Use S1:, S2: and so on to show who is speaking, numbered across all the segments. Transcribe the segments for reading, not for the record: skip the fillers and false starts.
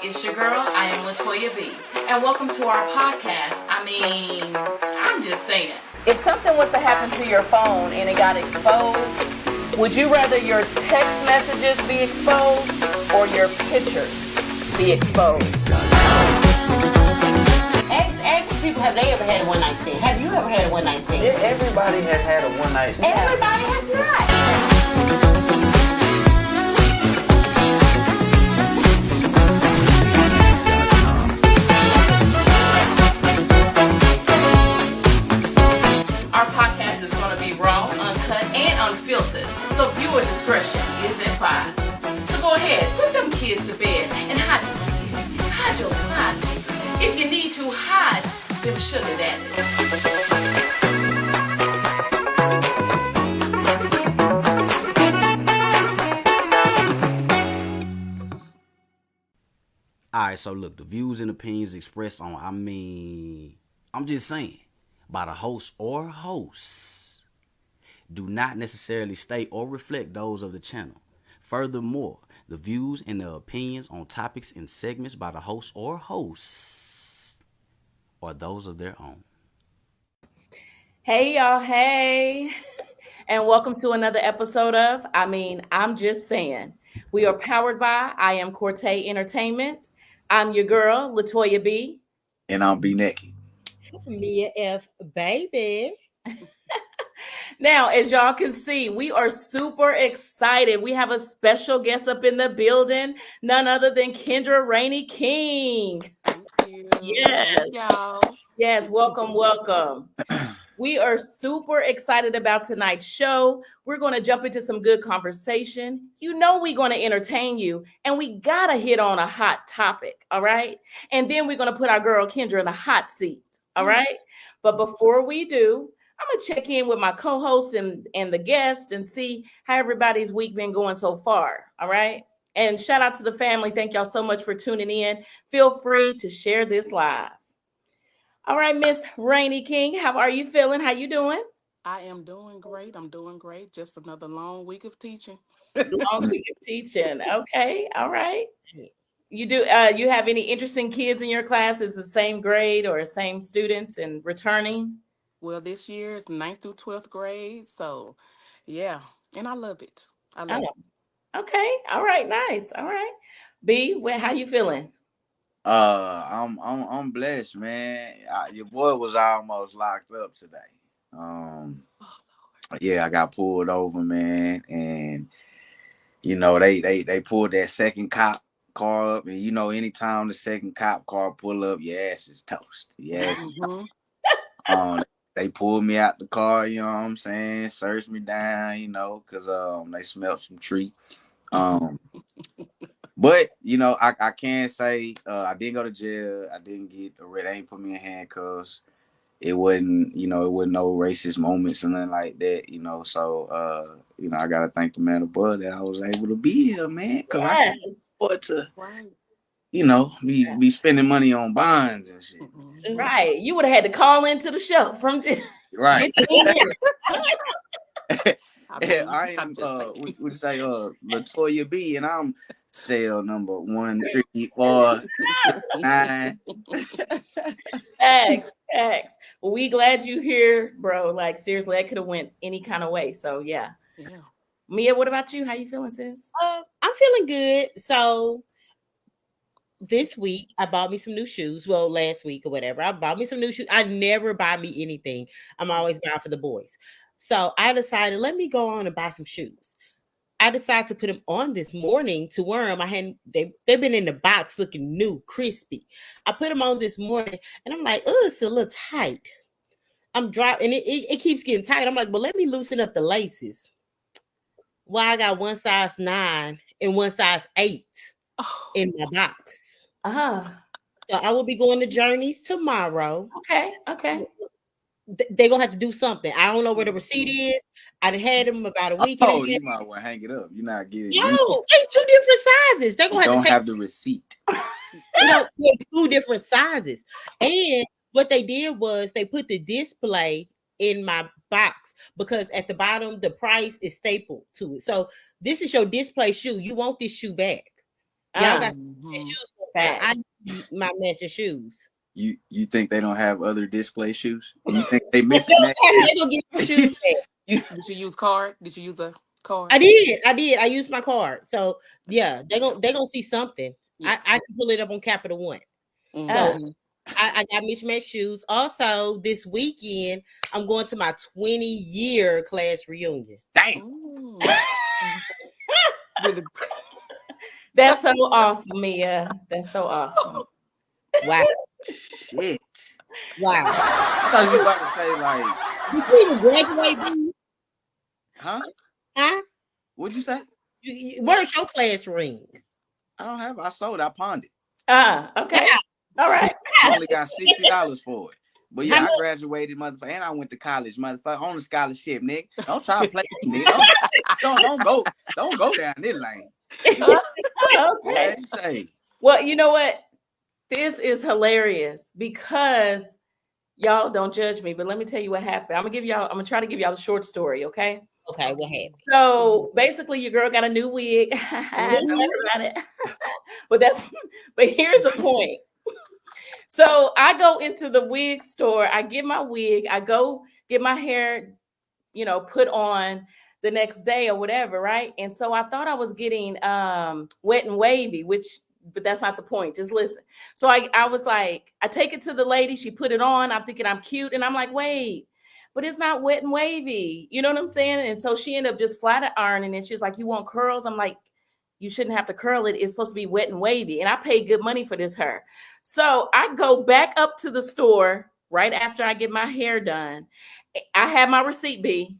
S1: it's your girl. I am Latoya B. And welcome to our podcast. I'm just saying. If something was to happen to your phone and it got exposed, would you rather your text messages be exposed or your pictures be exposed?
S2: Ask people, have they ever had a one-night stand? Have you ever had a one-night stand?
S3: Everybody has had a one-night stand.
S2: Everybody has not.
S1: Our podcast is going to be raw, uncut, and unfiltered, so viewer discretion is advised. So go ahead, put them kids to bed and hide your side pieces. If you need to, hide them sugar daddies.
S3: Alright, so look, the views and opinions expressed on, I'm just saying, by the host or hosts, do not necessarily state or reflect those of the channel. Furthermore, the views and the opinions on topics and segments by the host or hosts are those of their own.
S1: Hey y'all, hey, and welcome to another episode of I'm just saying. We are powered by I Am Corte Entertainment. I'm your girl, Latoya B.
S4: And I'm B Necky.
S2: Mia F. Baby.
S1: Now, as y'all can see, we are super excited. We have a special guest up in the building, none other than Kendra Rainey King.
S5: Thank you.
S1: Yes.
S5: Thank y'all.
S1: Yes, welcome. We are super excited about tonight's show. We're going to jump into some good conversation. You know we're going to entertain you, and we got to hit on a hot topic, all right? And then we're going to put our girl Kendra in a hot seat, all right? But before we do, I'm going to check in with my co-host and the guest and see how everybody's week been going so far, all right? And shout out to the family. Thank y'all so much for tuning in. Feel free to share this live. All right, Miss Rainey King, how are you feeling? How you doing?
S5: I am doing great. I'm doing great. Just another long week of teaching.
S1: Long week of teaching. Okay, all right. You do. You have any interesting kids in your class? Is the same grade or same students and returning?
S5: Well, this year is 9th through 12th grade. So, yeah. And I love it. I love it.
S1: Okay. All right. Nice. All right. B, how you feeling?
S4: I'm blessed, man. Your boy was almost locked up today. Yeah, I got pulled over, man, and they pulled that second cop car up, and anytime the second cop car pull up, your ass is toast. Yes.
S5: Mm-hmm.
S4: They pulled me out the car, you know what I'm saying, searched me down, because they smelled some tree. But I can say I didn't go to jail. I didn't get arrested. They ain't put me in handcuffs. It wasn't no racist moments and nothing like that. So I gotta thank the man above that I was able to be here, man. Cause I can't afford to, be spending money on bonds and shit.
S5: Mm-hmm.
S1: Right. You would have had to call into the show from jail.
S4: Right.
S5: I
S4: am we say Latoya B, and I'm cell number 1349.
S1: X. Well, we glad you here, bro. Like seriously, that could have went any kind of way. So yeah. Mia, what about you? How you feeling, sis?
S2: I'm feeling good. So this week I bought me some new shoes. Well, last week or whatever, I bought me some new shoes. I never buy me anything. I'm always buying for the boys. So I decided, let me go on and buy some shoes. I decided to put them on this morning to wear them. They've been in the box looking new, crispy. I put them on this morning and I'm like, oh, it's a little tight. I'm driving and it keeps getting tight. I'm like, well, let me loosen up the laces. Well, I got one size 9 and one size 8 in my box. So I will be going to Journeys tomorrow.
S1: Okay.
S2: They're gonna have to do something. I don't know where the receipt is. I done had them about a week.
S4: Oh, you might want to hang it up. You're not getting it.
S2: No, they 2 different sizes. They're gonna
S4: have the receipt.
S2: They're 2 different sizes. And what they did was they put the display in my box because at the bottom the price is stapled to it. So this is your display shoe. You want this shoe back. Y'all got shoes for I
S1: Facts.
S2: need my matching shoes.
S4: You think they don't have other display shoes? You think they
S2: They
S4: missing that?
S2: don't get your shoes back.
S5: Did you use card? Did you use a card?
S2: I did. I used my card. So yeah, they gonna see something.
S5: Yeah.
S2: I can pull it up on Capital One. So
S5: Mhm.
S2: I got mismatched shoes. Also, this weekend I'm going to my 20-year class reunion.
S4: Damn.
S5: Mm. Really-
S1: That's so awesome, Mia. That's so awesome.
S2: Wow.
S4: Shit.
S2: Wow.
S4: I thought you were about to say like,
S2: Did you even graduate, then?
S4: huh?
S2: Huh?
S4: What'd you say?
S2: Where's your class ring?
S4: I don't have. I sold. I pawned it.
S1: Okay.
S2: Yeah.
S1: All right.
S4: I only got $60 for it. But yeah,
S2: How
S4: I
S2: much?
S4: graduated, motherfucker, and I went to college, motherfucker, on a scholarship, nigga. Don't try to play with me, nigga. Don't go down this lane. What
S1: Okay.
S4: you say?
S1: Well, you know what? This is hilarious because y'all don't judge me, but let me tell you what happened. I'm gonna try to give y'all a short story, okay?
S2: Okay, what happened?
S1: So basically your girl got a new wig. Don't worry about it. but here's the point. So I go into the wig store, I get my wig, I go get my hair, put on the next day or whatever, right? And so I thought I was getting wet and wavy, but that's not the point. Just listen. So I was like, I take it to the lady, she put it on, I'm thinking I'm cute, and I'm like, wait, but it's not wet and wavy. You know what I'm saying? And so she ended up just flat ironing and she's like, you want curls? I'm like, you shouldn't have to curl it. It's supposed to be wet and wavy. And I paid good money for this hair. So I go back up to the store right after I get my hair done. I have my receipt, B.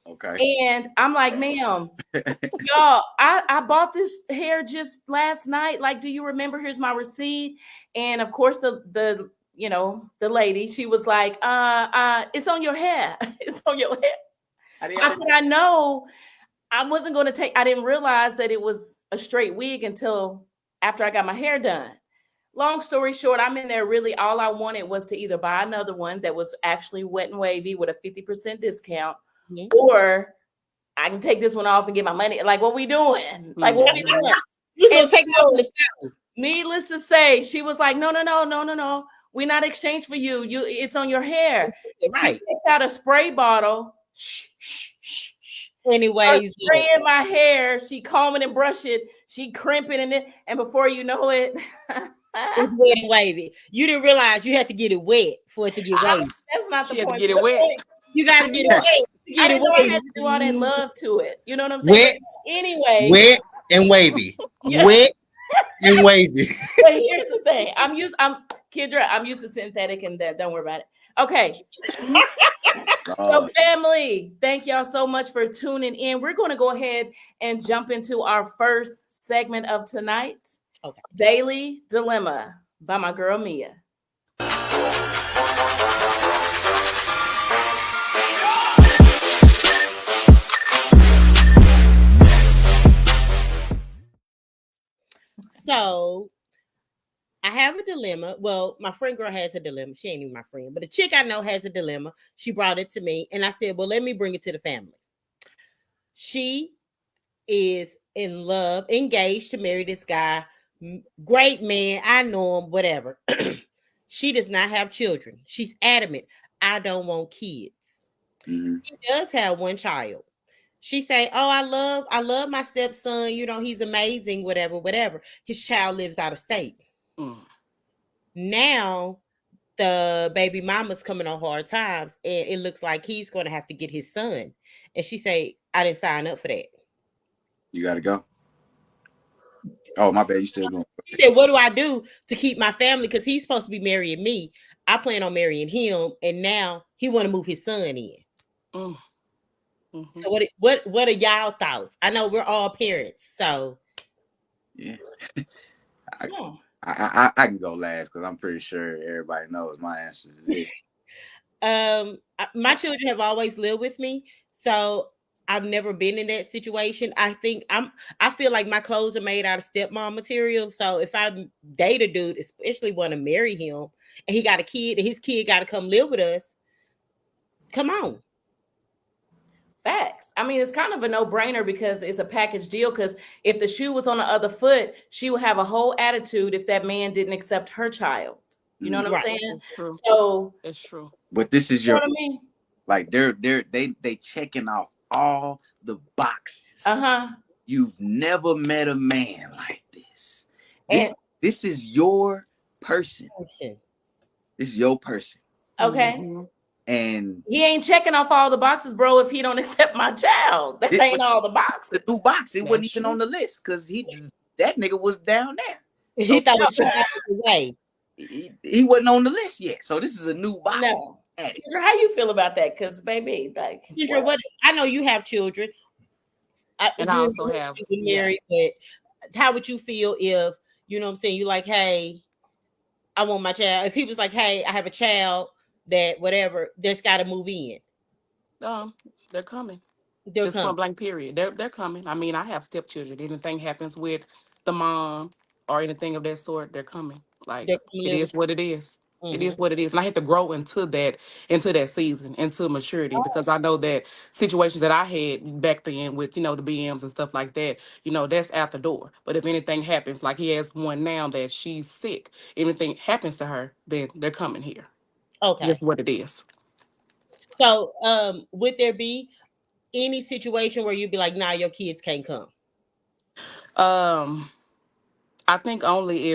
S4: Okay.
S1: And I'm like, ma'am, y'all, I bought this hair just last night. Like, do you remember? Here's my receipt. And of course, the lady, she was like, it's on your hair. It's on your hair. I said, I know. I wasn't going to I didn't realize that it was a straight wig until after I got my hair done. Long story short, I'm in there really, all I wanted was to either buy another one that was actually wet and wavy with a 50% discount, or I can take this one off and get my money. Like, what we doing? Like, what we doing?
S2: You gonna take it off the stove.
S1: Needless to say, she was like, no. We're not exchanged for you. It's on your hair.
S2: Right.
S1: She takes out a spray bottle.
S2: Anyways,
S1: spraying my hair. She combing and brushing. She crimping in it. And before you know it,
S2: it's wet and wavy. You didn't realize you had to get it wet for it to get wavy.
S1: That's not the
S5: She had
S1: point.
S5: to get it wet.
S2: You got to get it wet. To
S1: I
S2: get it
S1: didn't know I
S2: wavy.
S1: had to do all that love to it. You know what I'm saying?
S6: Wet,
S1: Anyway,
S6: wet and wavy.
S1: Yeah.
S6: Wet and wavy.
S1: But here's the thing. I'm Kendra, I'm used to synthetic and that. Don't worry about it. Okay. So family, thank y'all so much for tuning in. We're going to go ahead and jump into our first segment of tonight.
S2: Okay.
S1: Daily Dilemma by my girl Mia.
S2: So I have a dilemma. Well, my friend girl has a dilemma. She ain't even my friend, but a chick I know has a dilemma. She brought it to me, and I said, well, let me bring it to the family. She is in love, engaged to marry this guy. Great man. I know him, whatever. She does not have children. She's adamant. I don't want kids.
S4: Mm-hmm.
S2: He does have one child. She say, oh, I love my stepson. You know, he's amazing, whatever. His child lives out of state. Now the baby mama's coming on hard times, and it looks like he's going to have to get his son. And she say, I didn't sign up for that.
S4: You got to go. Oh, my bad. You still going?
S2: She said, what do I do to keep my family? Because he's supposed to be marrying me. I plan on marrying him, and now he want to move his son in.
S5: Mm-hmm.
S2: So what are y'all thoughts? I know we're all parents, so
S4: yeah. I can go last because I'm pretty sure everybody knows my answer to this.
S2: My children have always lived with me, so I've never been in that situation. I feel like my clothes are made out of stepmom material. So if I date a dude, especially want to marry him, and he got a kid, and his kid got to come live with us, come on.
S1: Facts. I mean, it's kind of a no-brainer because it's a package deal. Because if the shoe was on the other foot, she would have a whole attitude if that man didn't accept her child. You know what I'm
S2: Right.
S1: saying?
S5: It's true.
S1: So,
S5: It's true.
S4: But this is
S1: you know
S4: your
S1: what I mean?
S4: like they checking off all the boxes. You've never met a man like this. This is your person. This is your person.
S1: Okay.
S5: Mhm.
S4: And
S1: he ain't checking off all the boxes, bro, if he don't accept my child. That ain't all the boxes.
S4: The new box, it
S5: That's
S4: wasn't even
S5: true.
S4: on the list because that nigga was down there.
S2: He thought it was away.
S4: He wasn't on the list yet. So this is a new box.
S1: No. Kendra, how you feel about that? Because baby, like
S2: Kendra, what I know you have children.
S5: And I also have
S2: married, but how would you feel if, you know what I'm saying, you like, hey, I want my child. If he was like, hey, I have a child that whatever, that's got to move in.
S5: They're coming.
S2: They'll
S5: Just
S2: come.
S5: point blank period. They're coming. I mean, I have stepchildren. Anything happens with the mom or anything of that sort, they're coming. Like
S2: They're coming
S5: it
S2: in
S5: is
S2: with
S5: what it is. It is
S2: Mhm.
S5: what it is. And I had to grow into that season, into maturity, because I know that situations that I had back then with, the BMs and stuff like that, that's out the door. But if anything happens, like he has one now that she's sick, anything happens to her, then they're coming here.
S2: Okay.
S5: Just what it is.
S2: So would there be any situation where you'd be like, nah, your kids can't come?
S5: I think only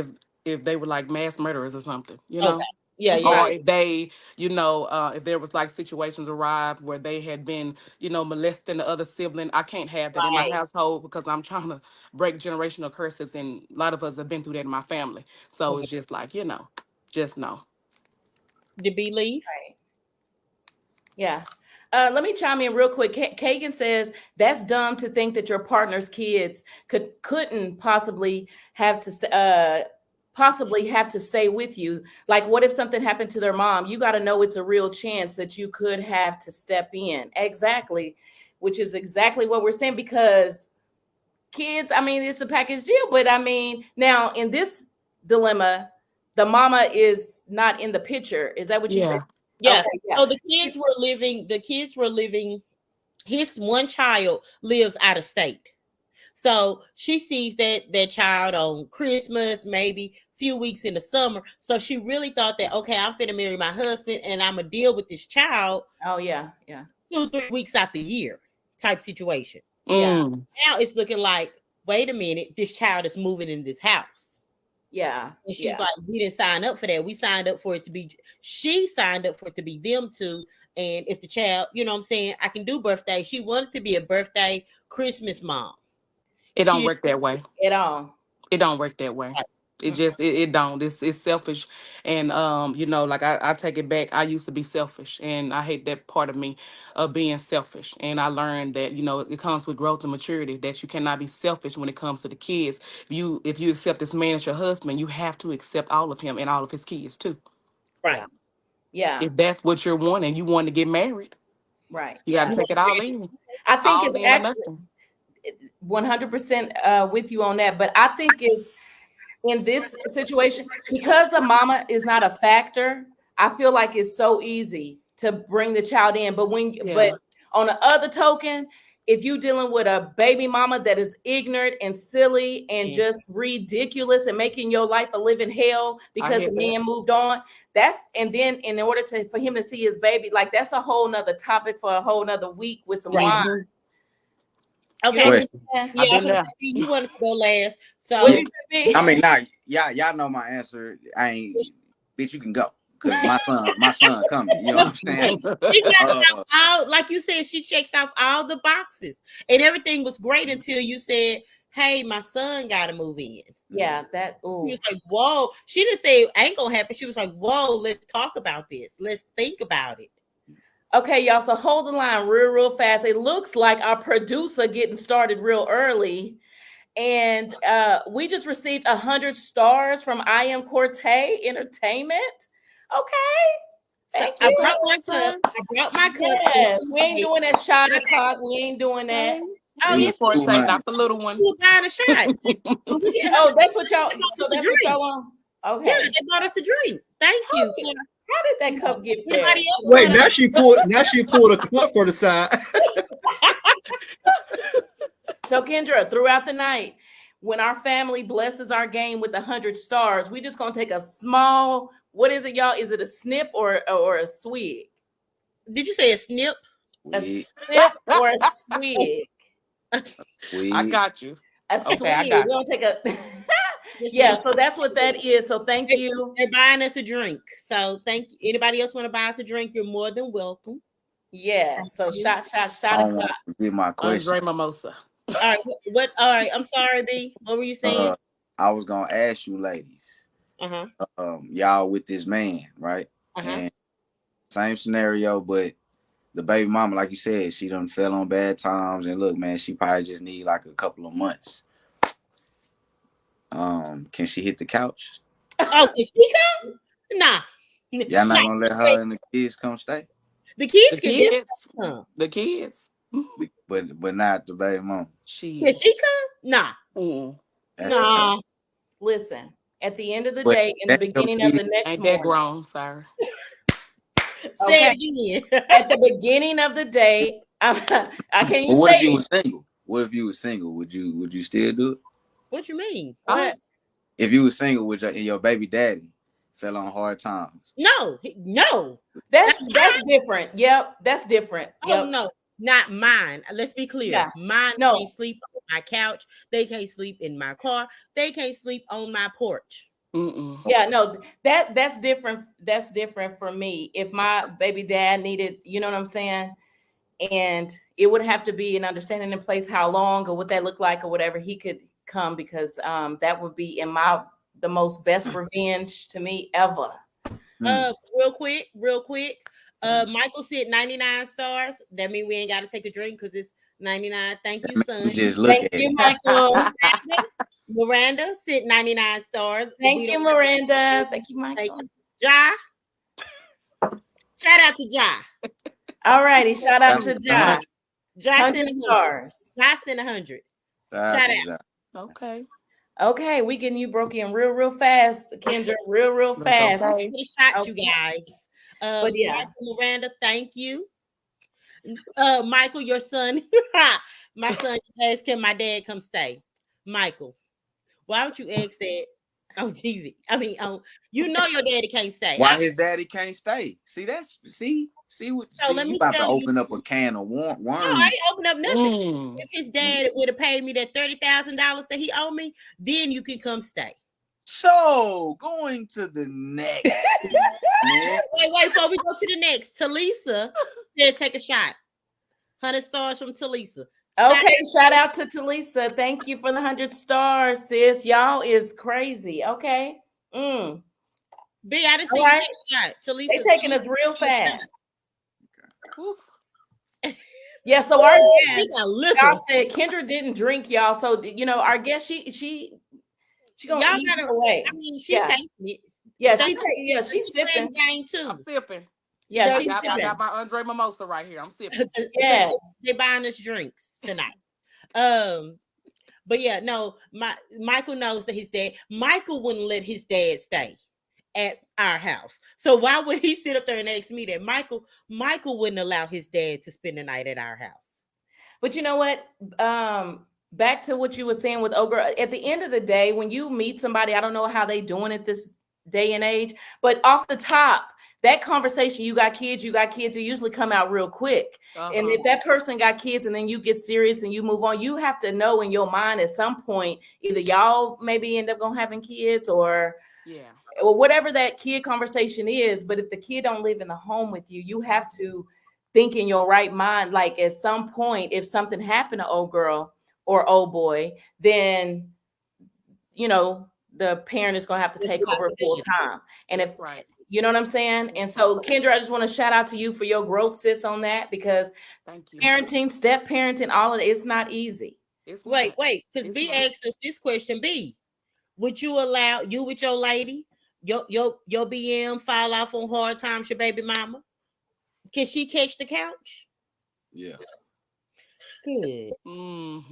S5: if they were like mass murderers or something,
S2: Okay. Yeah,
S5: Or if they, if there was like situations arrived where they had been, molesting the other sibling. I can't have that in my
S2: Right.
S5: household because I'm trying to break generational curses, and a lot of us have been through that in my family. So
S2: Okay.
S5: it's just like, just no.
S2: Did B leave?
S1: right. Yeah. Let me chime in real quick. Kagan says that's dumb to think that your partner's kids couldn't possibly have to stay with you. Like, what if something happened to their mom? You got to know it's a real chance that you could have to step in. Exactly, which is exactly what we're saying, because kids, I mean, it's a package deal. But I mean, now in this dilemma, the mama is not in the picture. Is that what you said?
S2: Yeah.
S1: Okay, yeah.
S2: So the kids were living, his one child lives out of state. So she sees that child on Christmas, maybe a few weeks in the summer. So she really thought that, okay, I'm finna marry my husband and I'm gonna deal with this child.
S1: Oh yeah.
S2: 2-3 weeks out the year type situation.
S1: Yeah.
S2: Now it's looking like, wait a minute, this child is moving in this house.
S1: Yeah.
S2: And she's like, we didn't sign up for that. We signed up for it to be, she signed up for it to be them two. And if the child, you know what I'm saying, I can do birthday. She wanted to be a birthday Christmas mom.
S5: It don't work that way.
S1: At all.
S5: It don't work that way. It just it don't. It's selfish, and like I take it back. I used to be selfish, and I hate that part of me of being selfish. And I learned that it comes with growth and maturity, that you cannot be selfish when it comes to the kids. If you accept this man as your husband, you have to accept all of him and all of his kids too.
S2: Right.
S1: Yeah.
S5: If that's what you're wanting, you want to get married.
S1: Right.
S5: You got to take it all in.
S1: I think
S5: All
S1: it's
S5: in or
S1: actually
S5: nothing.
S1: 100% with you on that. But I think it's in this situation, because the mama is not a factor, I feel like it's so easy to bring the child in. But but on the other token, if you're dealing with a baby mama that is ignorant and silly and just ridiculous and making your life a living hell because the man moved on, and then in order for him to see his baby, like that's a whole nother topic for a whole nother week with some wine.
S2: Okay.
S1: Yeah,
S2: you wanted to go last. So
S4: I mean, y'all know my answer. I ain't, bitch, you can go. Cause my son coming. You know what I'm saying?
S2: Like you said, she checks off all the boxes, and everything was great until you said, "Hey, my son got to move in."
S1: Yeah, that.
S2: She was like, "Whoa!" She didn't say ain't gonna happen. She was like, "Whoa, let's talk about this. Let's think about it."
S1: Okay, y'all. So hold the line real fast. It looks like our producer getting started real early. And we just received 100 stars from I Am Corte Entertainment. Okay. Thank you.
S2: I brought my cup.
S1: Yes, we ain't doing that shot o'clock. We ain't doing that.
S2: Oh, yes,
S5: not the little one.
S2: You buying a shot.
S1: Oh, that's what y'all. So that's what y'all on. Okay.
S2: Yeah, they bought us a drink. Thank you.
S1: How did that cup get there?
S6: Wait, now she pulled a cup for the side.
S1: So Kendra, throughout the night, when our family blesses our game with 100 stars, we just gonna take a small. What is it, y'all? Is it a snip or a swig?
S2: Did you say a snip?
S1: A
S4: We
S1: sip or a swig?
S5: I
S4: we
S5: got you.
S1: A
S5: Okay, I
S1: swig.
S5: got
S1: We
S5: you.
S1: don't take a.
S2: Just a
S1: Yeah,
S2: little-
S1: so that's what that is. So thank you.
S2: They're buying us a drink. So thank you. Anybody else want to buy us a drink? You're more than welcome.
S1: Yeah.
S2: Thank
S1: So
S2: you.
S1: shot
S4: I don't
S1: o'clock.
S4: want to forget my question.
S5: Andre Mimosa.
S2: All right. What? All right. I'm sorry, B. What were you saying?
S4: I was gonna ask you, ladies,
S2: Uh-huh.
S4: y'all with this man, right?
S2: Uh-huh.
S4: And same scenario, but the baby mama, like you said, she done fell on bad times, and look, man, she probably just need like a couple of months. Can she hit the couch?
S2: Oh, is she come? Nah.
S4: Y'all not
S2: Nah.
S4: gonna let her and the kids come stay,
S2: The kids
S5: The
S2: can get
S5: kids.
S2: come.
S5: The kids.
S4: but not the baby mama.
S2: Can
S5: Shit.
S2: she come? Nah.
S5: Mm.
S4: That's
S2: Nah.
S1: Listen, at the end of the
S4: But
S1: day, in the
S4: that's your
S1: beginning of the
S4: kid.
S1: next
S5: Ain't that
S1: morning,
S5: grown? Sorry.
S2: Say
S1: okay,
S2: it again.
S1: at the beginning of the day, I can't
S4: But
S1: even
S4: what
S1: say
S4: if you
S1: it.
S4: was single? What if you was single? Would you still do it?
S2: What you mean?
S5: Huh?
S1: What?
S4: If you was single with your baby daddy fell on hard times?
S2: No. No.
S1: That's
S2: That's
S1: that's different. Yep, that's different.
S2: Oh
S1: Yep.
S2: no, not mine. Let's be clear.
S1: Yeah.
S2: Mine can't
S1: No.
S2: sleep on my couch. They can't sleep in my car. They can't sleep on my porch.
S5: Mm-mm.
S1: Yeah, no, that's different. That's different for me. If my baby dad needed, you know what I'm saying? And it would have to be an understanding in place how long or what that looked like or whatever he could come because that would be in my the most best revenge to me ever.
S2: Real quick. Michael said 99 stars. That means we ain't got to take a drink because it's 99. Thank you,
S4: You
S2: son.
S4: just look
S1: Thank
S4: at
S1: you,
S4: it.
S1: Michael.
S2: Miranda said 99 stars.
S1: Thank
S2: We
S1: you,
S2: don't
S1: Miranda. Thank you,
S2: thank
S1: Michael.
S2: you. Ja. Shout out to Ja.
S1: All righty. Shout out
S4: That's
S1: to
S4: the
S1: Ja.
S4: 100.
S2: Ja
S1: 100
S2: sent 100.
S1: stars.
S2: Ja sent 100.
S4: Shout
S2: Shout
S4: out
S2: out.
S4: to
S5: Okay.
S1: Okay, we getting you broke in real fast, Kendra. Real
S5: That's
S1: fast.
S5: okay.
S2: He shot you
S1: Okay.
S2: guys.
S1: But yeah.
S2: Michael Miranda, thank you. Michael, your son. My son just asked, can my dad come stay? Michael, why would you ask that on TV? I mean, you know your daddy can't stay.
S4: Why his daddy can't stay? See what
S2: So let
S4: you
S2: me
S4: about to
S2: tell you.
S4: open up a can of
S2: No, I
S4: worms.
S2: ain't open up nothing.
S5: Mm.
S2: If his dad would have paid me that $30,000 that he owed me, then you can come stay.
S4: So going to the next man.
S2: Wait, before we go to the next, Talisa said take a shot. 100 stars from Talisa.
S1: Okay, shout out to Talisa. Thank you for the 100 stars, sis. Y'all is crazy. Okay.
S2: B, I didn't see
S1: All
S2: you
S1: right.
S2: take a shot. Talisa,
S1: They taking us
S2: Talisa,
S1: real
S2: take a shot.
S1: fast.
S5: Oof.
S1: Yeah, so our
S2: Ooh,
S1: guest,
S2: he got liquor.
S1: y'all said Kendra didn't drink, y'all. So our guest, she gonna
S2: Y'all
S1: eat
S2: gotta.
S1: away.
S2: I mean, she
S1: Yeah.
S2: tasting it.
S1: Yeah,
S2: That's-
S1: she's
S2: playing
S1: sipping.
S2: the game too.
S5: I'm sipping.
S1: Yeah,
S2: Dirty
S1: she's
S5: I
S1: sipping.
S5: got my Andre Mimosa right here. I'm sipping.
S1: Yes.
S2: They buying us drinks tonight. But yeah, no, Michael knows that his dad. Michael wouldn't let his dad stay at our house. So why would he sit up there and ask me that? Michael wouldn't allow his dad to spend the night at our house.
S1: But you know what? Back to what you were saying with Ogre. At the end of the day, when you meet somebody, I don't know how they doing it this day and age, but off the top, that conversation, you got kids, it usually come out real quick. And if that person got kids and then you get serious and you move on, you have to know in your mind at some point, either y'all maybe end up gonna having kids or whatever that kid conversation is. But if the kid don't live in the home with you, you have to think in your right mind, like at some point, if something happened to old girl or old boy, then the parent is going to have to take over full time. And if you know what I'm saying? And so Kendra, I just want to shout out to you for your growth, sis, on that, because
S5: thank you.
S1: Parenting, step parenting, all of it's not easy.
S2: Wait, because B asked us this question. B, would you allow you with your lady, your BM fall off on hard times, your baby mama? Can she catch the couch?
S4: Yeah.
S2: Good.
S4: Can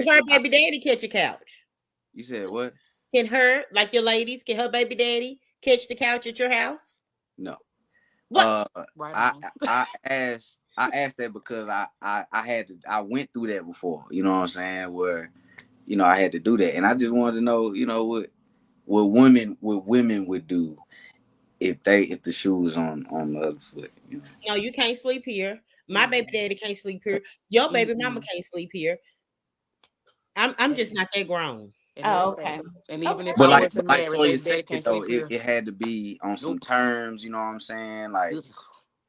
S2: her baby daddy catch a couch?
S4: You said what?
S2: Can her, like your ladies, can her baby daddy catch the couch at your house?
S4: No.
S2: What?
S4: I asked I asked that because I went through that before. You know what I'm saying? Where I had to do that, and I just wanted to know, what women would do if the shoe was on the other foot.
S2: No, you can't sleep here. My baby daddy can't sleep here. Your baby mama can't sleep here. I'm just not that grown.
S5: And
S1: Oh,
S5: that's
S1: okay.
S5: facts. And even if
S4: But
S5: I
S1: Okay.
S5: wasn't
S4: like
S5: married,
S4: Toya
S5: baby
S4: said
S5: daddy can't
S4: though,
S5: sleep here.
S4: it had to be on some
S5: Nope.
S4: terms. You know what I'm saying? Like
S5: Ugh.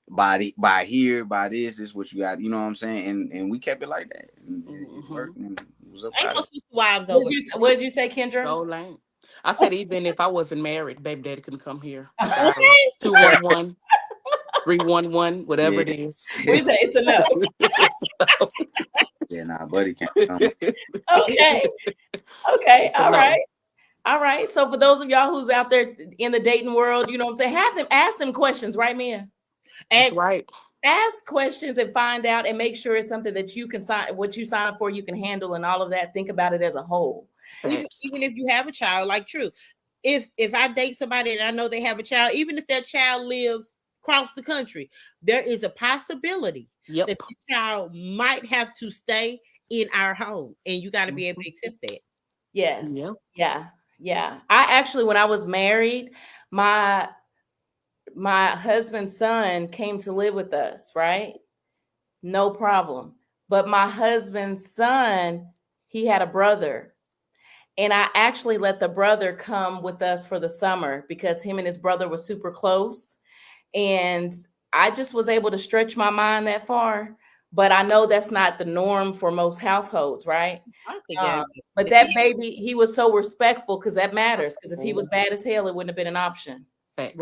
S4: by here, by this is what you got. You know what I'm saying? And we kept it like that. And it worked, and it was up.
S2: Ain't no sister wives
S1: What
S2: over.
S1: did you say, Kendra?
S5: So lame. I said even if I wasn't married, baby daddy couldn't come here.
S2: Okay.
S5: Sorry. 211, 311, whatever it is.
S1: We say it's a no.
S4: Yeah, nah, buddy can't come.
S1: Okay. Okay.
S5: But
S1: All
S5: no.
S1: right. All right. So for those of y'all who's out there in the dating world, you know what I'm saying, ask them questions, right, Mia?
S5: That's right.
S1: Ask questions and find out, and make sure it's something that you can what you sign up for, you can handle, and all of that. Think about it as a whole.
S2: Even if you have a child, like true. If I date somebody and I know they have a child, even if that child lives across the country, there is a possibility that this child might have to stay in our home, and you got to be able to accept that.
S1: Yes. Yep. Yeah. I actually, when I was married, my husband's son came to live with us, right? No problem. But my husband's son, he had a brother. And I actually let the brother come with us for the summer because him and his brother were super close. And I just was able to stretch my mind that far. But I know that's not the norm for most households, right? But that baby, he was so respectful, because that matters. Because if he was bad as hell, it wouldn't have been an option.
S5: Right.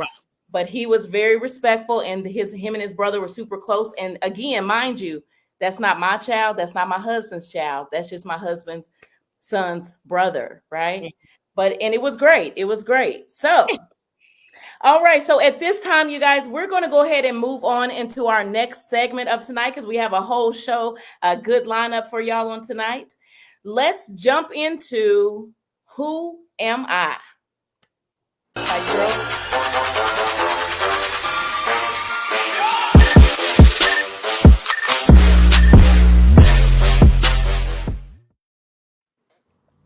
S1: But he was very respectful, and him and his brother were super close. And again, mind you, that's not my child. That's not my husband's child. That's just my husband's son's brother, right? And it was great. It was great. So, all right. So at this time, you guys, we're going to go ahead and move on into our next segment of tonight, because we have a whole show, a good lineup for y'all on tonight. Let's jump into Who Am I?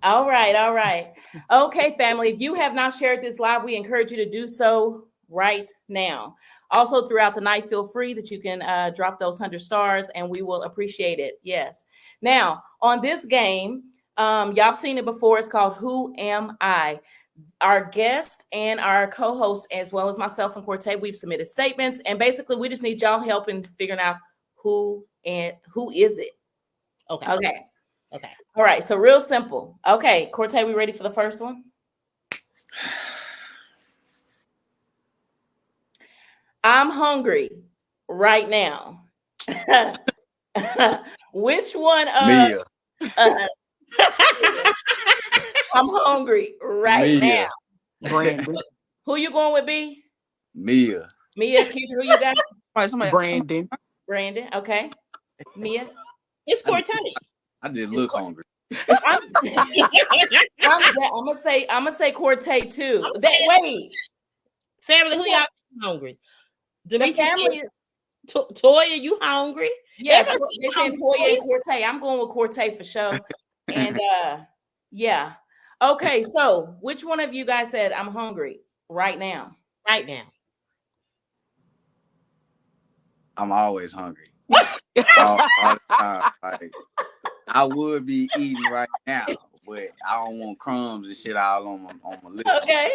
S1: All right. Okay, family, if you have not shared this live, we encourage you to do so right now. Also, throughout the night, feel free that you can drop those 100 stars, and we will appreciate it. Yes. Now, on this game, y'all have seen it before. It's called Who Am I? Our guest and our co-host, as well as myself and Corte, we've submitted statements, and basically we just need y'all help in figuring out who is it. Okay. All right, so real simple. Okay, Corte, we ready for the first one? I'm hungry right now. Which one of
S4: Mia.
S1: I'm hungry right
S4: Mia.
S1: now.
S5: Brandon.
S1: Who you going with, B?
S4: Mia.
S1: Keith, who you got?
S5: Brandon.
S1: Brandon, okay. Mia?
S2: It's Corte.
S4: I just look hungry.
S1: I'm gonna say Corte too. Wait,
S2: family, who y'all hungry?
S1: The family.
S2: Toya, you hungry?
S1: Yeah, they said Toya and Corte. I'm going with Corte for sure. And yeah. Okay, so which one of you guys said I'm hungry right now?
S2: Right now.
S4: I'm always hungry. all the time. Like, I would be eating right now, but I don't want crumbs and shit all on my lips.
S1: Okay.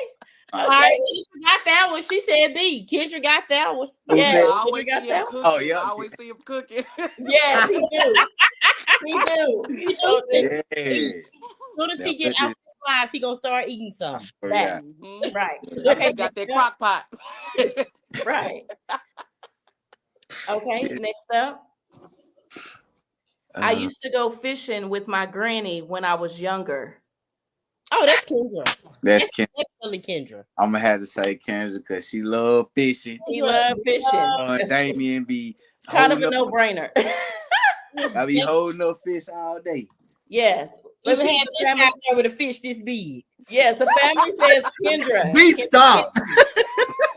S2: All right, Kendra got that one. She said B. Kendra got that one.
S1: Yeah,
S5: I always see him cooking.
S4: Oh, yeah.
S5: I always see him cooking.
S1: Yeah, he do. He do. He so do.
S4: Yeah.
S2: As soon as he get out this live, he gonna start eating some.
S1: Right. Okay,
S5: he got that crock pot.
S1: Right. Okay, next up. I used to go fishing with my granny when I was younger.
S2: Oh, that's Kendra.
S4: That's Kendra.
S2: Definitely Kendra.
S4: I'm gonna have to say Kendra because she love fishing.
S1: He love fishing.
S4: Damien be
S1: it's kind of a no-brainer.
S4: I be holding up fish all day.
S1: Yes.
S2: Let's have this guy there with a fish this big.
S1: Yes, the family says Kendra.
S6: B, stop.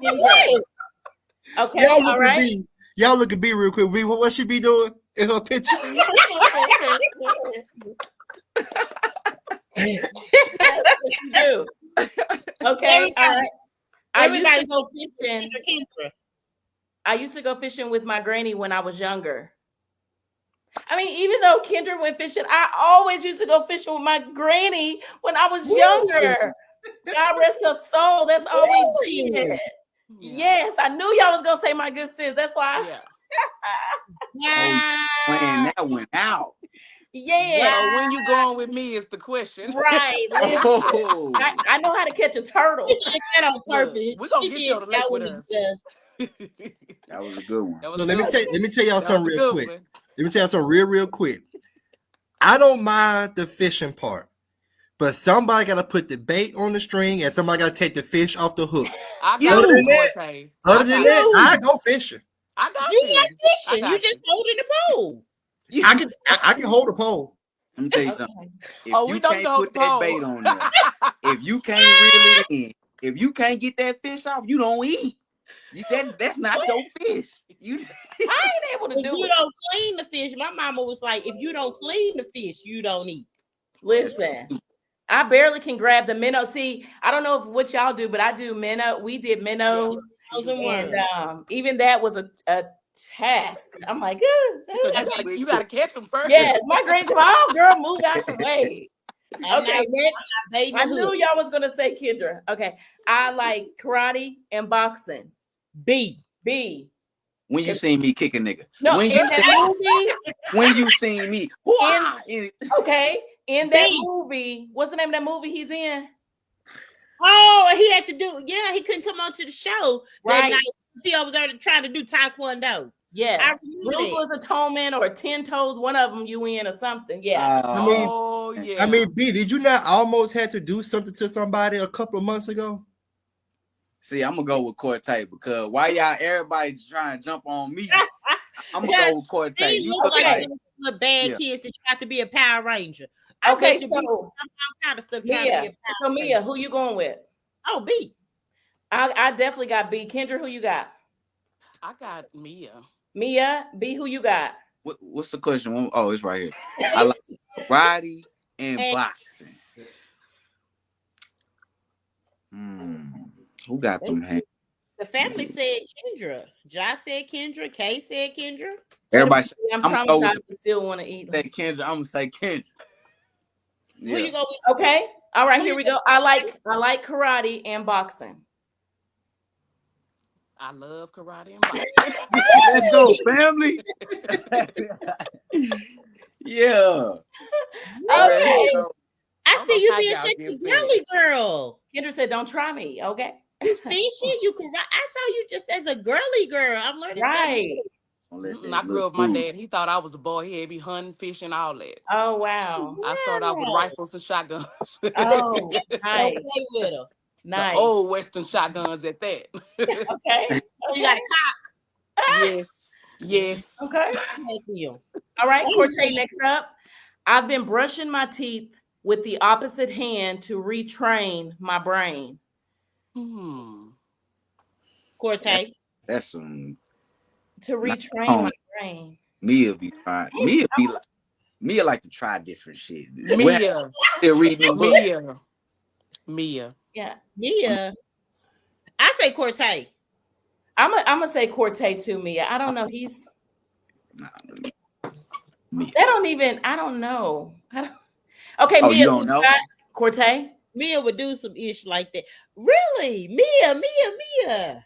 S1: Kendra. Okay, all right.
S6: Y'all look at B real quick. B, what she be doing in her picture?
S1: That's what you do. Okay. All right. I used to go fishing. I used to go fishing with my granny when I was younger. I mean, even though Kendra went fishing, I always used to go fishing with my granny when I was younger. God rest her soul. That's all we did. Yes, I knew y'all was gonna say my good sis. That's why.
S4: When that went out.
S1: Yeah.
S5: So when you going with me is the question.
S1: Right.
S4: Oh.
S1: I know how to catch a turtle.
S2: That on purpose.
S5: We're gonna get you on the lake with us.
S4: That was a good one.
S5: That was
S6: So
S5: good.
S6: let me tell y'all
S5: That
S6: something
S5: was a
S6: real
S5: good
S6: quick.
S5: one.
S6: Let me tell y'all something real quick. I don't mind the fishing part, but somebody got to put the bait on the string and somebody got to take the fish off the hook.
S5: I got
S6: Other
S5: you,
S6: than that,
S5: Cortez.
S6: other than that, I go fishing.
S5: I got
S2: You
S5: you.
S2: not
S5: I
S2: fishing.
S5: got
S2: You just holding the pole.
S6: I can hold a pole.
S4: Let me tell you something. If
S5: Oh,
S4: you
S5: we know you
S4: can't
S5: can hold
S4: put
S5: the
S4: that
S5: pole.
S4: bait on there, if you can't reel it in, if you can't get that fish off, you don't eat. That's not your fish.
S1: I ain't able to
S2: If
S1: do
S2: you
S1: it.
S2: don't clean the fish, my mama was like, if you don't clean the fish, you don't eat.
S1: Listen, I barely can grab the minnow. See, I don't know what y'all do, but I do minnow. We did minnows, and even that was a task. I'm like,
S5: Because you gotta catch them first.
S1: yes, my great oh girl, move out the way. Okay, next. I knew y'all was gonna say Kendra. Okay, I like karate and boxing.
S2: B.
S4: When you seen me kick a nigga.
S1: No,
S4: when
S1: in that movie.
S4: When you seen me.
S1: In that movie, what's the name of that movie he's in?
S2: Oh, he had to do, he couldn't come on to the show
S1: right
S2: that night. See, I was there trying to do Taekwondo.
S1: Yes, Ruthless Atonement or 10 Toes, one of them you in or something. Yeah.
S6: I mean, B, did you not almost had to do something to somebody a couple of months ago?
S4: See, I'm gonna go with Cortez because why y'all everybody trying to jump on me? I'm gonna go with Cortez.
S2: You look like the bad kids that try to be a Power Ranger.
S1: Okay, so
S2: some kind of stuff trying to be a Power
S1: Mia,
S2: Ranger.
S1: who you going with?
S2: Oh, B.
S1: I definitely got B. Kendra, who you got?
S5: I got Mia.
S1: B, who you got?
S4: What's the question? Oh, it's right here. I like karate and boxing. Who got them hands?
S2: The family said Kendra. Josh said Kendra. Kay said Kendra.
S4: Everybody said,
S1: I'm traumatized. Still want to eat.
S4: Say Kendra. I'm gonna say Kendra.
S2: Who you go with?
S1: Okay. All right. Here we go. I like karate and boxing.
S5: I love karate and boxing.
S4: Let's go, family. Yeah.
S1: Okay.
S2: I see you being such a girly girl.
S1: Kendra said, "Don't try me." Okay.
S2: You fishing? You can. I saw you just as a girly girl. I'm learning.
S1: Right.
S5: I grew up with my dad. He thought I was a boy. He'd be hunting, fishing, all that.
S1: Oh wow.
S5: I started off with rifles and shotguns.
S1: Oh, nice.
S2: Don't play with her.
S1: Nice.
S5: The old Western shotguns at that.
S1: Okay.
S2: You got a cock.
S5: Yes.
S1: Okay. All right, Cortez, next up. I've been brushing my teeth with the opposite hand to retrain my brain.
S2: Cortez.
S4: That's some.
S1: To retrain my brain.
S4: Mia be trying. Mia like to try different shit.
S5: Mia.
S4: Still reading them books.
S5: Mia.
S1: Yeah.
S2: Mia. I say Cortez.
S1: I'm gonna say Cortez too, Mia. I don't know. He's
S4: Mia.
S1: I don't know. Okay,
S4: Mia,
S1: you
S4: don't know?
S1: Cortez?
S2: Mia would do some ish like that. Really? Mia.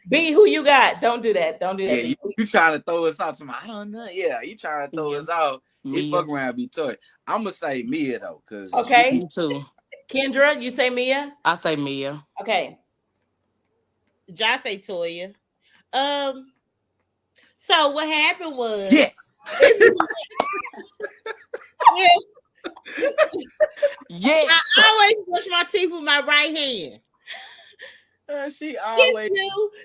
S1: B, who you got? Don't do that. Don't do that.
S4: Yeah, you trying to throw us out to I don't know. Yeah, you trying to throw us out. It fuck around be toy. I'm gonna say Mia though, because
S1: okay.
S5: Me too.
S1: Kendra, you say Mia?
S5: I say Mia.
S1: Okay.
S2: Josh say Toya. So what happened was
S4: yes.
S5: Yes.
S2: I always brush my teeth with my right hand.
S4: She always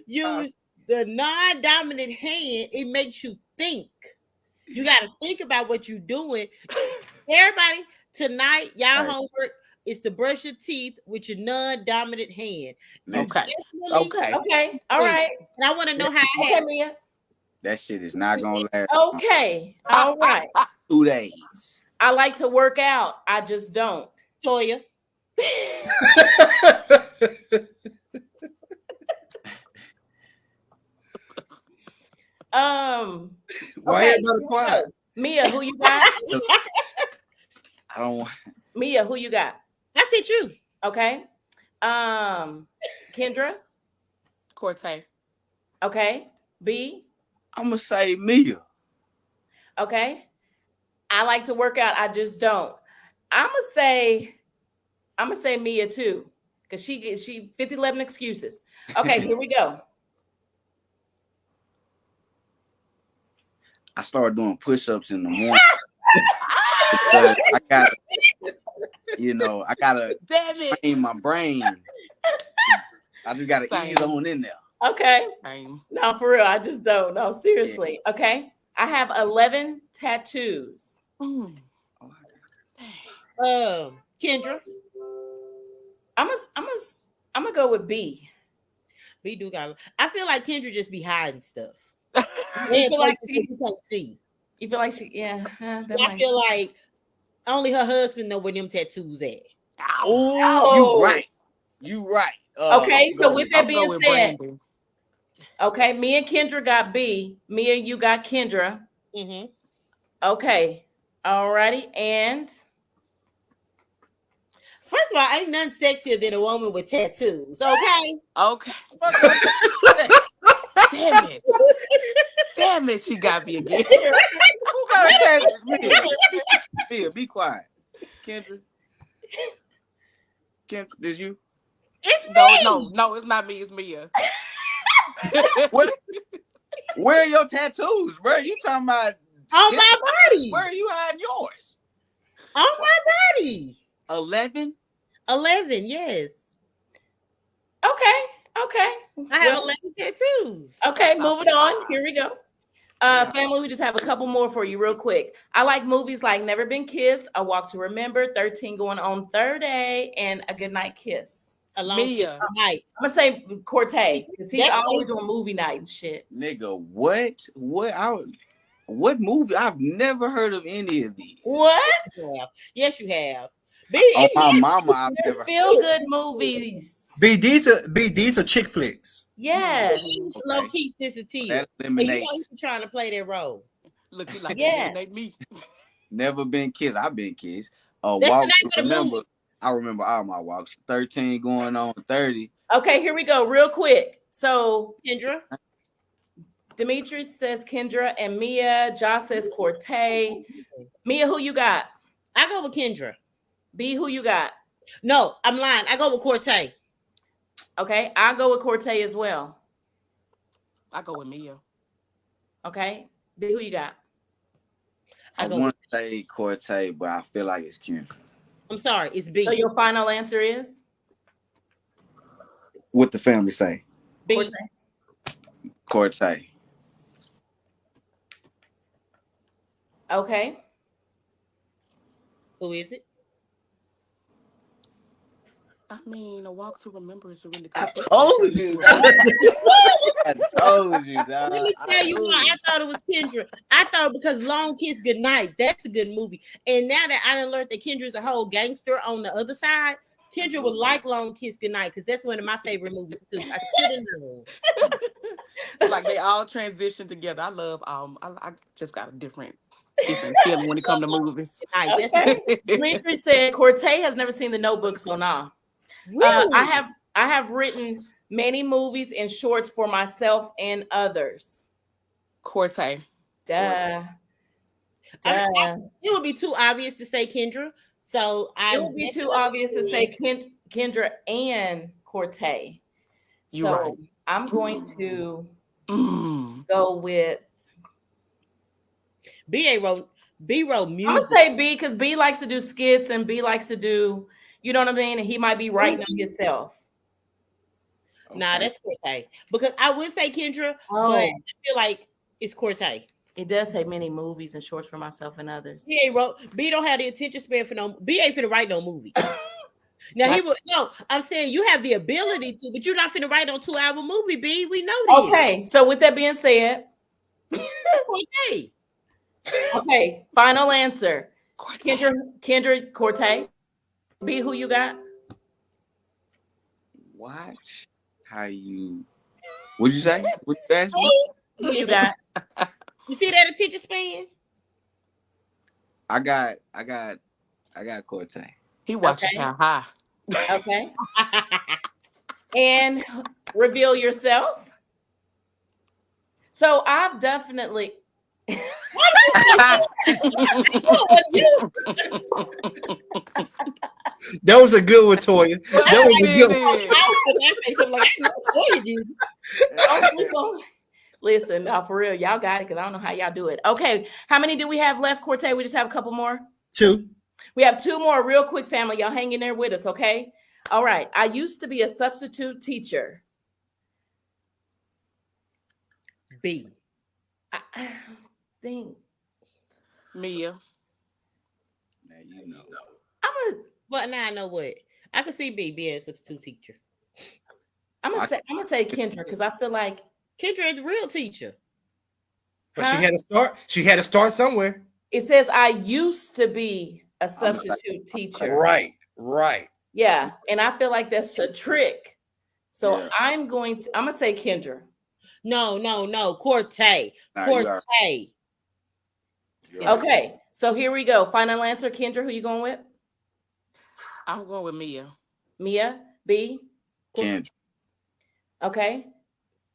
S2: use the non-dominant hand. It makes you think. You got to think about what you're doing. Everybody, tonight, y'all homework is to brush your teeth with your non-dominant hand.
S5: Okay.
S1: Okay. All right.
S2: And I want to know how.
S1: Okay, Mia.
S4: That shit is not gonna last
S1: Okay. All right.
S4: 2 days.
S1: I like to work out. I just don't.
S2: Toya.
S6: Why
S1: Okay.
S6: everybody quiet?
S1: Mia, who you got?
S4: I don't want.
S1: Mia, who you got?
S2: I said you.
S1: Okay. Kendra.
S5: Cortez.
S1: Okay. B.
S4: I'm gonna say Mia.
S1: Okay. I like to work out. I just don't. I'm gonna say Mia too, because she 50-11 excuses. Okay, here we go.
S4: I started doing push-ups in the morning because I gotta
S5: Damn it.
S4: train my brain. I just gotta ease
S5: Same.
S4: on in there.
S1: Okay.
S5: Same.
S1: No, for real. I just don't. No, seriously. Okay. I have 11 tattoos.
S5: Mm.
S2: Kendra.
S1: I'm gonna go with B.
S2: B do got. I feel like Kendra just be hiding stuff.
S1: You feel like she?
S2: You can't see.
S1: You feel like she? Yeah.
S2: I feel like only her husband know where them tattoos at.
S4: Oh, you right.
S1: Okay, so with that
S5: I'll go
S1: being
S5: with
S1: said,
S5: Brandon.
S1: okay, me and Kendra got B. Me and you got Kendra.
S2: Mm-hmm.
S1: Okay. Alrighty. And
S2: First of all, ain't nothing sexier than a woman with tattoos. Okay.
S5: Okay. Damn it. Damn it. She got me again.
S4: Who got a tattoo? Mia, be quiet. Kendra, did you?
S2: It's me.
S5: No, it's not me. It's Mia.
S4: Where are your tattoos, bro? You talking about
S2: On my body.
S4: Where are you hiding yours?
S2: On my body.
S4: 11?
S2: 11, yes.
S1: okay.
S2: I have 11 tattoos.
S1: Okay, moving on. Here we go. Family, we just have a couple more for you real quick. I like movies like Never Been Kissed, A Walk to Remember, 13 Going on 30, and A Goodnight Kiss.
S5: Mia.
S2: Night.
S1: I'm gonna say Cortez because he's always doing movie night and shit.
S4: Nigga, what movie? I've never heard of any of these.
S1: What?
S2: Yes, you have.
S4: Oh, my mama, I've never
S1: feel good movies.
S6: These are chick flicks.
S1: Yes.
S2: Okay. Low key sensitive.
S4: That eliminates.
S2: You know he's trying to play that role.
S5: Look, you like
S1: yes.
S5: Me.
S4: Never Been Kissed. I've been kissed.
S2: That's the name of the
S4: remember.
S2: movie.
S4: I remember all my walks. 13 going on 30.
S1: Okay, here we go, real quick. So
S2: Kendra.
S1: Dimitri says Kendra and Mia. Josh says Cortez. Mia, who you got?
S2: I go with Kendra.
S1: B, who you got?
S2: No, I'm lying. I go with Cortez.
S1: Okay, I'll go with Cortez as well.
S5: I go with Mia.
S1: Okay, B, who you got?
S4: I want to say Cortez, but I feel like it's Kendra.
S2: I'm sorry, it's B.
S1: So your final answer is?
S4: What the family say?
S2: B.
S4: Cortez.
S1: Okay.
S2: Who is it?
S5: I mean, A Walk to Remember is a really good
S4: I told you. I told you, dog.
S2: Let me tell you why I thought it was Kendra. I thought because Long Kiss Goodnight, that's a good movie. And now that I done learned that Kendra's a whole gangster on the other side, Kendra would like Long Kiss Goodnight because that's one of my favorite movies too. I should have known.
S5: Like they all transition together. I love I just got a different feeling when it comes to movies.
S1: Okay. Dimitri said Cortez has never seen The Notebook, so nah.
S2: Really?
S1: I have written many movies and shorts for myself and others.
S5: Cortez.
S1: Duh.
S2: It would be too obvious to say Kendra. So
S1: it would be too obvious to say Kendra and Cortez.
S5: You're right.
S1: I'm going to go with
S2: B wrote music.
S1: I'm gonna say B because B likes to do skits and B likes to do, you know what I mean? And he might be writing them himself.
S2: Okay. Nah, that's Cortez. Because I would say Kendra, but I feel like it's Cortez.
S1: It does say many movies and shorts for myself and others.
S2: B don't have the attention span for no. B ain't finna write no movie. Now he would no. I'm saying you have the ability to, but you're not finna write on 2-hour movie. B, we know this.
S1: Okay, so with that being said,
S2: Cortez.
S1: Okay, final answer.
S5: Cortez.
S1: Kendra Corte. B, who you got?
S4: Watch how you. What'd you say? What you ask me?
S1: Who you got?
S2: You see that attention span?
S4: I got Cortez.
S5: He watching
S1: Okay.
S5: how high.
S1: Okay. And reveal yourself. So I've definitely
S6: That was a good one, Toya. That was a good one.
S1: Listen, now for real, y'all got it because I don't know how y'all do it. Okay, how many do we have left, Corte? We just have a couple more.
S6: 2.
S1: We have 2 more, real quick, family. Y'all hang in there with us, okay? All right. I used to be a substitute teacher.
S2: B.
S1: I think
S5: Mia.
S4: Now you know.
S2: But now I know what. I can see B being a substitute teacher.
S1: I'm gonna say Kendra because I feel like
S2: Kendra is a real teacher.
S6: But she had to start somewhere.
S1: it says I used to be a substitute teacher.
S6: Right.
S1: Yeah, and I feel like that's a trick. So
S4: Yeah.
S1: I'm gonna say Kendra.
S2: No. Cortez.
S4: Nah,
S2: Cortez.
S1: Okay, so here we go. Final answer, Kendra. Who you going with?
S5: I'm going with Mia.
S1: Mia, B.
S4: Kendra.
S1: Okay,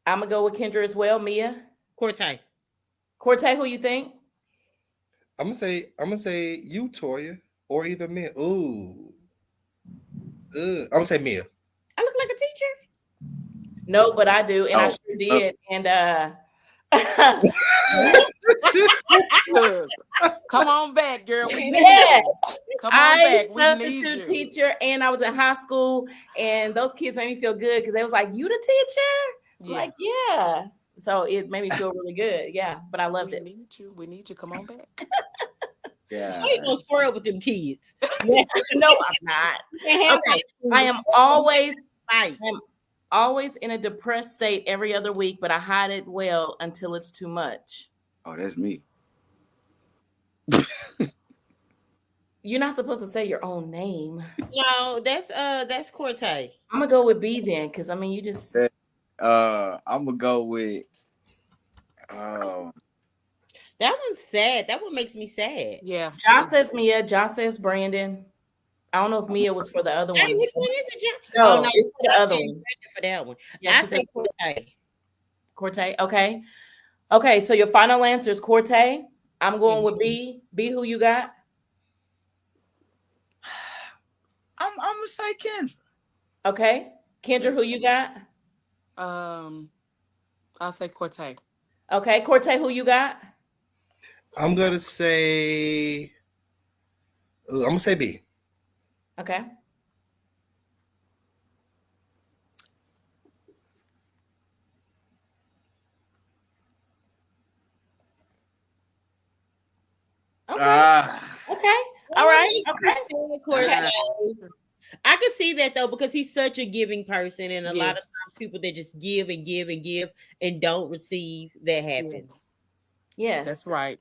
S1: I'm gonna go with Kendra as well. Mia,
S2: Cortez.
S1: Corte, who you think?
S6: I'm gonna say you, Toya, or either Mia. Ooh. I'm gonna say Mia.
S2: I look like a teacher.
S1: No, but I do, and I sure did. And
S5: Look, come on back, girl. We need
S1: yes,
S5: you. Come on
S1: I
S5: back. We need
S1: substitute
S5: you.
S1: teacher, and I was in high school, and those kids made me feel good because they was like, "You the teacher?"
S5: Yeah.
S1: Like, yeah. So it made me feel really good. Yeah, but I loved it.
S5: We need you. Come on back.
S4: Yeah.
S2: How you gonna squirrel with them kids?
S1: No, I'm not. Okay, I am always in a depressed state every other week, but I hide it well until it's too much.
S4: Oh, that's me.
S1: You're not supposed to say your own name.
S2: No, that's Cortez.
S1: I'm gonna go with B then, because I mean, you just.
S4: I'm gonna go with.
S2: That one's sad. That one makes me sad.
S5: Yeah.
S1: Josh says Mia. Josh says Brandon. I don't know if Mia was for the other one.
S2: Hey, which one is it, John?
S1: No,
S2: Oh, no,
S1: it's for the other
S2: I'm
S1: one.
S2: for that one.
S1: Yeah,
S2: I say Cortez.
S1: Corte. Okay. Okay, so your final answer is Corte. I'm going with B. B, who you got?
S4: I'm gonna say Kendra.
S1: Okay. Kendra, who you got?
S5: I'll say Cortez.
S1: Okay. Corte, who you got?
S6: I'm gonna say B.
S1: Okay. Okay. All right. Okay.
S2: I can see that though because he's such a giving person, and a lot of
S5: Yes.
S2: times people that just give and give and give and don't receive, that happens.
S1: Yes.
S5: That's right.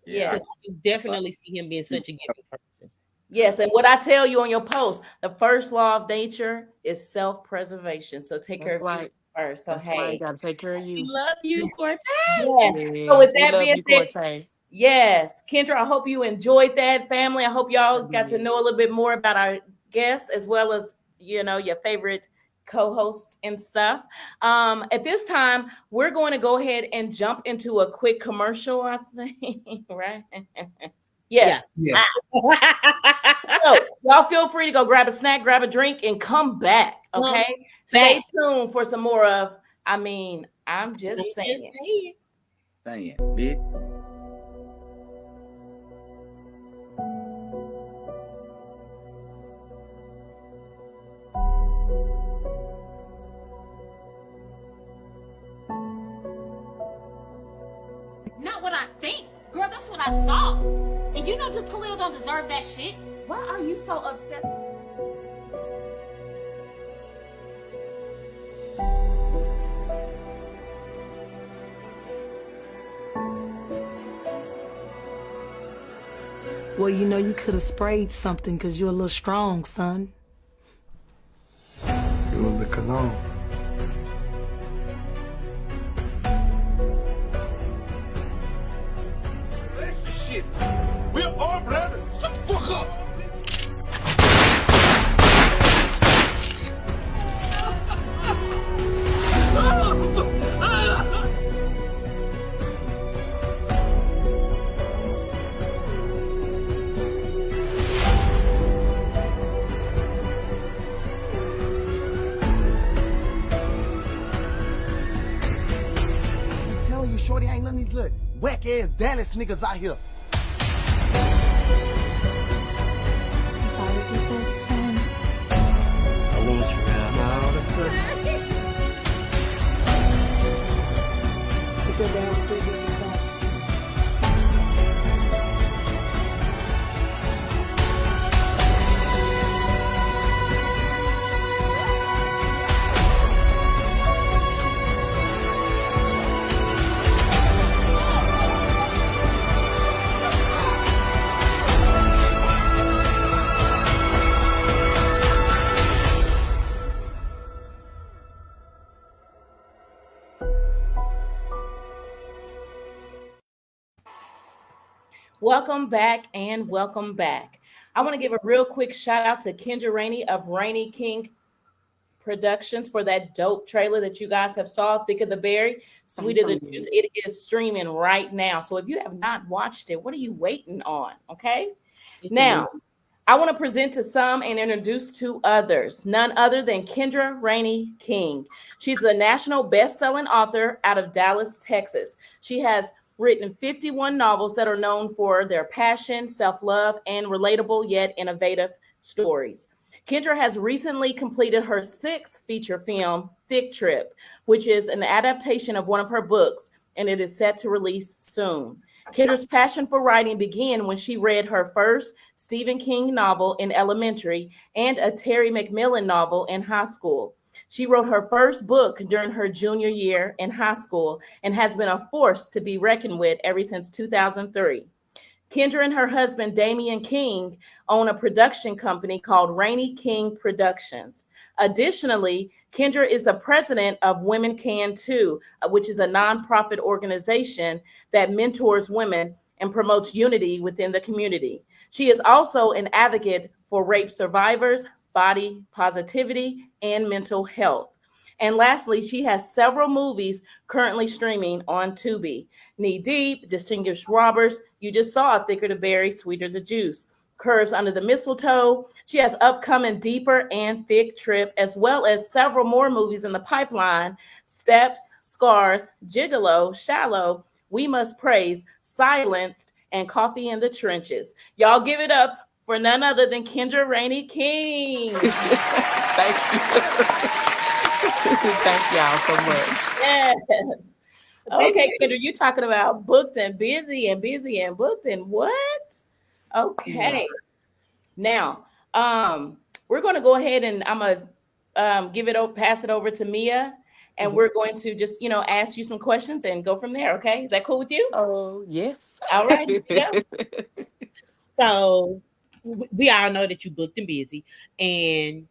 S1: Yes.
S2: I can definitely see him being such a giving person.
S1: Yes. And what I tell you on your post, the first law of nature is self-preservation. So take care of you first. So
S5: That's
S1: hey,
S5: right. Gotta take care of
S2: We
S5: you.
S2: love you, Cortez.
S1: yes.
S5: Yes,
S1: So with
S5: we
S1: that
S5: love
S1: being
S5: you,
S1: said,
S5: Cortez.
S1: yes, Kendra, I hope you enjoyed that, family. I hope y'all got to
S5: did.
S1: know a little bit more about our guests as well as, you know, your favorite co-host and stuff. At this time, we're going to go ahead and jump into a quick commercial, I think, right? Yes.
S6: Yeah.
S1: So y'all feel free to go grab a snack, grab a drink, and come back. Okay. Stay tuned for some more of, I mean, I'm just saying.
S4: Saying, bitch.
S7: Not what I think. Girl, that's what I saw. And you know Khalil don't deserve that shit. Why are you so obsessed?
S8: Well, you know, you could have sprayed something because you're a little strong, son.
S6: It was the cologne.
S9: Shit. We're all brothers. Shut the fuck up. I'm telling you, shorty, ain't none of these little whack ass Dallas niggas out here.
S10: I want you around all the time.
S8: Sit down, sit down.
S1: Welcome back and welcome back. I want to give a real quick shout out to Kendra Rainey of Rainey King Productions for that dope trailer that you guys have saw, Thick of the Berry, Sweet of the Juice. It is streaming right now. So if you have not watched it, what are you waiting on? Okay. Now, I want to present to some and introduce to others, none other than Kendra Rainey King. She's a national best-selling author out of Dallas, Texas. She has written 51 novels that are known for their passion, self-love, and relatable yet innovative stories. Kendra has recently completed her sixth feature film, Thick Trip, which is an adaptation of one of her books, and it is set to release soon. Kendra's passion for writing began when she read her first Stephen King novel in elementary and a Terry McMillan novel in high school. She wrote her first book during her junior year in high school and has been a force to be reckoned with ever since 2003. Kendra and her husband, Damian King, own a production company called Rainey King Productions. Additionally, Kendra is the president of Women Can Too, which is a nonprofit organization that mentors women and promotes unity within the community. She is also an advocate for rape survivors, body positivity, and mental health. And lastly, she has several movies currently streaming on Tubi. Knee Deep, Distinguished Robbers, you just saw Thicker the Berry, Sweeter the Juice. Curves Under the Mistletoe. She has upcoming Deeper and Thick Trip, as well as several more movies in the pipeline. Steps, Scars, Gigolo, Shallow, We Must Praise, Silenced, and Coffee in the Trenches. Y'all give it up for none other than Kendra Rainey King.
S5: Thank you. Thank y'all so much.
S1: Yes. Okay, Kendra, you talking about booked and busy and busy and booked and what? Okay. Now, we're going to go ahead and I'm going to pass it over to Mia, and we're going to just, ask you some questions and go from there. Okay. Is that cool with you?
S5: Oh, yes.
S1: All right. Yeah.
S2: So we all know that you booked and busy, and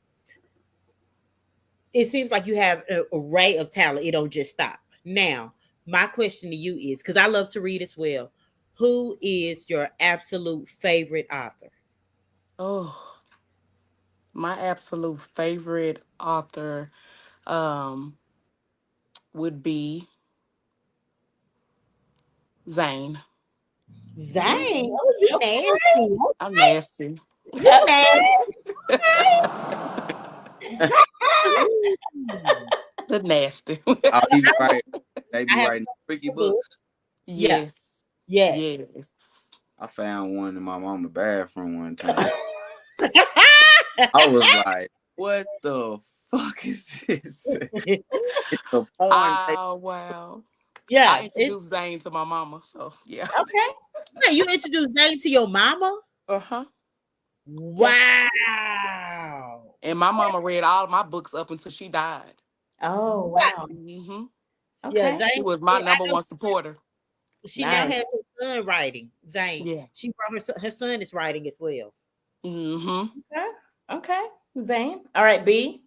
S2: it seems like you have an array of talent. It don't just stop. Now, my question to you is, because I love to read as well, who is your absolute favorite author?
S5: Oh, my absolute favorite author would be Zane.
S2: Zane. Oh, you
S1: Okay.
S2: nasty.
S5: I'm nasty.
S2: You nasty.
S5: The nasty.
S4: Oh, he be right. They be
S2: I have
S4: writing freaky books.
S5: Yes.
S2: Yes.
S5: Yes.
S4: I found one in my mama's bathroom one time. I was like, "What the fuck is this?" It's a porn tape.
S5: Oh, wow.
S2: Yeah.
S5: I introduced Zane to my mama, so yeah.
S1: Okay.
S2: Wait, you introduced Zane to your mama?
S5: Uh-huh.
S2: Wow.
S5: And my mama read all my books up until she died.
S1: Oh, wow.
S5: Mm-hmm.
S1: Okay.
S2: Yeah,
S5: She was my number one supporter.
S2: She now has
S1: Nice.
S2: her son writing, Zane.
S5: Yeah.
S2: She brought her son is writing as well.
S5: Mm-hmm.
S1: Okay. Okay. Zane. All right, B.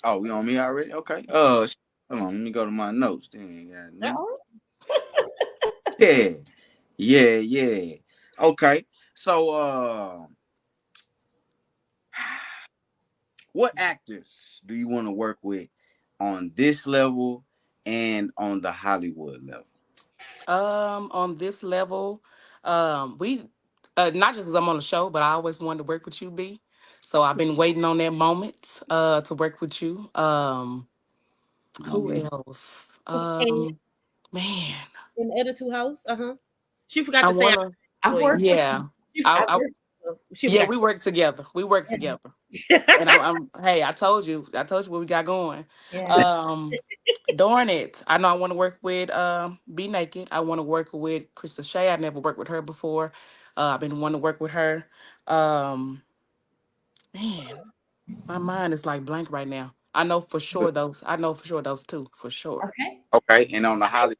S4: Oh, we on me already? Okay. Hold on. Let me go to my notes. Then, goddamn.
S2: Uh-oh.
S4: Yeah, yeah. Okay. So, what actors do you want to work with on this level and on the Hollywood level?
S5: On this level, we not just because I'm on the show, but I always wanted to work with you, B. So I've been waiting on that moment to work with you. Who
S4: Okay.
S5: else?
S2: And
S5: Man,
S2: in the other two hosts, she forgot
S5: I
S2: to say
S5: wanna.
S1: I've
S2: for you.
S1: worked with
S5: Yeah,
S2: She,
S5: I,
S1: I've
S5: I
S1: worked
S2: she
S5: yeah,
S2: forgot
S5: we work together. We work
S1: yeah.
S5: together. And
S2: to
S5: I'm hey, I told you what we got going.
S1: Yeah.
S5: Um, Darn it. I know I want to work with Be Naked. I want to work with Krista Shea. I never worked with her before. I've been wanting to work with her. Um, Man, my mind is like blank right now. I know for sure those two, for sure.
S1: Okay.
S4: Okay. And on the Hollywood,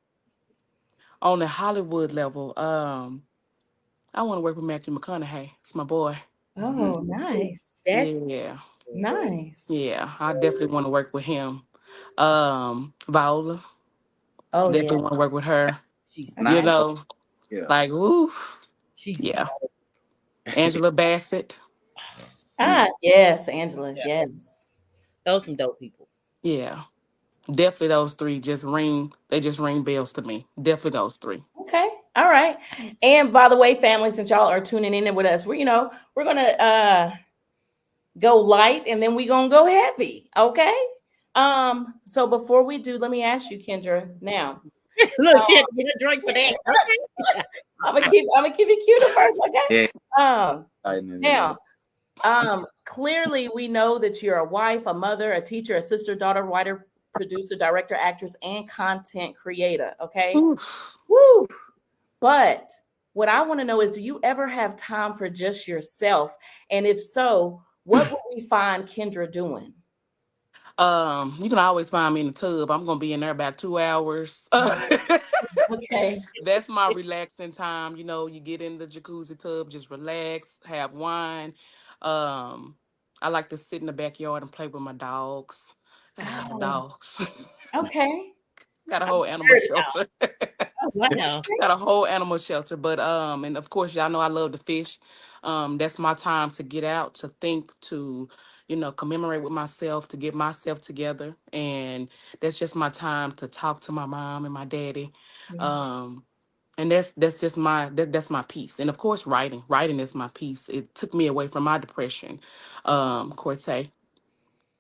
S5: On the Hollywood level, I want to work with Matthew McConaughey. It's my boy.
S1: Oh, nice.
S2: That's
S5: Yeah.
S1: Nice.
S5: Yeah. I definitely want to work with him. Viola.
S1: Oh yeah.
S5: Definitely want to work with her.
S2: she's
S4: not
S5: You
S1: Okay.
S2: dope.
S5: know,
S4: yeah.
S5: like, oof.
S2: She's
S5: Yeah.
S2: dope.
S5: Angela Bassett.
S4: Mm.
S1: Ah, yes, Angela.
S2: Yeah,
S1: Yes.
S2: those some dope people.
S5: Yeah. Definitely those three they just ring bells to me. Definitely those three.
S1: Okay. All right. And by the way, family, since y'all are tuning in with us, we're gonna go light and then we're gonna go heavy. Okay. So before we do, let me ask you, Kendra. Now,
S2: Look, she had to get a drink for that. Okay.
S1: I'm gonna keep it cute at first,
S4: Yeah.
S1: okay?
S4: I know that.
S1: Now, clearly we know that you're a wife, a mother, a teacher, a sister, daughter, writer, producer, director, actress, and content creator. Okay.
S5: Oof.
S1: Woo! But what I want to know is, do you ever have time for just yourself? And if so, what would we find Kendra doing?
S5: You can always find me in the tub. I'm gonna be in there about 2 hours.
S1: Okay.
S5: That's my relaxing time. You get in the jacuzzi tub, just relax, have wine. Um, I like to sit in the backyard and play with my dogs. Got a lot of
S1: Oh,
S5: dogs.
S1: okay.
S5: Got a
S1: I'm
S5: whole animal
S1: scared now.
S5: shelter.
S2: Oh, wow.
S5: Got a whole animal shelter. But and of course y'all know I love to fish. That's my time to get out, to think, to commemorate with myself, to get myself together. And that's just my time to talk to my mom and my daddy.
S1: Yeah.
S5: Um and that's just that's my piece. And of course writing is my piece. It took me away from my depression. Corte, that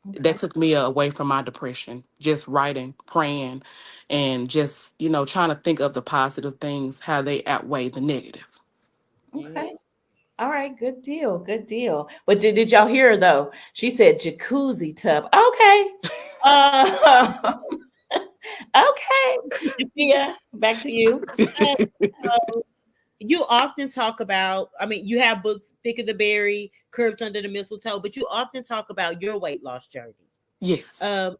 S1: Okay.
S5: took me away from my depression. Just writing, praying, and just trying to think of the positive things, how they outweigh the negative.
S2: Yeah.
S1: Okay. All right. Good deal. Good deal. But did y'all hear her though? She said jacuzzi tub. Okay. Uh, okay. Yeah. Back to you.
S2: So, you often talk about, you have books, Thick of the Berry, Curbs Under the Mistletoe, but you often talk about your weight loss journey.
S5: Yes.
S2: Um,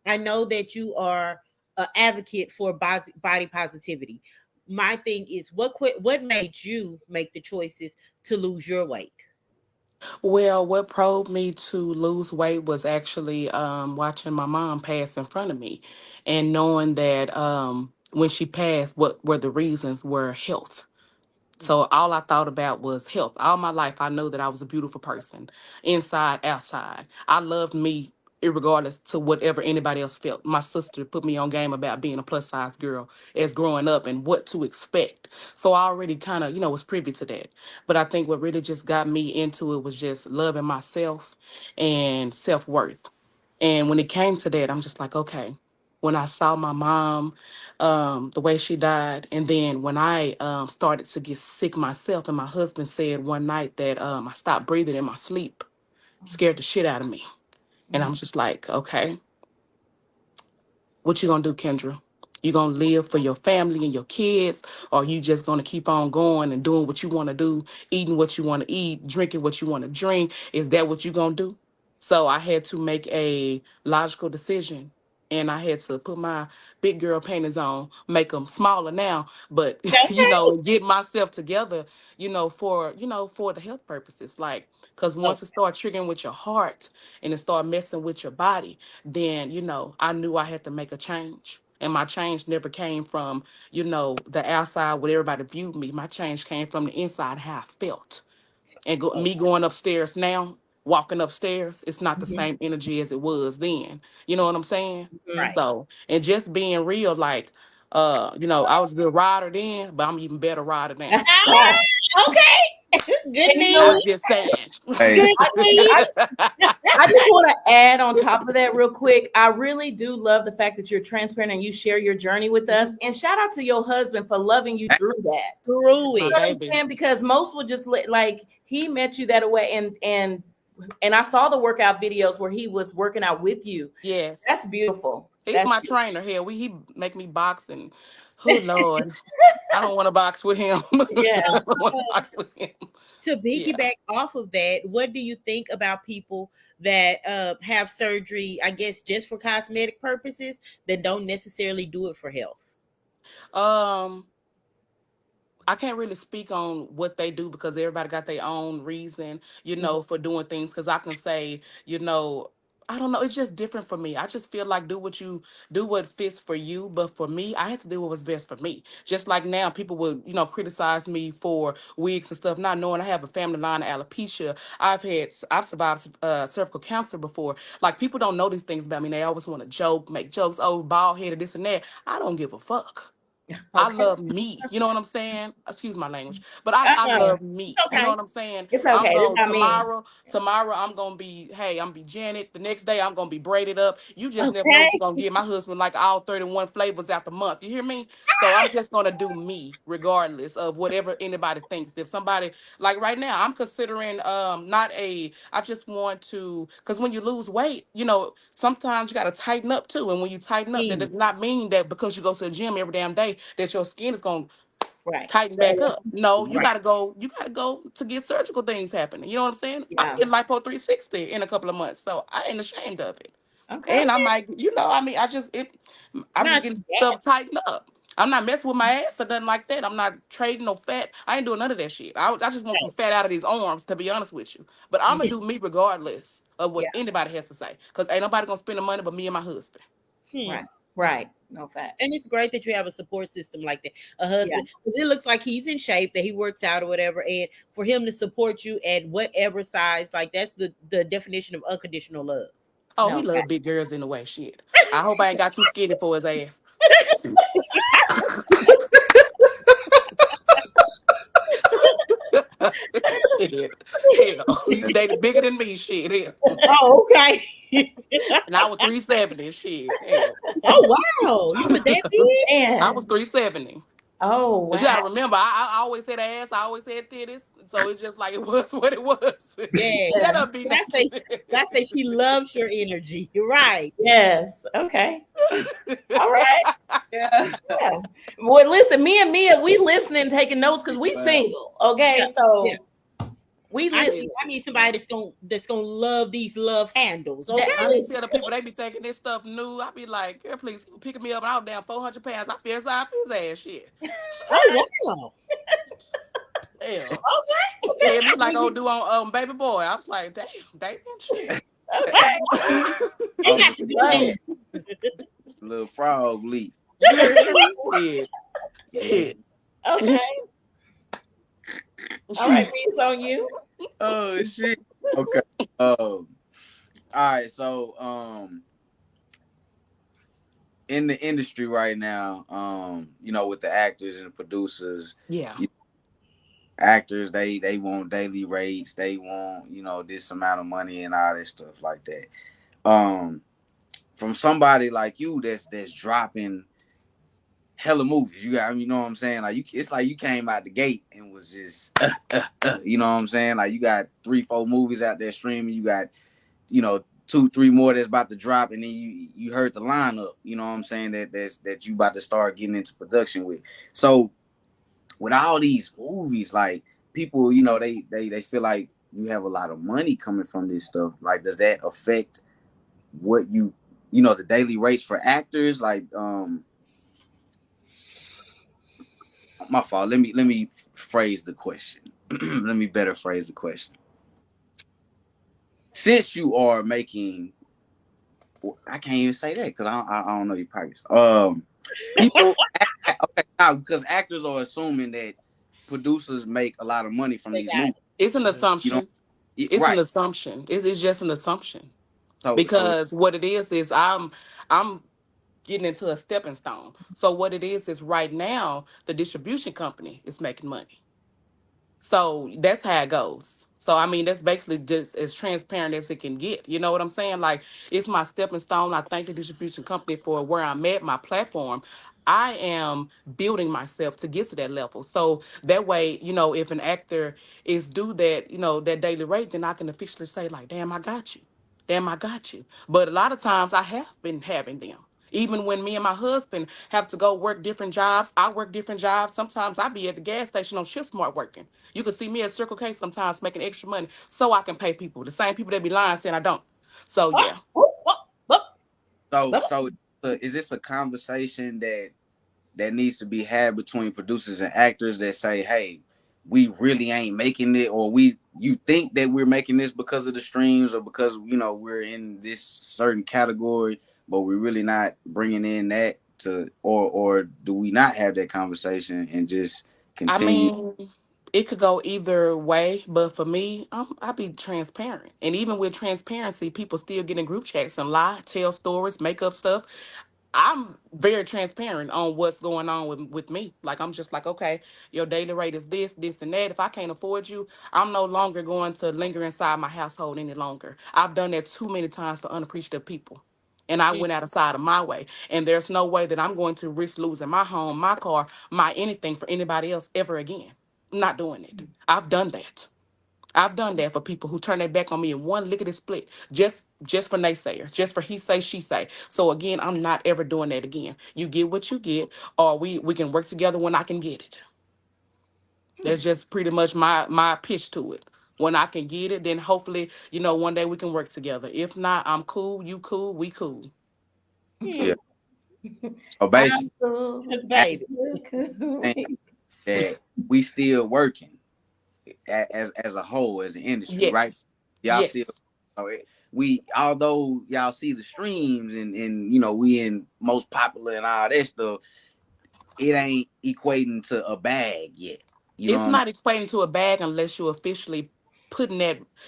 S2: I know that you are an advocate for body positivity. My thing is, what made you make the choices to lose your weight?
S5: Well, what probed me to lose weight was actually watching my mom pass in front of me, and knowing that when she passed, what were the reasons were health. So all I thought about was health. All my life, I know that I was a beautiful person, inside, outside. I loved me, irregardless to whatever anybody else felt. My sister put me on game about being a plus size girl as growing up and what to expect. So I already kind of, was privy to that. But I think what really just got me into it was just loving myself and self worth. And when it came to that, I'm just like, okay. When I saw my mom, the way she died, and then when I started to get sick myself, and my husband said one night that I stopped breathing in my sleep, scared the shit out of me. And I'm just like, okay, what you gonna do, Kendra? You gonna live for your family and your kids, or you just gonna keep on going and doing what you want to do, eating what you want to eat, drinking what you want to drink? Is that what you gonna do? So I had to make a logical decision and I had to put my big girl panties on, make them smaller now, but
S2: Okay.
S5: and get myself together, for the health purposes, like, because
S2: Oh,
S5: once it started triggering with your heart and it started messing with your body, then I knew I had to make a change. And my change never came from, the outside, what everybody viewed me. My change came from the inside, how I felt. And
S2: oh,
S5: me going upstairs now, walking upstairs, it's not the
S1: Mhm.
S5: same energy as it was then. You know what I'm saying?
S2: right.
S5: So, and just being real, like, I was a good rider then, but I'm even better rider now.
S2: Ah,
S5: So
S2: okay. Good
S1: And you know
S5: I'm
S1: what?
S2: news.
S5: just saying.
S4: Hey,
S2: Good
S1: I,
S2: news.
S1: I just want to add on top of that real quick. I really do love the fact that you're transparent and you share your journey with us. And shout out to your husband for loving you through that.
S2: Through
S5: My
S1: You
S2: it.
S5: baby.
S1: understand? Because most will just like he met you that way, and I saw the workout videos where he was working out with you.
S5: Yes.
S1: That's beautiful.
S5: He's
S1: That's
S5: my trainer here. He make me box and oh Lord. I don't want to box with him. I
S1: yeah.
S5: don't want to box with him.
S2: To
S5: Yeah.
S2: piggyback off of that, what do you think about people that have surgery, I guess, just for cosmetic purposes that don't necessarily do it for health?
S5: Um, I can't really speak on what they do because everybody got their own reason, for doing things. Because I can say, I don't know. It's just different for me. I just feel like do what fits for you. But for me, I had to do what was best for me. Just like now, people would, criticize me for wigs and stuff, not knowing I have a family line of alopecia. I've survived cervical cancer before. Like people don't know these things about me. They always want to joke, make jokes. Oh, bald headed, this and that. I don't give a fuck. I
S1: Okay.
S5: love me. You know what I'm saying? Excuse my language. But I
S1: Uh-uh.
S5: love me.
S2: It's
S5: You know
S2: okay.
S5: what I'm saying?
S1: It's
S5: I'm
S1: okay. This
S5: going
S1: I mean.
S5: tomorrow I'm gonna be, hey, I'm gonna be Janet. The next day I'm gonna be braided up. You just never know what you're
S2: Okay.
S5: gonna get. My husband like all 31 flavors out the month. You hear me? So I'm just gonna do me regardless of whatever anybody thinks. If somebody like right now, I'm considering not a I just want to because when you lose weight, sometimes you gotta tighten up too. And when you tighten up, that
S2: Mm,
S5: does not mean that because you go to the gym every damn day that your skin is gonna
S1: Right.
S5: tighten back up. No,
S1: Right.
S5: you gotta go to get surgical things happening. You know what I'm saying? I'm
S1: Yeah.
S5: getting lipo 360 in a couple of months, so I ain't ashamed of it.
S1: Okay.
S5: And I might, I be
S2: not
S5: getting
S2: yet.
S5: stuff tightened up. I'm not messing with my ass or nothing like that. I'm not trading no fat. I ain't doing none of that shit. I just want some fat out of these arms, to be honest with you. But I'm gonna do me regardless of what
S1: Yeah.
S5: anybody has to say, cause ain't nobody gonna spend the money but me and my husband.
S2: Hmm.
S1: Right. Right. No fact.
S2: And it's great that you have a support system like that, a
S1: Yeah.
S2: husband, because it looks like he's in shape, that he works out or whatever, and for him to support you at whatever size, like that's the definition of unconditional love.
S5: Oh, he
S1: No
S5: love
S1: fact.
S5: big girls in the way. Shit. I hope I ain't got too skinny for his ass. Shit. Hell, you dated bigger than me, shit. Hell.
S2: Oh, okay.
S5: And I was 370, shit. Hell.
S2: Oh wow, you was that big?
S5: I was
S1: Man.
S5: 370.
S1: Oh
S5: But you
S1: wow.
S5: gotta remember, I always had ass, I always had titties. So it's just like it was what it was.
S2: Yeah.
S5: Shut
S1: Yeah.
S5: up, be
S2: When I say
S5: naked.
S2: when I say she loves your energy, you're right.
S1: Yes. Okay. All right.
S4: yeah.
S1: Yeah. Well, listen, me and Mia, we listening, taking notes because we
S4: Well,
S1: single. Okay.
S2: Yeah, yeah.
S1: So we
S2: I
S1: listen.
S2: need I need somebody that's gonna love these love handles.
S1: That
S2: Okay.
S5: I be
S1: listen.
S5: telling people they be taking this stuff new. I be like, girl, please picking me up and I was down 400 pounds. I feel sorry for his ass shit.
S2: Oh wow.
S5: Hell.
S2: Okay.
S5: Yeah, me like old dude on Baby Boy. I was like, damn shit.
S1: Okay.
S2: He
S4: oh,
S2: got the good
S1: Love it.
S2: news.
S4: little frog leap.
S5: You heard me? Shit.
S4: Yeah.
S5: Shit.
S1: Okay. All right, Mia, it's on you.
S4: Oh shit. Okay. All right. So in the industry right now, with the actors and the producers,
S5: Yeah.
S4: you actors they want daily rates, they want, this amount of money and all that stuff like that. From somebody like you that's dropping hella movies. You got, you know what I'm saying? Like it's like you came out the gate and was just, you know what I'm saying? Like you got 3-4 movies out there streaming. You got, 2-3 more that's about to drop, and then you heard the lineup. You know what I'm saying? That you about to start getting into production with. So with all these movies, like people, they feel like you have a lot of money coming from this stuff. Like, does that affect what you the daily rates for actors, like my fault. Let me phrase the question. Let me better phrase the question. Since you are making, I can't even say that because I don't know your price. People, okay, now because actors are assuming that producers make a lot of money from
S2: They
S4: these
S2: got
S4: movies.
S2: it.
S5: It's an
S4: You know,
S5: assumption. It's an
S4: right?
S5: assumption. It's just an assumption
S4: So
S5: because what it is I'm getting into a stepping stone. So what it is right now the distribution company is making money. So that's how it goes. So I mean, that's basically just as transparent as it can get. You know what I'm saying? Like it's my stepping stone. I thank the distribution company for where I'm at, my platform. I am building myself to get to that level. So that way, if an actor is due that, that daily rate, then I can officially say, like, damn, I got you. Damn, I got you. But a lot of times I have been having them. Even when me and my husband have to go work different jobs, I work different jobs. Sometimes I be at the gas station on Shift Smart working. You can see me at Circle K sometimes making extra money so I can pay people. The same people that be lying saying I don't. So yeah.
S4: is this a conversation that needs to be had between producers and actors that say, hey, we really ain't making it, or you think that we're making this because of the streams or because we're in this certain category, but we're really not bringing in that to, or do we not have that conversation and just
S5: I
S4: continue?
S5: mean, it could go either way, but for me, I be transparent. And even with transparency, people still get in group chats and lie, tell stories, make up stuff. I'm very transparent on what's going on with me. Like I'm just like, okay, your daily rate is this, this, and that. If I can't afford you, I'm no longer going to linger inside my household any longer. I've done that too many times for unappreciative people. And I went outside of my way. And there's no way that I'm going to risk losing my home, my car, my anything for anybody else ever again. I'm not doing it. I've done that. I've done that for people who turn their back on me in one lickety split, just for naysayers, just for he say she say. So again, I'm not ever doing that again. You get what you get, or we can work together when I can get it. That's just pretty much my pitch to it. When I can get it, then hopefully one day we can work together. If not, I'm cool. You cool. We cool.
S4: Yeah. So
S1: I'm
S4: basically,
S1: cool.
S2: Cause
S4: actors
S2: baby,
S4: think that we still working as a whole, as an industry, right?
S5: Yes.
S4: Y'all still,
S5: Yes.
S4: we, although y'all see the streams and we in most popular and all that stuff, it ain't equating to a bag yet. You know
S5: It's
S4: what I'm saying?
S5: not equating to a bag unless you officially putting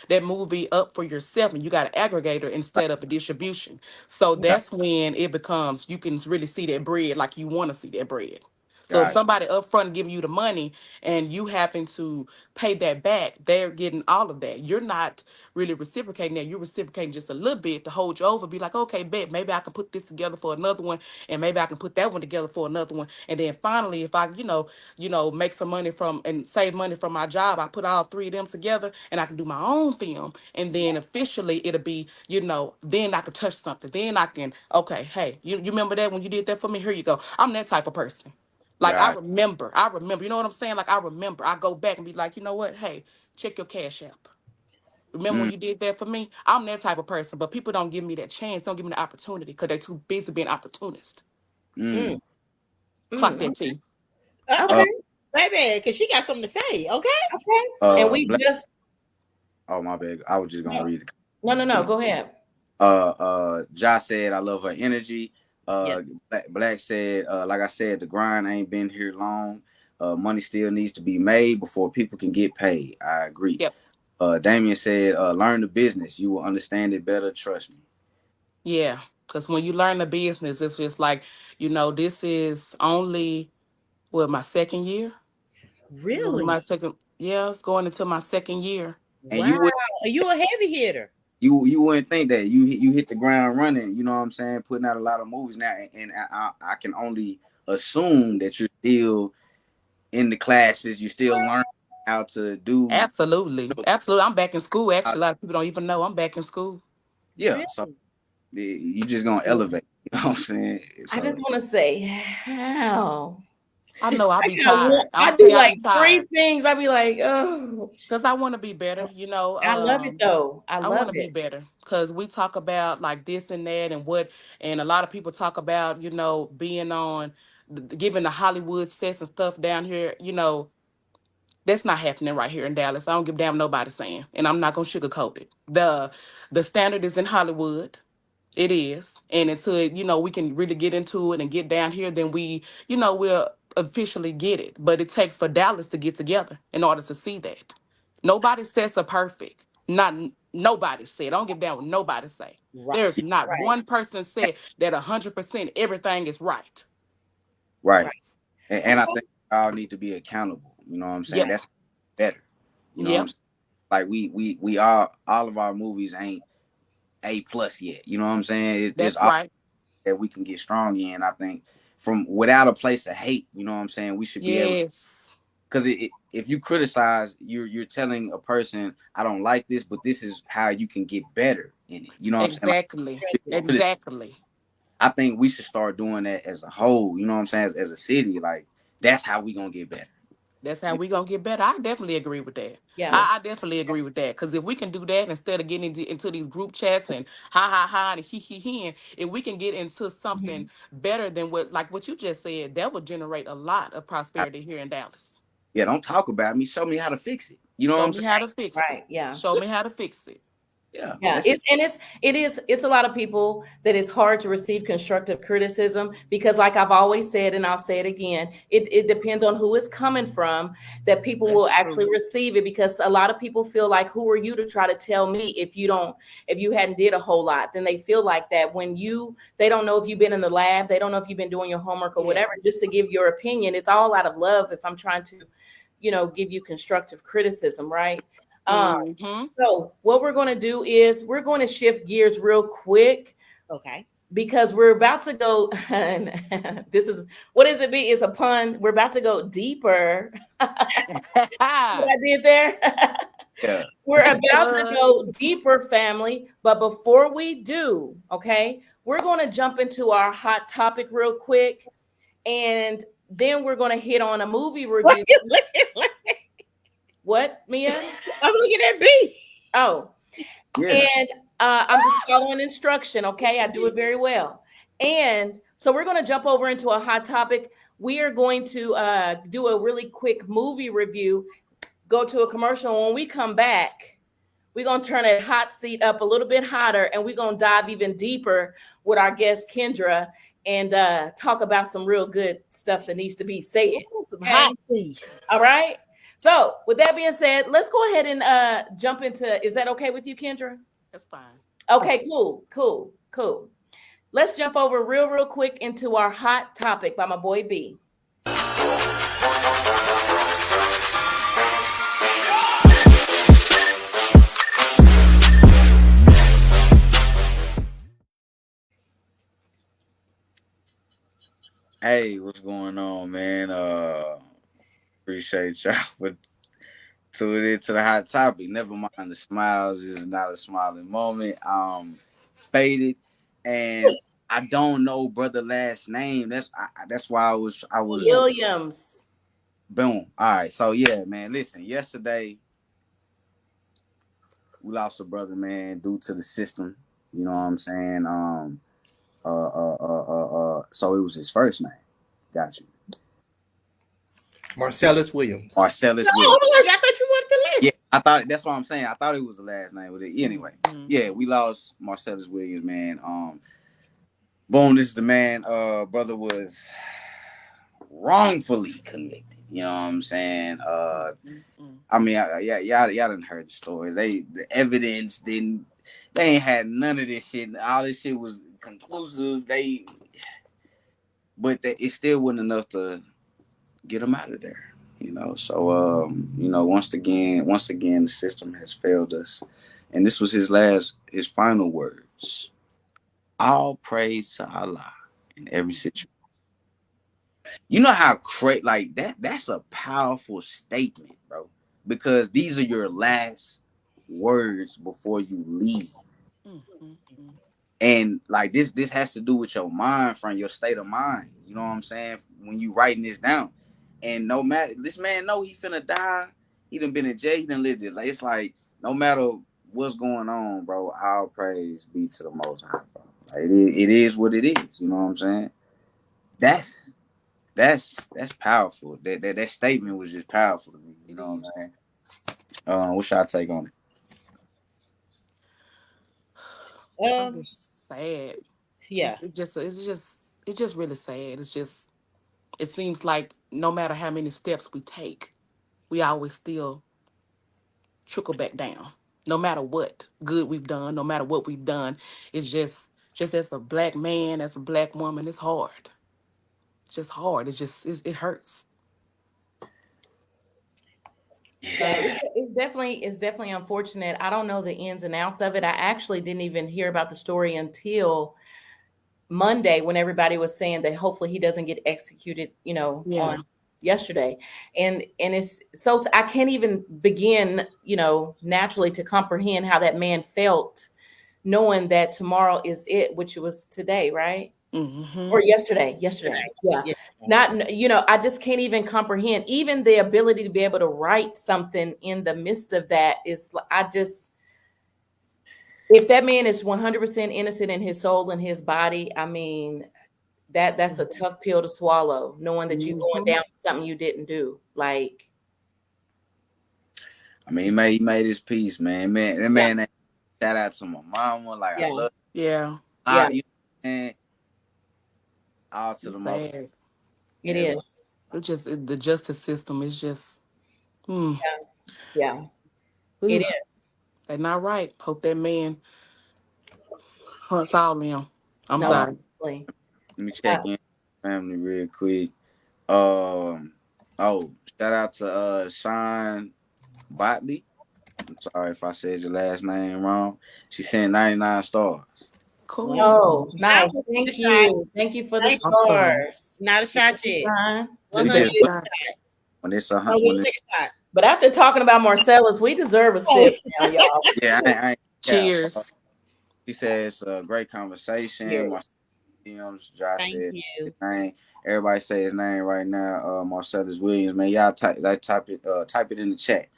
S5: that movie up for yourself and you got an aggregator instead of a distribution. So
S4: Got,
S5: that's when it becomes you can really see that bread like you want to see that bread. So if
S4: gotcha.
S5: somebody up front giving you the money and you having to pay that back, they're getting all of that. You're not really reciprocating that. You're reciprocating just a little bit to hold you over. Be like, okay, bet maybe I can put this together for another one, and maybe I can put that one together for another one. And then finally, if I, make some money from and save money from my job, I put all three of them together and I can do my own film. And then officially it'll be, then I can touch something. Then I can, okay, hey, you remember that when you did that for me? Here you go. I'm that type of person. Like
S4: Got,
S5: I remember, you know what I'm saying? Like I remember, I go back and be like, you know what? Hey, check your cash app. Remember when
S4: mm,
S5: you did that for me? I'm that type of person, but people don't give me that chance, don't give me the opportunity because they're too busy being opportunist.
S4: mm.
S5: Clock
S1: Mm,
S5: that T.
S4: Uh,
S1: okay.
S2: baby, cause she got something to say. Okay.
S1: Okay. And we
S4: Black,
S1: just
S4: oh my bad, I was just gonna
S1: no,
S4: read it.
S1: no. Go ahead.
S4: Josh said, I love her energy.
S2: Yeah.
S4: Black said, like I said, the grind ain't been here long. Money still needs to be made before people can get paid. I agree.
S5: Yep.
S4: Damien said, learn the business. You will understand it better. Trust me.
S5: Yeah. Because when you learn the business, it's just like, this is only my second year.
S2: Really?
S5: Yeah, it's going into my second year.
S4: And
S2: Wow. Are you a heavy hitter?
S4: you wouldn't think that you hit the ground running. You know what I'm saying? Putting out a lot of movies now, and I can only assume that you're still in the classes. You still learn how to do.
S5: Absolutely. Absolutely. I'm back in school. Actually, a lot of people don't even know I'm back in school.
S4: Yeah. So
S2: Really?
S4: you just gonna elevate. You know what I'm saying?
S1: I just
S4: So
S1: want to say how.
S5: I know I'll be
S1: I got
S5: tired. I'm
S1: I
S5: gonna tell
S1: do
S5: you I'll
S1: like
S5: be
S1: three
S5: tired.
S1: things. I be like, oh,
S5: Because I want to be better,
S1: I love it though. I
S5: I want
S1: love
S5: to be
S1: it.
S5: better. because we talk about like this and that and what, and a lot of people talk about, being on, giving the Hollywood sets and stuff down here, that's not happening right here in Dallas. I don't give a damn nobody saying, and I'm not gonna sugarcoat it. The standard is in Hollywood. It is. And until, we can really get into it and get down here, then we'll officially get it. But it takes for Dallas to get together in order to see that. Nobody says are perfect. Not nobody said. I don't give a damn what nobody say.
S2: Right.
S5: There's not
S2: Right.
S5: one person said that 100% everything is right.
S4: Right.
S2: Right.
S4: And I think we all need to be accountable. You know what I'm saying?
S5: Yeah.
S4: That's better. You know what I'm saying? Like we all of our movies ain't A+ yet. You know what I'm saying? It's
S5: That's
S4: all
S5: right.
S4: that we can get strong in. I think from without a place of hate, you know what I'm saying? We should be able to,
S5: Yes.
S4: because if you criticize, you're telling a person, I don't like this, but this is how you can get better in it. You know what I'm saying?
S5: Exactly.
S4: Like,
S5: Exactly.
S4: I think we should start doing that as a whole. You know what I'm saying? As a city, like that's how we gonna get better.
S5: That's how we gonna get better. I definitely agree with that.
S1: Yeah.
S5: I definitely agree with that. Because if we can do that instead of getting into these group chats and ha ha ha and he, and if we can get into something better than what you just said, that would generate a lot of prosperity here in Dallas.
S4: Yeah, don't talk about me. Show me how to fix it. You know what
S5: Show
S4: I'm
S5: me
S4: saying?
S5: how to fix
S1: Right.
S5: it.
S1: Yeah.
S5: Show me how to fix it.
S4: Yeah.
S1: Yeah,
S4: That's it.
S1: it's a lot of people that it's hard to receive constructive criticism because, like I've always said, and I'll say it again, it depends on who it's coming from that people
S5: That's
S1: will
S5: true.
S1: actually receive it, because a lot of people feel like, who are you to try to tell me if you hadn't did a whole lot? Then they feel like that when they don't know if you've been in the lab, they don't know if you've been doing your homework or
S5: Yeah.
S1: whatever, just to give your opinion. It's all out of love if I'm trying to, give you constructive criticism, right?
S5: Mm-hmm.
S1: So what we're going to do is we're going to shift gears real quick
S2: Okay.
S1: because we're about to go. This is what is it? Be it's a pun. We're about to go deeper. What I did there.
S4: Yeah.
S1: We're about to go deeper, family. But before we do, okay, we're going to jump into our hot topic real quick, and then we're going to hit on a movie
S2: What
S1: review.
S2: you looking like?
S1: What, Mia?
S2: I'm looking at B.
S1: Oh.
S4: Yeah.
S1: And I'm just following instruction, okay? I do it very well. And so we're going to jump over into a hot topic. We are going to do a really quick movie review, go to a commercial. When we come back, we're going to turn that hot seat up a little bit hotter, and we're going to dive even deeper with our guest, Kendra, and talk about some real good stuff that needs to be said.
S2: Some hot tea.
S1: All right? So with that being said, let's go ahead and jump into, is that okay with you, Kendra?
S5: That's fine.
S1: Okay, cool. Let's jump over real quick into our hot topic by my boy B.
S4: Hey, what's going on, man? Appreciate y'all for tuning in to the hot topic. Never mind the smiles. This is not a smiling moment. Faded, and I don't know brother last name. That's why I was
S1: Williams.
S4: boom. All right, so yeah, man. Listen, yesterday we lost a brother, man, due to the system. You know what I'm saying? So it was his first name. Got you.
S6: Marcellus Williams.
S4: Marcellus
S2: Oh,
S4: Williams.
S2: I thought you wanted the list.
S4: Yeah, I thought that's what I'm saying. I thought it was the last name with it. Anyway, yeah, we lost Marcellus Williams, man. Boom, this is the man. Brother was wrongfully convicted. You know what I'm saying? I mean, y'all done heard the stories. The evidence they ain't had none of this shit. All this shit was conclusive. But it still wasn't enough to get him out of there. You know, so once again, the system has failed us, and this was his final words. All praise to Allah in every situation. You know how like that's a powerful statement, bro, because these are your last words before you leave. And like this has to do with your mind, from your state of mind. You know what I'm saying? When you writing this down. And no matter, this man know he finna die. He done been in jail. He done lived it. Like, it's like, no matter what's going on, bro, all praise be to the Most High, bro. Like, it is what it is. You know what I'm saying? That's that's powerful. That statement was just powerful to me. You know what I'm saying? What's your take on it?
S5: I'm
S2: Um,
S5: just sad.
S2: yeah.
S5: It's just really sad. It's just it seems like no matter how many steps we take, we always still trickle back down. No matter what good we've done, no matter what we've done, it's just as a black man, as a black woman, it's hard. It's just hard. It hurts.
S1: Yeah, it's definitely unfortunate. I don't know the ins and outs of it. I actually didn't even hear about the story until Monday when everybody was saying that hopefully he doesn't get executed,
S5: Yeah.
S1: on yesterday. And it's so I can't even begin, naturally to comprehend how that man felt knowing that tomorrow is it, which was today, right?
S5: Mm-hmm.
S1: Or yesterday. Yeah.
S2: Yeah.
S1: Not, I just can't even comprehend even the ability to be able to write something in the midst of that is I just if that man is 100% innocent in his soul and his body, I mean, that's a tough pill to swallow, knowing that you're going
S5: Mm-hmm.
S1: down for something you didn't do. Like,
S4: I mean, he made his peace, man. Man, that
S1: yeah,
S4: man. Shout out to my mama. Like I
S1: yeah,
S4: love.
S5: Yeah.
S1: yeah,
S4: You know, man, all to the
S5: It's
S4: most.
S5: sad.
S1: it
S4: Everybody.
S1: is.
S5: The justice system is just mm,
S1: Yeah, it
S5: ugh,
S1: is.
S5: they're not right. Hope that man hunts all them. I'm
S1: No,
S4: Hold on.
S5: sorry.
S1: seriously.
S4: Let me
S1: Uh,
S4: check in family real quick. Um. Oh, shout out to Sean Botley. I'm sorry if I said your last name wrong. She sent 99 stars.
S5: Cool.
S1: oh,
S2: I
S1: nice.
S2: will take a
S1: Thank
S2: shot.
S1: you. Thank you for the
S2: Thank you.
S5: Awesome.
S1: stars.
S2: Not a shot yet.
S1: Fine.
S4: We
S2: 100
S4: just
S5: Next
S2: is
S5: time.
S4: when it's a
S2: Oh,
S4: when
S2: we'll
S4: it's
S2: take a shot.
S1: But after talking about Marcellus, we deserve a
S2: Oh,
S1: sip now, y'all.
S4: yeah, I ain't yeah.
S5: Cheers.
S4: She says great conversation.
S1: Yes.
S4: Marcellus Williams, Josh
S2: thank
S4: said his
S2: you.
S4: name. Everybody say his name right now. Marcellus Williams, man. Y'all type it in the chat.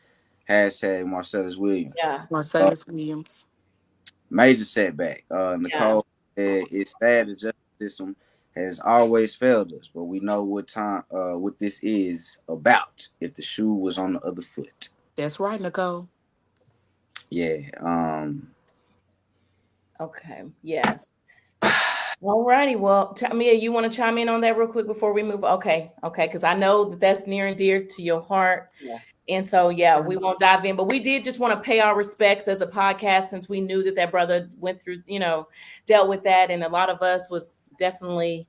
S4: Hashtag Marcellus Williams.
S1: Yeah.
S5: Marcellus Williams.
S4: Major setback.
S1: Yeah.
S4: Nicole said it's sad the justice system has always failed us, but we know what this is about if the shoe was on the other foot.
S5: That's right, Nicole.
S4: Yeah.
S1: Okay. Yes. All righty. Well, Mia, you want to chime in on that real quick before we move? Okay. Okay. Because I know that that's near and dear to your heart.
S2: Yeah.
S1: And so, yeah, we won't dive in, but we did just want to pay our respects as a podcast since we knew that brother went through, dealt with that. And a lot of us was definitely,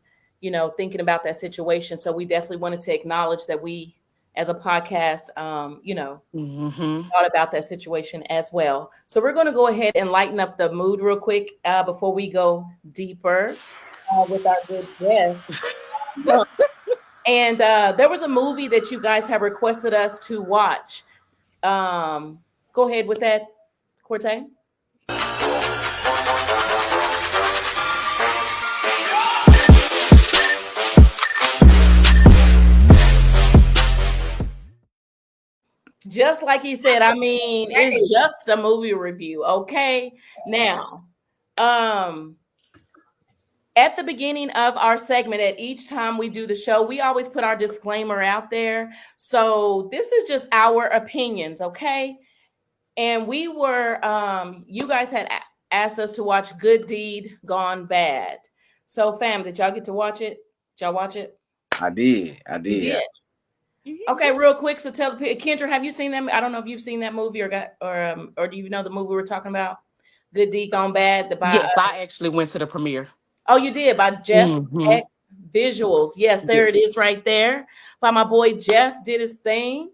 S1: thinking about that situation. So we definitely wanted to acknowledge that we, as a podcast,
S5: Mm-hmm.
S1: thought about that situation as well. So we're going to go ahead and lighten up the mood real quick before we go deeper with our good guest. And there was a movie that you guys have requested us to watch. Go ahead with that, Corte. Just like he said, I mean, it's just a movie review, okay? Now, at the beginning of our segment, at each time we do the show, we always put our disclaimer out there. So this is just our opinions, okay? And we were, you guys had asked us to watch Good Deed Gone Bad. So, fam, did y'all get to watch it? Did y'all watch it?
S4: I did.
S1: You did. Okay, real quick. So tell Kendra, have you seen that? I don't know if you've seen that movie or do you know the movie we're talking about? Good Deed Gone Bad.
S5: Yes, I actually went to the premiere.
S1: Oh, you did by Jeff
S5: Mm-hmm.
S1: X Visuals. Yes, there it is
S5: Yes.
S1: right there. By my boy Jeff did his thing.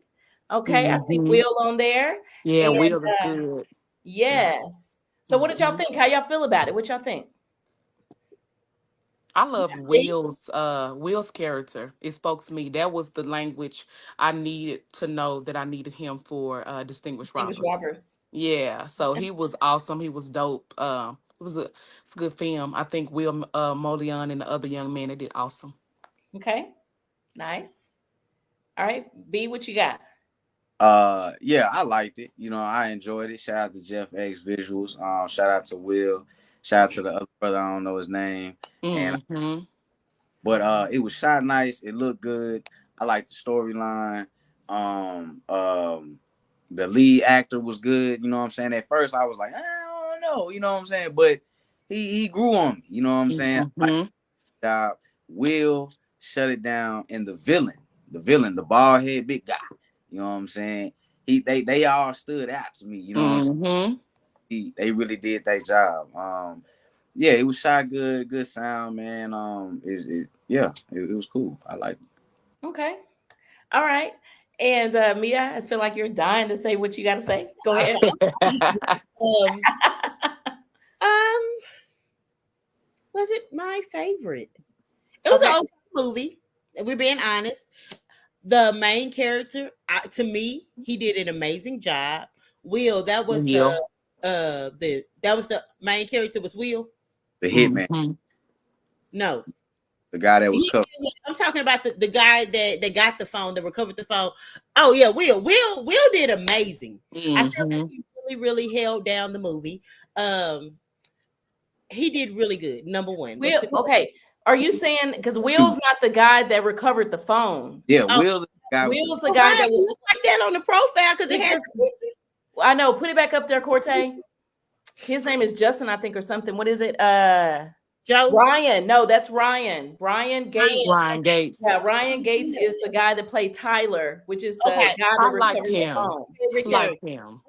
S1: Okay, I see
S5: Mm-hmm.
S1: Will on there.
S5: Yeah,
S1: And
S5: Will is good.
S1: yes. So what did y'all think? How y'all feel about it? What y'all think?
S5: I loved Will's character. It spoke to me. That was the language I needed to know that I needed him for Distinguished
S1: English
S5: Robbers.
S1: Roberts.
S5: Yeah, so he was awesome. He was dope. It's a good film. I think Will Molion and the other young man, they did awesome.
S1: Okay. Nice. All right. B, what you got?
S4: Yeah, I liked it. You know, I enjoyed it. Shout out to Jeff X Visuals. Shout out to Will. Shout out to the other brother, I don't know his name. And but it was shot nice. It looked good. I liked the storyline. The lead actor was good. You know what I'm saying? At first, I was like, I don't know. You know what I'm saying? But he grew on me. You know what I'm saying? Like, job. Will shut it down, and the villain, the bald head big guy. You know what I'm saying? They all stood out to me. You know what I'm saying? They really did their job. Yeah, it was shot good sound, man. It was cool. I like it.
S1: Okay. All right. And Mia, I feel like you're dying to say what you got to say. Go ahead.
S2: Was it my favorite? It was an okay movie. We're being honest. The main character, to me, he did an amazing job. Will, that was the main character was Will.
S4: The hitman.
S2: No.
S4: The guy that was covered.
S2: I'm talking about the guy that got the phone, that recovered the phone. Oh yeah, Will did amazing. I feel like he really held down the movie. He did really good. Number one.
S1: Will, okay. Are you saying because Will's not the guy that recovered the phone?
S4: Yeah, Will's the guy.
S1: Will's the guy that
S2: looks like that on the profile because it has.
S1: I know. Put it back up there, Corte. His name is Justin, I think, or something. What is it?
S2: Joe?
S1: Ryan. No, that's Ryan. Ryan Gates.
S5: Ryan Gates.
S1: Yeah, Ryan Gates is the guy that played Tyler, which is the guy that recovered the phone.
S5: Like him.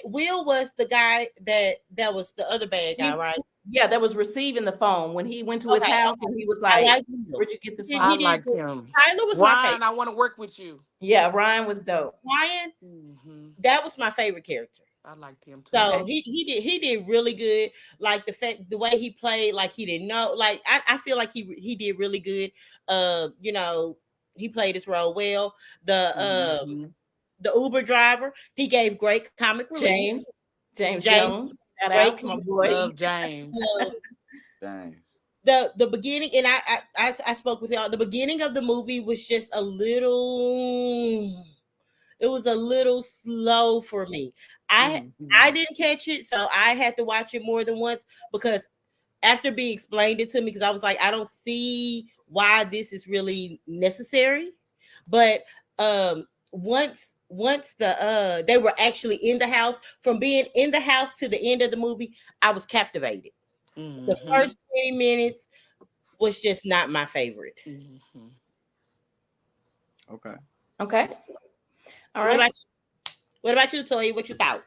S2: Will was the guy that was the other bad guy, right?
S1: Yeah, that was receiving the phone when he went to his house and he was like, "Where'd you get this phone?"
S5: I liked him.
S2: Tyler was
S5: Ryan,
S2: my favorite.
S5: I want to work with you.
S1: Yeah, Ryan was dope.
S2: Ryan, that was my favorite character.
S5: I liked him too.
S2: So he did really good. Like the way he played, like he didn't know. Like I feel like he did really good. You know, he played his role well. The Uber driver, he gave great comic relief.
S1: James Jones. Shout out to my boy.
S5: Love James.
S2: The beginning, and I spoke with y'all. The beginning of the movie was just a little. It was a little slow for me. I didn't catch it, so I had to watch it more than once because after being explained it to me, because I was like, I don't see why this is really necessary. But once they were actually in the house, from being in the house to the end of the movie, I was captivated. The first 20 minutes was just not my favorite.
S4: Okay.
S1: All right.
S2: What about you, Toya? What you thought?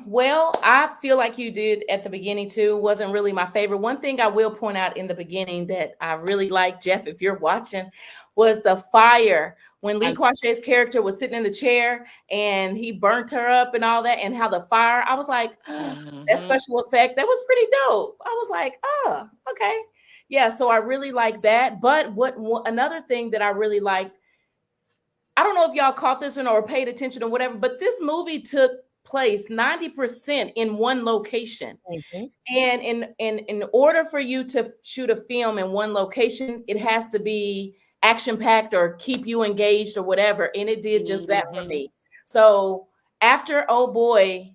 S1: Well, I feel like you did at the beginning too. Wasn't really my favorite. One thing I will point out in the beginning that I really liked, Jeff, if you're watching, was the fire. When Lee Quashay's character was sitting in the chair and he burnt her up and all that, and how the fire, I was like, that special effect, that was pretty dope. I was like, oh, okay. Yeah, so I really like that. But another thing that I really liked, I don't know if y'all caught this or paid attention or whatever, but this movie took place 90% in one location. And in order for you to shoot a film in one location, it has to be action-packed or keep you engaged or whatever. And it did just that for me. So after Oh Boy,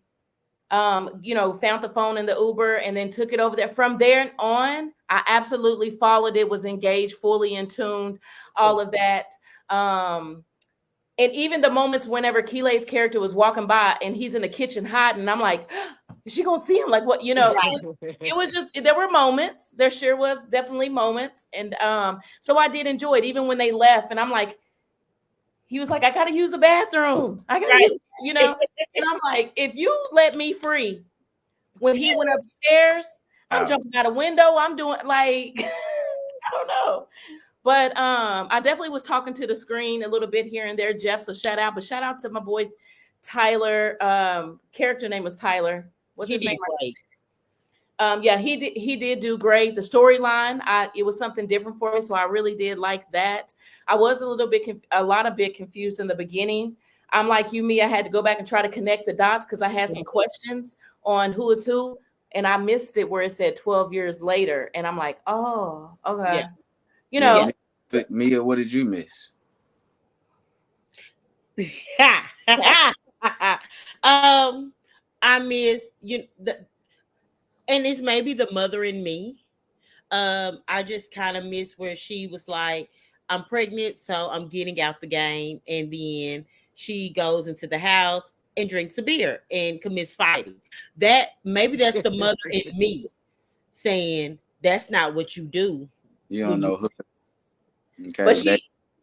S1: found the phone in the Uber and then took it over there. From there on, I absolutely followed it, was engaged, fully in tuned, all of that. And even the moments whenever Keelay's character was walking by and he's in the kitchen hiding, and I'm like, is she gonna see him? Like what, it was just, there were moments. There sure was definitely moments. And so I did enjoy it, even when they left. And I'm like, he was like, I gotta use the bathroom. I gotta use, and I'm like, if you let me free, when he went upstairs, I'm jumping out a window. I'm doing like, I don't know. But I definitely was talking to the screen a little bit here and there, Jeff. So shout out to my boy Tyler. Character name was Tyler. What's his name? Yeah, he did do great. The storyline, it was something different for me, so I really did like that. I was a bit confused in the beginning. I'm like you, me. I had to go back and try to connect the dots because I had some questions on who is who, and I missed it where it said 12 years later, and I'm like, oh, okay.
S4: Mia, what did you miss?
S2: I miss and it's maybe the mother in me. I just kind of miss where she was like, I'm pregnant, so I'm getting out the game. And then she goes into the house and drinks a beer and commits fighting. That maybe that's the mother in me saying that's not what you do.
S4: You don't know who. Okay,
S1: But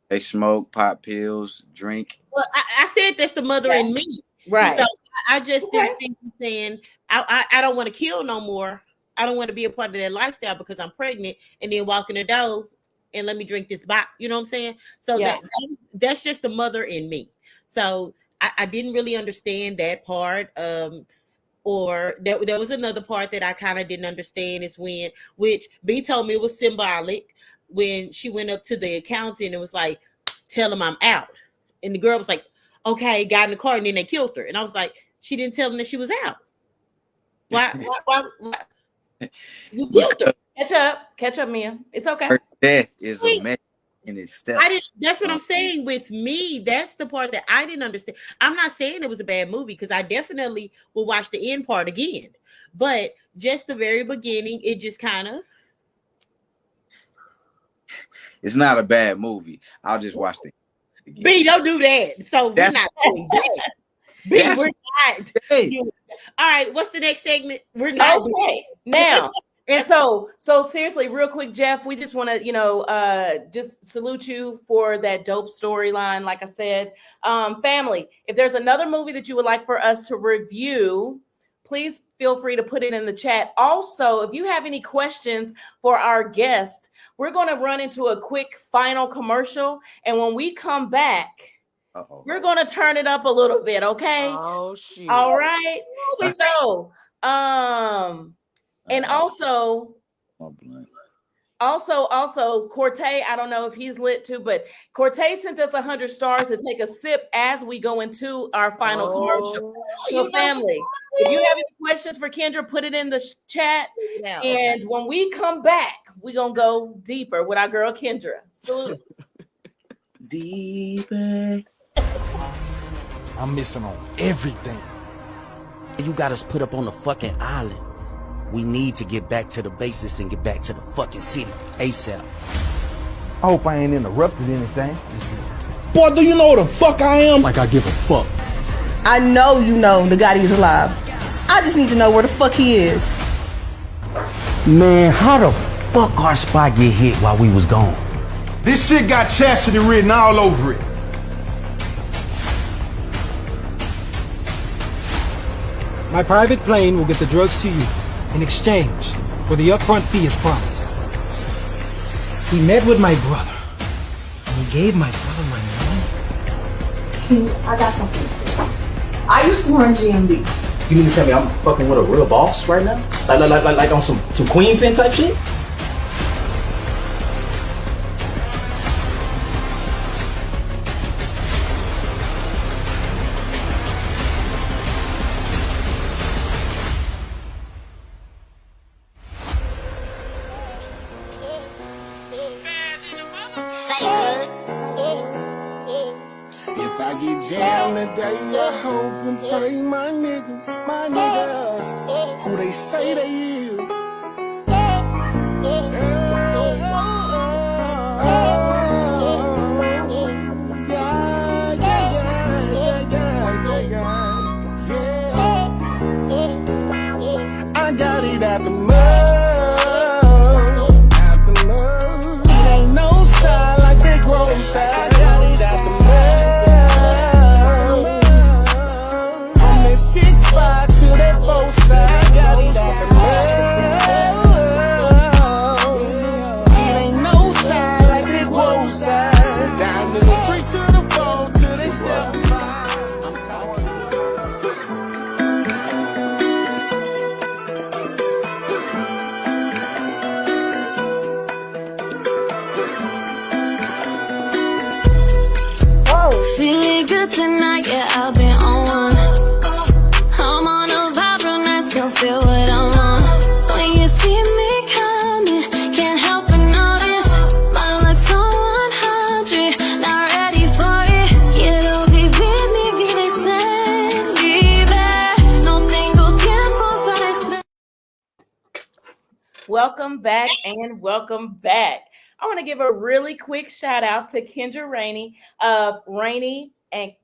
S4: they smoke, pop pills, drink.
S2: Well, I said that's the mother in me.
S1: right.
S2: So I just didn't think you saying I don't want to kill no more. I don't want to be a part of that lifestyle because I'm pregnant and then walk in the door and let me drink this box. You know what I'm saying? So that's just the mother in me. So I didn't really understand that part. Or there was another part that I kind of didn't understand is which B told me it was symbolic when she went up to the accountant and was like, tell him I'm out. And the girl was like, okay, got in the car and then they killed her. And I was like, she didn't tell him that she was out. Why? You killed her.
S1: Catch up, Mia. It's okay.
S4: Her death is a mess in itself.
S2: That's what I'm saying. With me, that's the part that I didn't understand. I'm not saying it was a bad movie because I definitely will watch the end part again. But just the very beginning, it just kind of.
S4: It's not a bad movie. I'll just watch it again.
S2: B, don't do that. So we're not doing that. B, we're not. All right, what's the next segment? We're not.
S1: Okay, now. And so seriously, real quick, Jeff, we just want to, just salute you for that dope storyline. Like I said, family, if there's another movie that you would like for us to review, please feel free to put it in the chat. Also, if you have any questions for our guest, we're going to run into a quick final commercial. And when we come back, we're going to turn it up a little bit. Okay.
S5: Oh, shit.
S1: All right. So, and also, Cortez, I don't know if he's lit too, but Cortez sent us 100 stars to take a sip as we go into our final commercial. So family, if you have any questions for Kendra, put it in the chat. And when we come back, we're going to go deeper with our girl Kendra. Salute.
S11: Deeper.
S12: I'm missing on everything.
S11: You got us put up on the fucking island. We need to get back to the basics and get back to the fucking city ASAP.
S9: I hope I ain't interrupted anything.
S12: Boy, do you know who the fuck I am?
S9: Like I give a fuck.
S8: I know you know the Gotti is alive. I just need to know where the fuck he is.
S11: Man, how the fuck our spot get hit while we was gone?
S12: This shit got chastity written all over it.
S13: My private plane will get the drugs to you in exchange for the upfront fee as promised. He met with my brother, and he gave my brother my money.
S8: I got something for you. I used to run GMB.
S10: You mean to tell me I'm fucking with a real boss right now? Like on some queen pin type shit?
S12: If I get jammed today, I hope and pray my niggas, who they say they is. I got it out the mud. It ain't no side like they grow inside. I got it out the mud. From that 6'5" to that 4 side. I got it out the mud. It ain't no side like they grow inside. Down to the 3 to the 4 to the 7. I'm talking.
S14: Feeling good tonight, yeah, I've been on one. I'm on a vibe real nice, can feel what I'm on. When you see me coming, can't help but notice my looks on 100, not ready for it. Quiero vivir mi vida y
S1: Welcome back and welcome back. I want to give a really quick shout out to Kendra Rainey of Rainey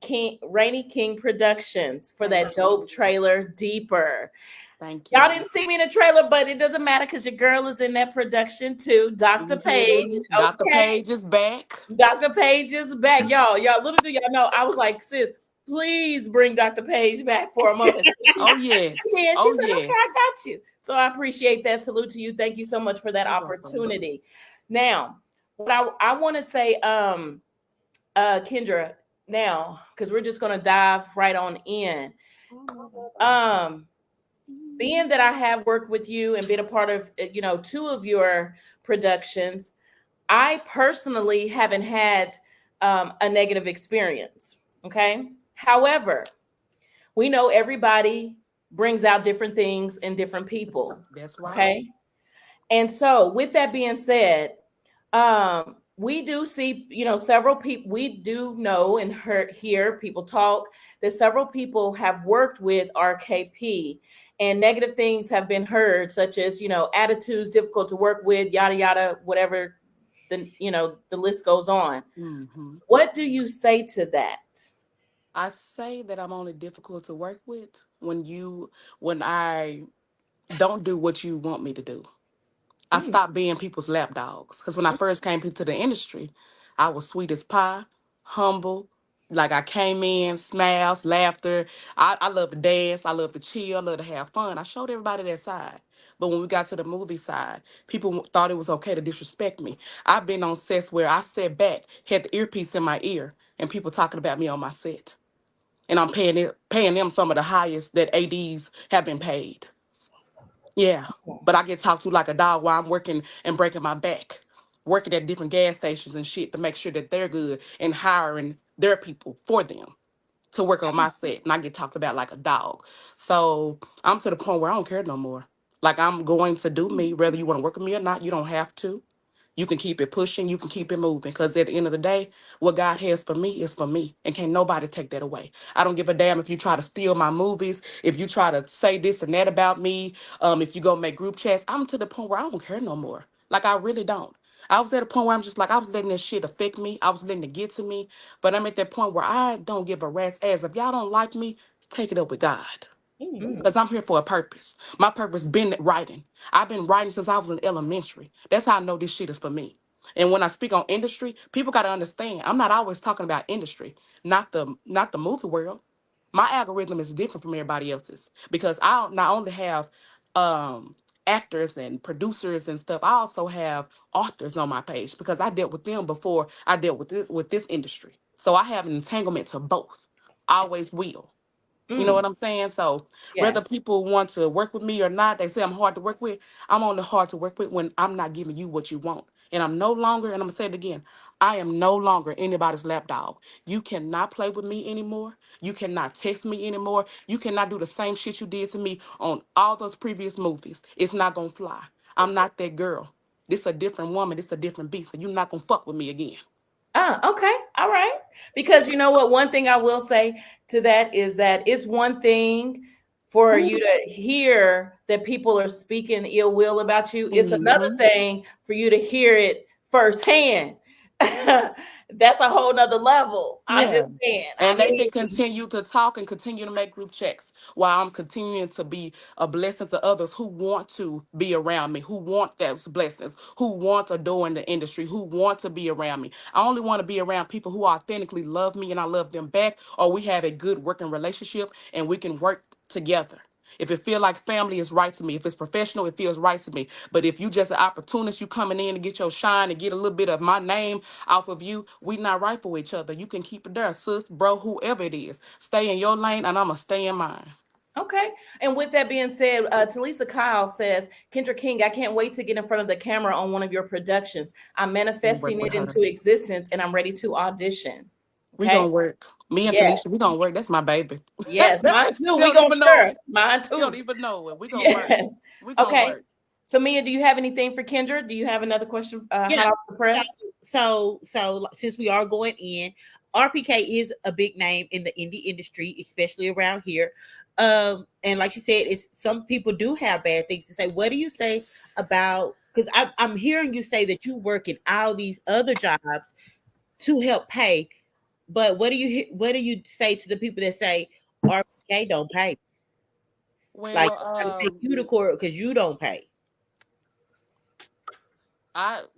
S1: King Productions for that dope trailer, Deeper.
S5: Thank you.
S1: Y'all didn't see me in the trailer, but it doesn't matter because your girl is in that production too. Dr. Page.
S5: Dr.
S1: Okay.
S5: Page is back.
S1: Dr. Page is back. Y'all, little do y'all know, I was like, sis, please bring Dr. Page back for a moment.
S5: Oh, yes.
S1: Yeah, she
S5: Oh,
S1: said,
S5: yes.
S1: okay, I got you. So I appreciate that. Salute to you. Thank you so much for that opportunity. Now, what I want to say, Kendra, now, because we're just going to dive right on in. Being that I have worked with you and been a part of, two of your productions, I personally haven't had a negative experience. Okay. However, we know everybody brings out different things in different people.
S5: That's right.
S1: Okay. And so, with that being said, we do see, several people, we do know and hear people talk that several people have worked with RKP and negative things have been heard, such as, attitudes difficult to work with, yada, yada, whatever the list goes on.
S5: Mm-hmm.
S1: What do you say to that?
S5: I say that I'm only difficult to work with when I don't do what you want me to do. I stopped being people's lapdogs. Because when I first came into the industry, I was sweet as pie, humble. Like I came in, smiles, laughter. I love to dance. I love to chill. I love to have fun. I showed everybody that side. But when we got to the movie side, people thought it was okay to disrespect me. I've been on sets where I sat back, had the earpiece in my ear, and people talking about me on my set. And I'm paying them some of the highest that ADs have been paid. Yeah, but I get talked to like a dog while I'm working and breaking my back, working at different gas stations and shit to make sure that they're good and hiring their people for them to work on my set. And I get talked about like a dog. So I'm to the point where I don't care no more. Like I'm going to do me, whether you want to work with me or not. You don't have to. You can keep it pushing, you can keep it moving. Because at the end of the day, what God has for me is for me. And can't nobody take that away. I don't give a damn if you try to steal my movies, if you try to say this and that about me, if you go make group chats. I'm to the point where I don't care no more. Like I really don't. I was at a point where I'm just like, I was letting this shit affect me. I was letting it get to me. But I'm at that point where I don't give a rat's ass. If y'all don't like me, take it up with God. Because I'm here for a purpose. My purpose been writing. I've been writing since I was in elementary. That's how I know this shit is for me. And when I speak on industry, people got to understand, I'm not always talking about industry, not the movie world. My algorithm is different from everybody else's because I not only have actors and producers and stuff, I also have authors on my page because I dealt with them before I dealt with this industry. So I have an entanglement to both. Always will. You know what I'm saying? So whether
S1: Yes.
S5: people want to work with me or not, they say I'm hard to work with. I'm only hard to work with when I'm not giving you what you want. And I'm no longer, and I'm going to say it again, I am no longer anybody's lapdog. You cannot play with me anymore. You cannot text me anymore. You cannot do the same shit you did to me on all those previous movies. It's not going to fly. I'm not that girl. This a different woman. This a different beast. And you're not going to fuck with me again.
S1: Okay. All right. Because you know what? One thing I will say to that is that it's one thing for you to hear that people are speaking ill will about you. It's another thing for you to hear it firsthand. That's a whole nother level. I'm just saying.
S5: And they can continue to talk and continue to make group checks while I'm continuing to be a blessing to others who want to be around me, who want those blessings, who want a door in the industry, who want to be around me. I only want to be around people who authentically love me and I love them back, or we have a good working relationship and we can work together. If it feel like family is right to me, if it's professional, it feels right to me. But if you just an opportunist, you coming in to get your shine and get a little bit of my name off of you, we not right for each other. You can keep it there, sis, bro, whoever it is. Stay in your lane and I'ma stay in mine.
S1: Okay. And with that being said, Talisa Kyle says, Kendra King, I can't wait to get in front of the camera on one of your productions. I'm manifesting it into existence and I'm ready to audition. Okay?
S5: We gonna work. Me and
S1: Yes.
S5: Talisha, we gonna work. That's my baby.
S1: Yes, mine too.
S5: She
S1: We
S5: don't
S1: gonna
S5: even know
S1: share.
S5: it.
S1: Mine
S5: She
S1: too.
S5: don't even know it. We gonna work. We gonna
S1: Okay.
S5: work.
S1: So Mia, do you have anything for Kendra? Do you have another question hot off the press?
S2: So since we are going in, RPK is a big name in the indie industry, especially around here. And like she said, it's some people do have bad things to say. What do you say about, because I'm hearing you say that you work in all these other jobs to help pay, but what do you say to the people that say RPK don't pay? Like, I'm gonna take
S5: Well,
S2: you to court because you don't pay.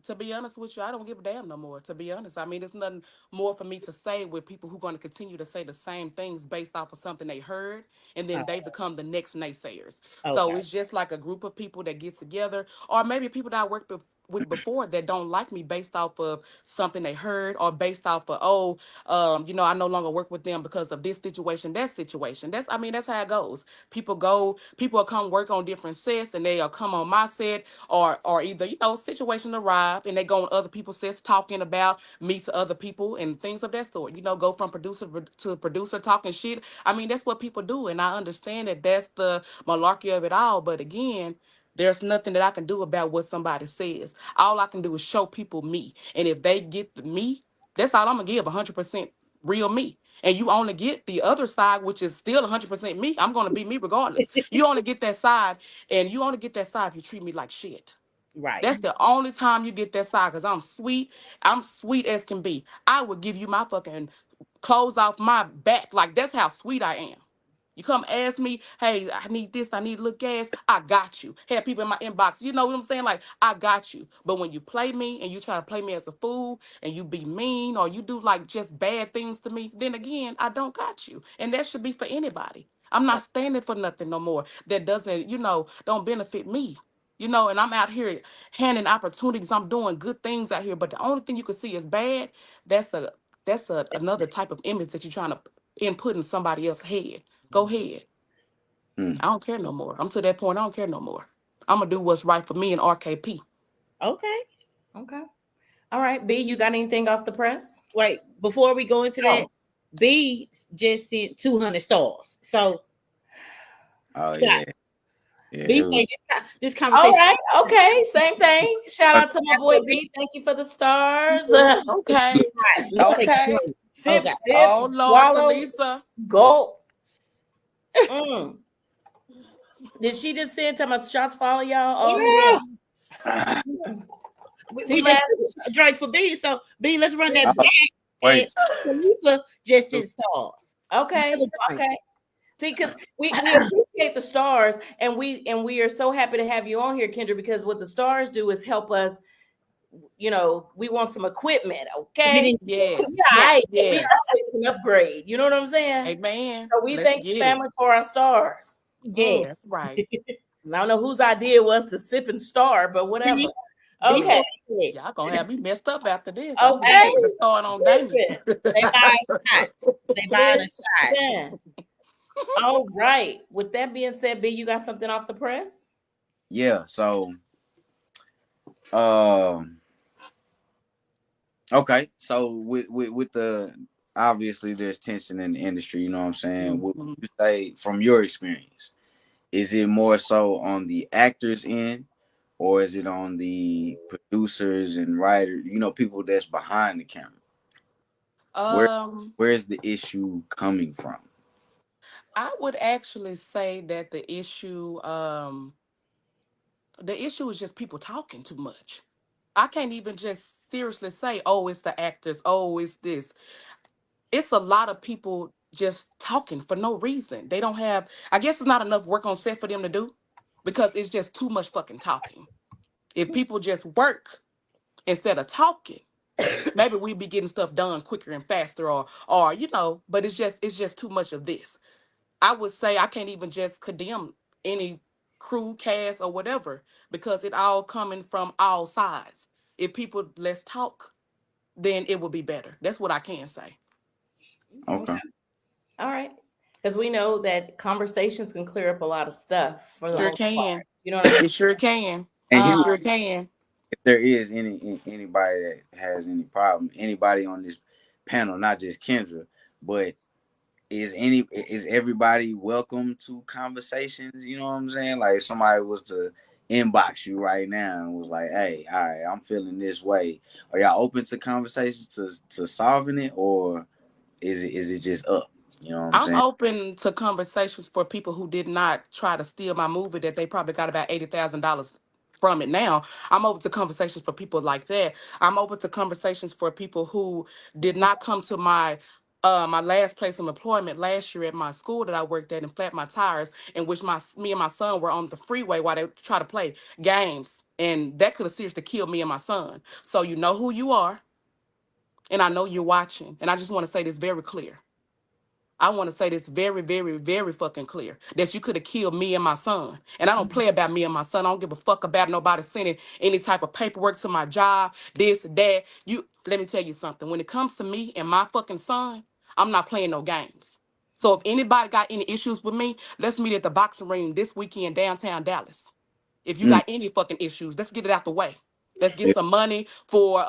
S5: to be honest with you, I don't give a damn no more. To be honest, I mean, there's nothing more for me to say with people who are going to continue to say the same things based off of something they heard, and then they become the next naysayers. So
S2: Okay.
S5: it's just like a group of people that get together, or maybe people that I worked with before that don't like me based off of something they heard, or based off of I no longer work with them because of this situation, that situation. I mean, that's how it goes. People will come work on different sets, and they'll come on my set, or either situation arrive and they go on other people's sets talking about me to other people and things of that sort. Go from producer to producer talking shit. I mean, that's what people do, and I understand that that's the malarkey of it all. But again, there's nothing that I can do about what somebody says. All I can do is show people me, and if they get me, that's all I'm gonna give. 100% real me. And you only get the other side, which is still 100% me. I'm gonna be me regardless. You only get that side, and you only get that side if you treat me like shit.
S2: Right.
S5: That's the only time you get that side, because I'm sweet. I'm sweet as can be. I would give you my fucking clothes off my back. Like, that's how sweet I am. You come ask me, hey, I need this, I need a little gas. I got you. Have people in my inbox. You know what I'm saying? Like, I got you. But when you play me and you try to play me as a fool and you be mean or you do like just bad things to me, then again, I don't got you. And that should be for anybody. I'm not standing for nothing no more that doesn't, don't benefit me. And I'm out here handing opportunities. I'm doing good things out here. But the only thing you can see is bad. That's another type of image that you're trying to input in somebody else's head. Go ahead. I don't care no more. I'm to that point. I don't care no more. I'm gonna do what's right for me and RKP.
S2: Okay.
S1: Okay. All right, B, you got anything off the press?
S2: Wait, before we go into that, B just sent 200 stars. So,
S4: Oh yeah, yeah.
S2: B
S4: It was,
S2: say this
S1: All
S2: conversation.
S1: right. Okay. Same thing. Shout out to my boy B. Thank you for the stars.
S5: Okay. Okay.
S1: Sip,
S2: Okay.
S1: sip,
S5: Oh Lord,
S1: swallow,
S5: Talisa.
S1: gulp. Mm. Did she just send to my shots follow y'all? Oh,
S2: Yeah.
S1: yeah.
S2: We
S1: See,
S2: just
S1: last,
S2: drank for B. So B, let's run that back. And
S4: wait.
S2: Lisa just sent stars.
S1: okay.
S2: Another drink.
S1: Okay. See, because we appreciate the stars, and we are so happy to have you on here, Kendra, because what the stars do is help us. We want some equipment,
S2: We
S1: okay?
S2: need
S5: Yes.
S1: Yeah, all right. We
S5: Yes.
S1: can upgrade. You know what I'm saying?
S5: Amen.
S1: So we
S5: Let's
S1: thank the
S5: get it.
S1: family for our stars.
S2: yes.
S5: That's right.
S1: I don't know whose idea was to sip and star, but whatever.
S2: B
S1: Okay.
S2: said,
S5: Y'all gonna have me messed up after this. I'm gonna
S1: Okay.
S5: have to start on Damon.
S1: Listen.
S2: they buying shots. They buying a shot.
S1: Listen. All right. With that being said, B, you got something off the press?
S4: Yeah. So, okay. So with the obviously there's tension in the industry. You know what I'm saying? What would
S5: Mhm.
S4: you say from your experience? Is it more so on the actors end, or is it on the producers and writers? People that's behind the camera. Where
S5: Um,
S4: where's the issue coming from?
S5: I would actually say that the issue is just people talking too much. I can't even just seriously say, oh, it's the actors, oh, it's this. It's a lot of people just talking for no reason. They don't have, I guess it's not enough work on set for them to do because it's just too much fucking talking. If people just work instead of talking, maybe we'd be getting stuff done quicker and faster or but it's just too much of this. I would say I can't even just condemn any crew, cast, or whatever because it all coming from all sides. If people let's talk, then it will be better. That's what I can say.
S4: Okay.
S1: All right. Because we know that conversations can clear up a lot of stuff for the
S5: Sure
S1: most part.
S5: can.
S1: You know what I'm saying?
S5: It sure can.
S4: And
S5: It
S1: Um,
S5: sure can.
S4: if there is anybody that has any problem, anybody on this panel, not just Kendra, but is everybody welcome to conversations? You know what I'm saying? Like if somebody was to inbox you right now and was like, "Hey, all right, I'm feeling this way." Are y'all open to conversations to solving it, or is it just up? You know what I'm
S5: I'm
S4: saying?
S5: open to conversations for people who did not try to steal my movie that they probably got about $80,000 from it now. I'm open to conversations for people like that. I'm open to conversations for people who did not come to my last place of employment last year at my school that I worked at and flat my tires, in which me and my son were on the freeway while they try to play games. And that could have seriously killed me and my son. So you know who you are, and I know you're watching. And I just want to say this very clear. I want to say this very, very, very fucking clear that you could have killed me and my son. And I don't play about me and my son. I don't give a fuck about nobody sending any type of paperwork to my job, this, that. Let me tell you something. When it comes to me and my fucking son, I'm not playing no games. So if anybody got any issues with me, let's meet at the boxing ring this weekend downtown Dallas. If you
S4: Mm.
S5: got any fucking issues, let's get it out the way. Let's get
S4: Yeah.
S5: some money for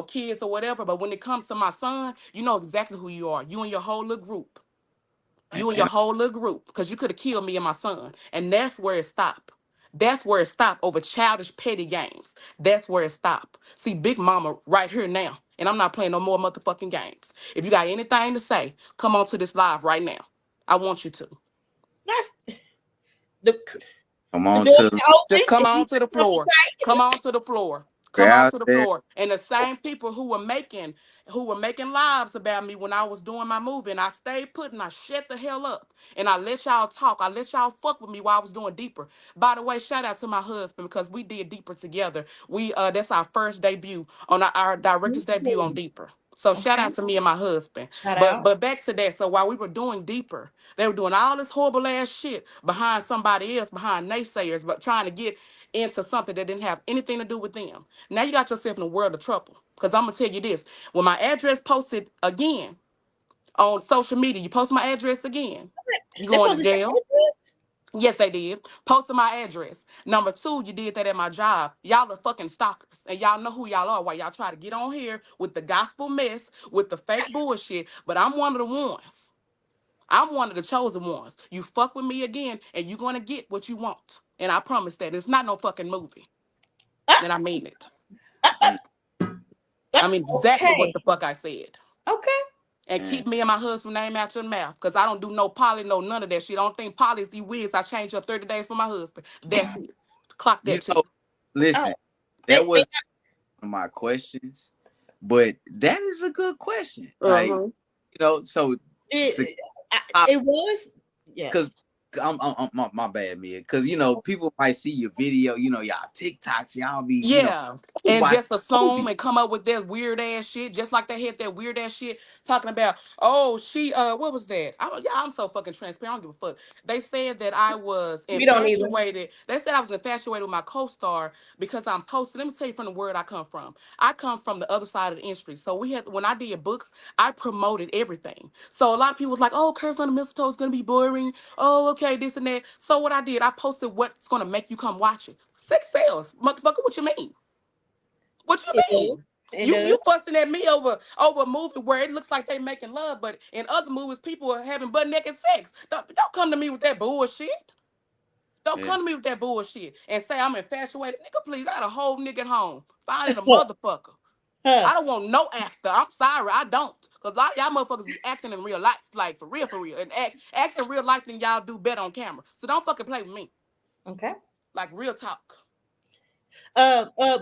S5: kids or whatever. But when it comes to my son, you know exactly who you are. You and your whole little group. You and your
S4: And
S5: whole little group. Because you could have killed me and my son. And that's where it stopped. That's where it stopped over childish petty games. That's where it stopped. See, Big Mama right here now. And I'm not playing no more motherfucking games. If you got anything to say, come on to this live right now. I want you to.
S2: That's the
S4: come
S2: the
S4: on
S2: door
S4: to
S2: is open.
S5: Just come
S2: If you
S5: on to the
S2: got something
S5: floor.
S2: to
S5: Come on to the floor.
S4: get
S5: Come on
S4: out
S5: to the
S4: there.
S5: floor. And the same people who were making lives about me when I was doing my movie, and I stayed put and I shut the hell up. And I let y'all talk. I let y'all fuck with me while I was doing Deeper. By the way, shout out to my husband because we did Deeper together. We That's our first debut on our director's debut on Deeper. So shout
S1: Okay.
S5: out to me and my husband.
S1: Shout
S5: But
S1: out.
S5: but back to that. So while we were doing Deeper, they were doing all this horrible ass shit behind somebody else, behind naysayers, but trying to get into something that didn't have anything to do with them. Now you got yourself in a world of trouble. Because I'm going to tell you this. When my address posted again on social media, you post my address again, you
S2: They
S5: going to
S2: supposed to take
S5: jail.
S2: address?
S5: Yes, they did. Posted my address. Number two, you did that at my job. Y'all are fucking stalkers. And y'all know who y'all are while y'all try to get on here with the gospel mess, with the fake bullshit. But I'm one of the ones. I'm one of the chosen ones. You fuck with me again, and you're going to get what you want. And I promise that. It's not no fucking movie. And I mean it.
S4: Mm.
S5: I mean exactly what
S1: Okay.
S5: the fuck I said.
S1: Okay.
S5: And
S4: Man.
S5: keep me and my husband's name out your mouth. Because I don't do no poly, no none of that shit. I don't think poly is the wigs I changed up 30 days for my husband. That's it. Clock
S4: You
S5: that too.
S4: know, listen,
S2: Oh,
S4: that
S2: they
S4: was one of my questions, but that is a good question. Like,
S5: Uh-huh.
S4: so to
S2: it, it was yeah.
S4: because I'm my bad, Mia. Because people might see your video, y'all TikToks, y'all be,
S5: Yeah, and
S4: watch
S5: just assume
S4: movie.
S5: and come up with that weird ass shit, just like they had that weird ass shit talking about. Oh, what was that? I'm so fucking transparent. I don't give a fuck. They said that I was
S1: We don't either.
S5: infatuated. They said I was infatuated with my co-star because I'm posting. Let me tell you from the word I come from. I come from the other side of the industry. So when I did books, I promoted everything. So a lot of people was like, "Oh, Curves on the Mistletoe is gonna be boring." Oh, okay, this and that. So what I did, I posted what's gonna make you come watch it. Sex sales, motherfucker. What you mean? What you
S2: It does.
S5: mean?
S2: It
S5: You
S2: does.
S5: fussing at me over a movie where it looks like they making love, but in other movies people are having butt naked sex. Don't come to me with that bullshit. Don't
S4: Yeah.
S5: come to me with that bullshit and say I'm infatuated. Nigga, please, I got a whole nigga at home. Finding a motherfucker.
S2: Huh.
S5: I don't want no actor. I'm sorry, I don't. Because a lot of y'all motherfuckers be acting in real life. Like, for real, for real. And act in real life than y'all do better on camera. So don't fucking play with me.
S1: Okay.
S5: Like, real talk.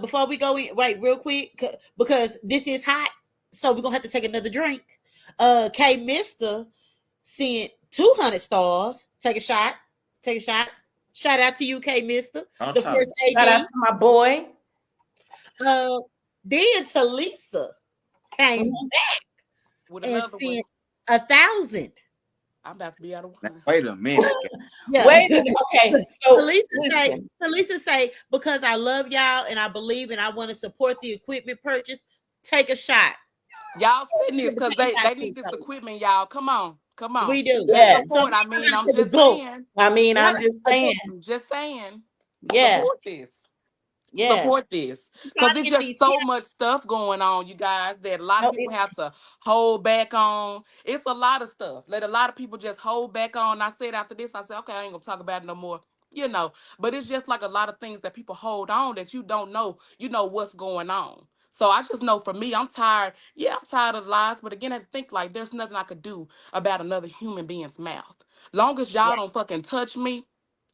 S2: Before we go in, right, real quick, because this is hot, so we're gonna have to take another drink. K Mister sent 200 stars. Take a shot. Take a shot. Shout out to you, K Mister,
S4: I'm
S2: the
S4: trying
S2: first
S4: to
S1: Shout out
S2: AD.
S1: to my boy.
S2: Uh, then Talisa came
S1: Mhm.
S2: back
S5: With
S2: and
S5: another one.
S2: sent 1,000.
S5: I'm about to be out of
S4: now,
S5: wine.
S4: wait a minute.
S2: Yeah.
S1: Wait a minute. Okay. So
S2: Talisa
S1: listen.
S2: say, because I love y'all and I believe and I want to support the equipment purchase, take a shot.
S5: Y'all sitting this
S2: Put the
S5: because
S2: pink
S5: they
S2: eye
S5: need this
S2: on.
S5: equipment, y'all. Come on. Come on.
S2: We do.
S5: Let's
S1: Yes.
S2: So
S5: support. I mean, I'm
S2: to the
S5: just
S2: goat.
S5: saying.
S1: I mean,
S2: Shout
S1: I'm
S2: out
S1: just
S2: to the
S1: saying.
S2: goat.
S5: I'm just saying.
S1: Yes.
S5: Support this.
S1: Yes.
S5: Support this.
S2: I'm trying
S5: Because
S2: to
S5: it's
S2: get
S5: just
S2: these
S5: so much stuff going on, you guys, that a lot of
S1: No,
S5: people have to hold back on. It's a lot of stuff that a lot of people just hold back on. I said after this, I said, okay, I ain't gonna talk about it no more. But it's just like a lot of things that people hold on that you don't know, what's going on. So I just know for me, I'm tired. Yeah, I'm tired of the lies. But again, I think like there's nothing I could do about another human being's mouth. Long as y'all don't fucking touch me,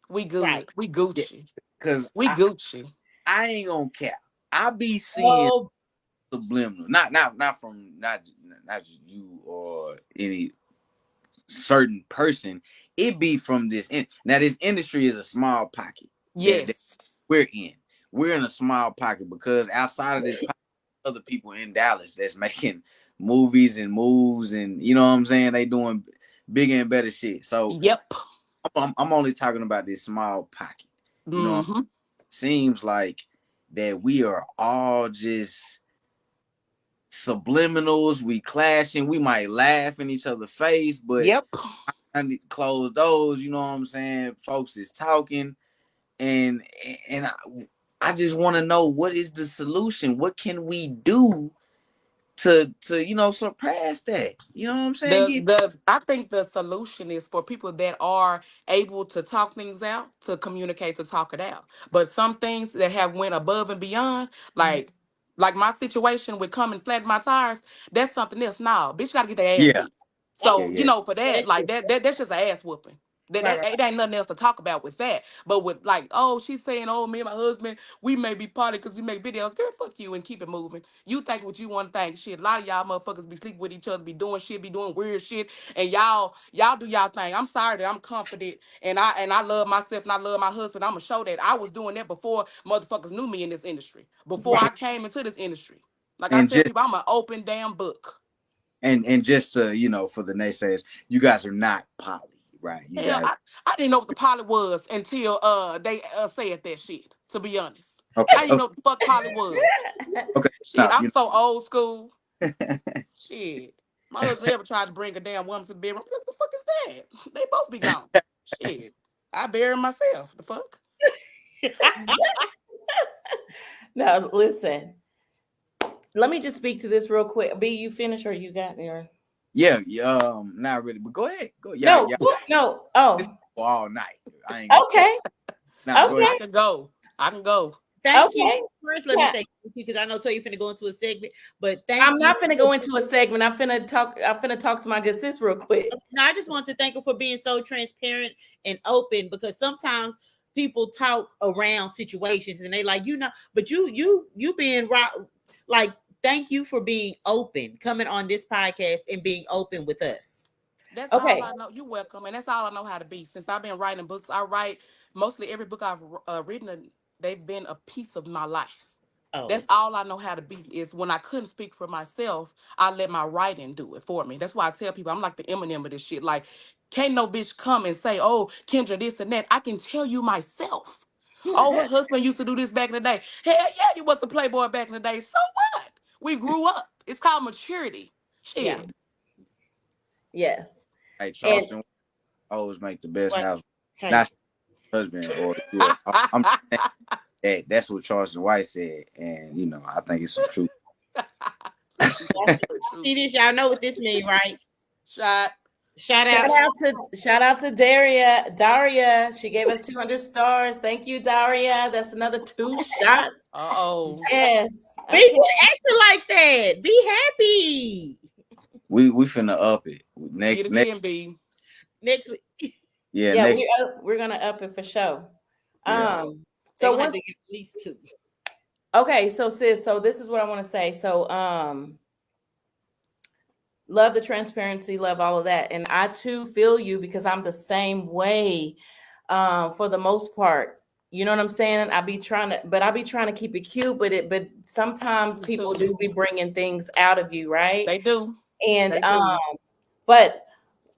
S5: we good.
S2: Right.
S5: We Gucci.
S4: Cause
S5: We Gucci.
S4: I ain't gonna cap. I be seeing subliminal, not from not just you or any certain person. It be from this. Now this industry is a small pocket that
S5: Yes.
S4: we're in. We're in a small pocket because outside of this pocket, other people in Dallas that's making movies and moves, and you know what I'm saying. They doing bigger and better shit. So
S5: Yep.
S4: I'm only talking about this small pocket. You know,
S5: Mm-hmm.
S4: seems like that we are all just subliminals. We clashing. We might laugh in each other's face, but
S5: Yep.
S4: I need to close those. You know what I'm saying? Folks is talking, and I just want to know, what is the solution? What can we do to surpass that? You know what I'm saying?
S5: I think the solution is for people that are able to talk things out, to communicate, to talk it out. But some things that have went above and beyond, like my situation with coming flat my tires, that's something else. Nah, bitch gotta get their ass
S4: Yeah,
S5: beat. So,
S4: yeah.
S5: for that, like that's just an ass whooping. That it ain't nothing else to talk about with that. But with like, oh, she's saying, oh, me and my husband, we may be party because we make videos. Girl, fuck you and keep it moving. You think what you want to think. Shit, a lot of y'all motherfuckers be sleeping with each other, be doing shit, be doing weird shit, and y'all do y'all thing. I'm sorry that I'm confident and I love myself and I love my husband. I'ma show that I was doing that before motherfuckers knew me in this industry. Before I came into this industry. Like I
S4: And
S5: tell
S4: just
S5: people, I'm an open damn book.
S4: and just to for the naysayers, you guys are not poly, right? You
S5: Hell,
S4: guys
S5: I didn't know what the poly was until they said that shit, to be honest.
S4: okay?
S5: I didn't know what the fuck poly was.
S4: Okay.
S5: Shit,
S4: Now
S5: I'm so old school. Shit. My husband ever tried to bring a damn woman to the bedroom. What the fuck is that? They both be gone. Shit. I bury myself. The fuck?
S1: Now, listen. Let me just speak to this real quick. B, you finish or you got me? Or...
S4: Yeah, not really, but go ahead. Go.
S1: No. Oh,
S4: this all night. I ain't gonna
S1: okay.
S4: Nah, go ahead.
S5: I can go.
S2: Thank
S1: Okay.
S2: you. First, let me say thank you because I know Toya finna go into a segment, but
S1: I'm not finna go into a segment. I'm finna talk to my good sis real quick.
S2: No, I just want to thank her for being so transparent and open, because sometimes people talk around situations and they like, but you being right. Like, thank you for being open, coming on this podcast and being open with us.
S5: That's all I know. You're welcome. And that's all I know how to be. Since I've been writing books, I write mostly every book I've written, they've been a piece of my life.
S2: Oh.
S5: That's all I know how to be. Is when I couldn't speak for myself, I let my writing do it for me. That's why I tell people I'm like the Eminem of this shit. Like, can't no bitch come and say, oh, Kendra, this and that. I can tell you myself. Oh, her husband used to do this back in the day. Hell yeah, you was a playboy back in the day. So what? We grew up. It's called maturity. Shit.
S1: Yeah. Yes.
S4: Hey, Charleston always make the best house.
S2: Hey.
S4: Not husband or I'm saying that's what Charleston White said, and I think it's some truth.
S2: See this, y'all know what this means, right?
S5: Shout
S1: out to Daria. She gave us 200 stars. Thank you, Daria. That's another 2 shots.
S5: Oh.
S1: Yes.
S2: Be acting like that. Be happy.
S4: We finna up it next
S2: week.
S1: Yeah, we're gonna up it for sure.
S2: Yeah.
S1: So
S2: have to get at least 2.
S1: Okay, so sis, so this is what I want to say. So love the transparency, love all of that. And I too feel you, because I'm the same way for the most part. You know what I'm saying? I be trying to keep it cute, but sometimes people do be bringing things out of you, right?
S5: They do.
S1: And
S5: they do.
S1: But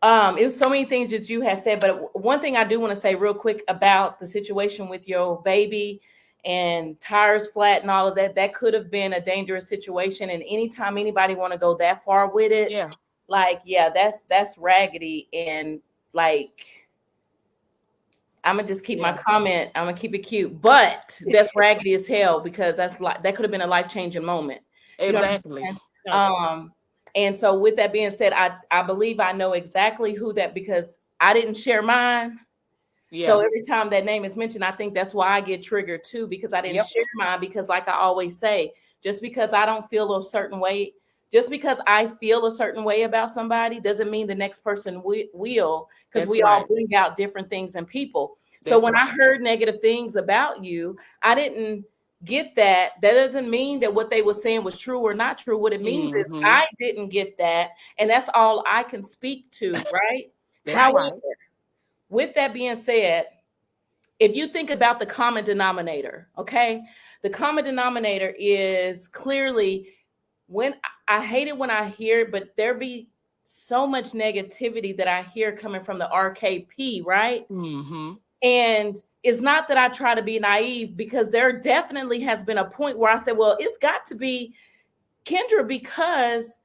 S1: it was so many things that you had said. But one thing I do want to say real quick about the situation with your baby and tires flat and all of that, that could have been a dangerous situation. And anytime anybody want to go that far with it, that's raggedy. And like, I'm gonna just keep my comment. I'm gonna keep it cute, but that's raggedy as hell, because that could have been a life-changing moment.
S5: Exactly.
S1: You know and so with that being said, I believe I know exactly who that, because I didn't share mine. Yeah. So every time that name is mentioned, I think that's why I get triggered too, because I didn't share mine, because like I always say, just because I don't feel a certain way, just because I feel a certain way about somebody doesn't mean the next person will, because
S5: That's
S1: we all
S5: right.
S1: bring out different things in people. So
S5: That's
S1: when I
S5: right.
S1: heard negative things about you, I didn't get that. That doesn't mean that what they were saying was true or not true. What it means is
S5: Mm-hmm.
S1: I didn't get that, and that's all I can speak to, right?
S5: That's
S1: However,
S5: right.
S1: with that being said, if you think about the common denominator, okay, the common denominator is clearly when I hate it when I hear it, but there be so much negativity that I hear coming from the RKP, right?
S5: Mm-hmm.
S1: And it's not that I try to be naive, because there definitely has been a point where I said, well, it's got to be Kendra, because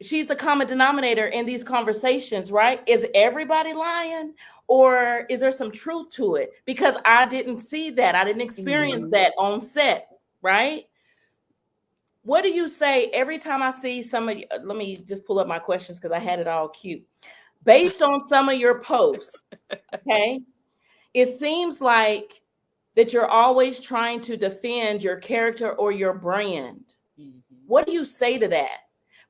S1: she's the common denominator in these conversations, right? Is everybody lying, or is there some truth to it? Because I didn't see that. I didn't experience
S5: Mm-hmm.
S1: that on set, right? What do you say every time I see some of you? Let me just pull up my questions because I had it all cute. Based on some of your posts, okay, it seems like that you're always trying to defend your character or your brand. What do you say to that?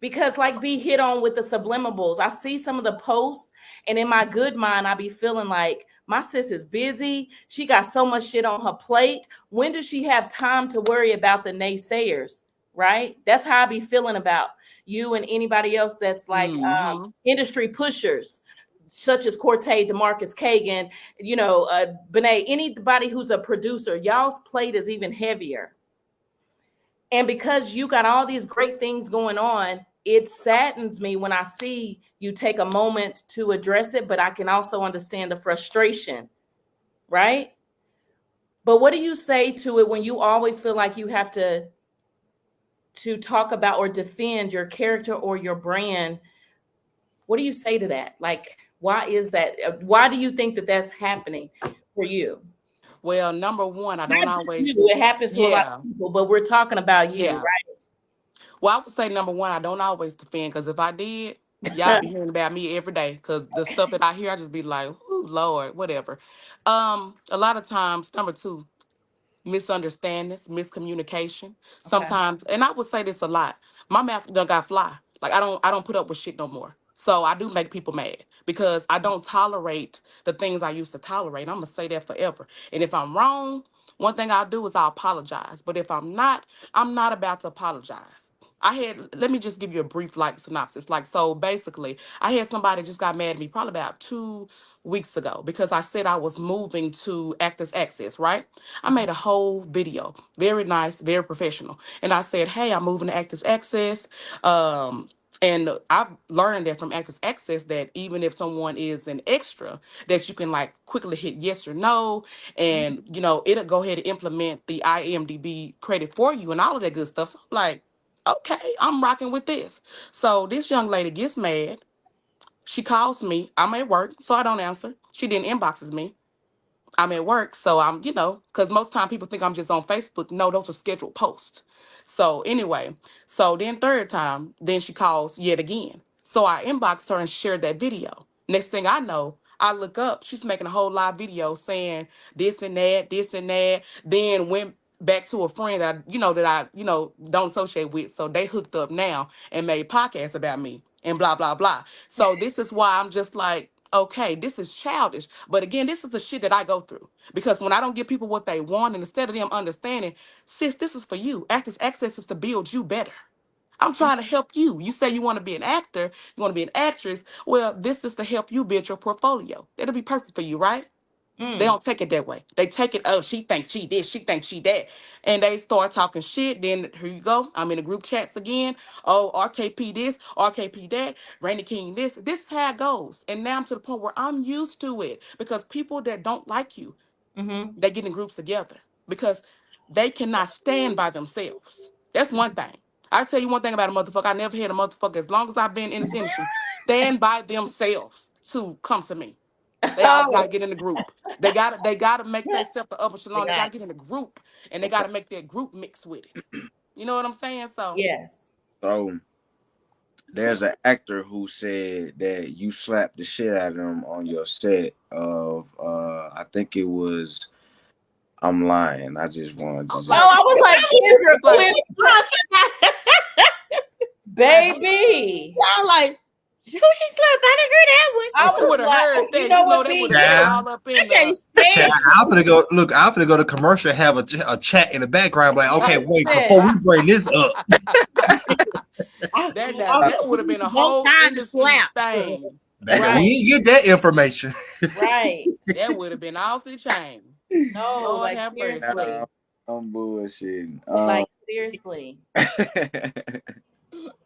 S1: Because like be hit on with the subliminables. I see some of the posts, and in my good mind, I be feeling like my sis is busy. She got so much shit on her plate. When does she have time to worry about the naysayers? Right? That's how I be feeling about you and anybody else that's like
S5: Mm-hmm.
S1: industry pushers, such as Cortez, DeMarcus Kagan, Benet, anybody who's a producer. Y'all's plate is even heavier. And because you got all these great things going on, it saddens me when I see you take a moment to address it, but I can also understand the frustration, right? But what do you say to it when you always feel like you have to talk about or defend your character or your brand? What do you say to that? Like, why is that? Why do you think that that's happening for you?
S5: Well, number one, I don't
S1: Not just you,
S5: always.
S1: it happens to a lot
S5: Yeah.
S1: of people, but we're talking about you,
S5: Yeah. Well, I would say number one, I don't always defend, because if I did, y'all
S1: right?
S5: be hearing about me every day. Because the stuff that I hear, I just be like, "Ooh, Lord, whatever." A lot of times, number two, misunderstandings, miscommunication.
S1: Okay.
S5: Sometimes, and I would say this a lot. My mouth done got fly. Like I don't put up with shit no more. So I do make people mad because I don't tolerate the things I used to tolerate. I'm gonna say that forever. And if I'm wrong, one thing I'll do is I'll apologize. But if I'm not about to apologize. Let me just give you a brief like synopsis. Like, so basically, I had somebody just got mad at me probably about 2 weeks ago because I said I was moving to Actors Access, right? I made a whole video, very nice, very professional. And I said, hey, I'm moving to Actors Access. And I've learned that from Actors Access that even if someone is an extra, that you can like quickly hit yes or no, and it'll go ahead and implement the IMDb credit for you and all of that good stuff. So I'm like, okay, I'm rocking with this. So this young lady gets mad. She calls me. I'm at work, so I don't answer. She then inboxes me. I'm at work, so because most time people think I'm just on Facebook. No, those are scheduled posts. So anyway, so then third time, then she calls yet again. So I inboxed her and shared that video. Next thing I know, I look up, she's making a whole live video saying this and that, this and that. Then went back to a friend that I don't associate with. So they hooked up now and made podcasts about me and blah blah blah. So this is why I'm just like, okay, this is childish. But again, this is the shit that I go through. Because when I don't give people what they want, and instead of them understanding, sis, this is for you. Actors Access is to build you better. I'm trying to help you. You say you want to be an actor, you want to be an actress. Well, this is to help you build your portfolio. It'll be perfect for you, right? They
S1: Mm.
S5: don't take it that way. They take it, oh, she thinks she this, she thinks she that. And they start talking shit. Then here you go. I'm in the group chats again. Oh, RKP this, RKP that, Randy King this. This is how it goes. And now I'm to the point where I'm used to it because people that don't like you,
S1: Mm-hmm.
S5: they get in groups together because they cannot stand by themselves. That's one thing. I tell you one thing about a motherfucker. I never had a motherfucker as long as I've been in this industry stand by themselves to come to me. They always gotta
S1: Oh,
S5: get in the group. They gotta make themselves the upper
S2: They
S5: echelon. They
S2: got
S5: gotta get in the group and they
S4: Okay.
S5: gotta make that group mix with it. You know what I'm saying? So
S1: yes.
S4: So there's an actor who said that you slapped the shit out of him on your set of I think it was I'm lying. I just wanted to
S5: I was
S4: just.
S1: No,
S5: like,
S1: I was like, Kendra,
S5: like,
S1: baby.
S2: Y'all like, who she slapped? I didn't hear that one.
S1: I
S5: who
S1: was
S5: would have heard
S1: like, you
S5: that?
S1: know
S5: You know,
S1: what,
S5: they would
S1: B?
S5: have been
S6: Yeah.
S5: all up
S2: I
S5: in
S2: can't
S5: the.
S6: Chat,
S2: stand
S6: I'm finna go look. I'm finna go to commercial. Have a chat in the background. Like, okay, wait before we
S1: Listen,
S6: bring this up.
S5: That would have been a
S2: both
S5: whole
S2: times to
S5: industry
S2: slap.
S5: thing.
S1: right,
S6: We didn't get that information.
S1: right.
S5: That would have been off the chain.
S1: No,
S5: Lord
S1: like
S5: have mercy.
S1: seriously.
S4: I'm bullshitting.
S1: Like seriously.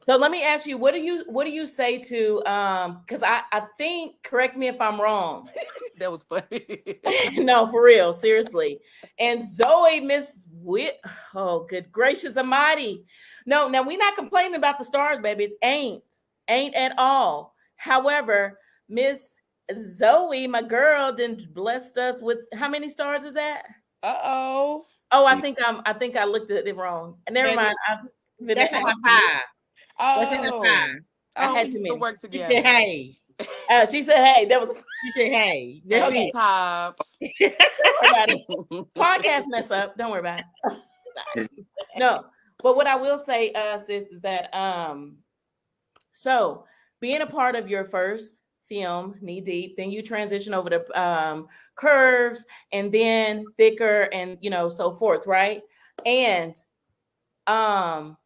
S1: So let me ask you, what do you say to because I think, correct me if I'm wrong.
S5: That was funny.
S1: No, for real, seriously. And Zoe, Miss Wit, oh good gracious almighty. No, now we're not complaining about the stars, baby. It ain't at all. However, Miss Zoe, my girl, then blessed us with how many stars is that?
S5: Uh-oh.
S1: Oh, I think I looked at it wrong. Never
S2: Baby,
S1: mind.
S2: that's a high five. That's a high
S5: Oh.
S2: five.
S1: I
S5: Oh,
S1: had
S5: we
S1: too
S5: used to
S1: many.
S5: work
S2: She
S5: together.
S2: said, hey.
S1: She said, "Hey, that was a
S2: She said, hey. That's
S5: Hey,
S1: okay.
S2: it.
S5: Miss Hobbs.
S1: Don't worry about it. Podcast mess up. Don't worry about it. No, but what I will say, sis, is that so being a part of your first film, Knee Deep, then you transition over to Curves, and then Thicker, and so forth, right? And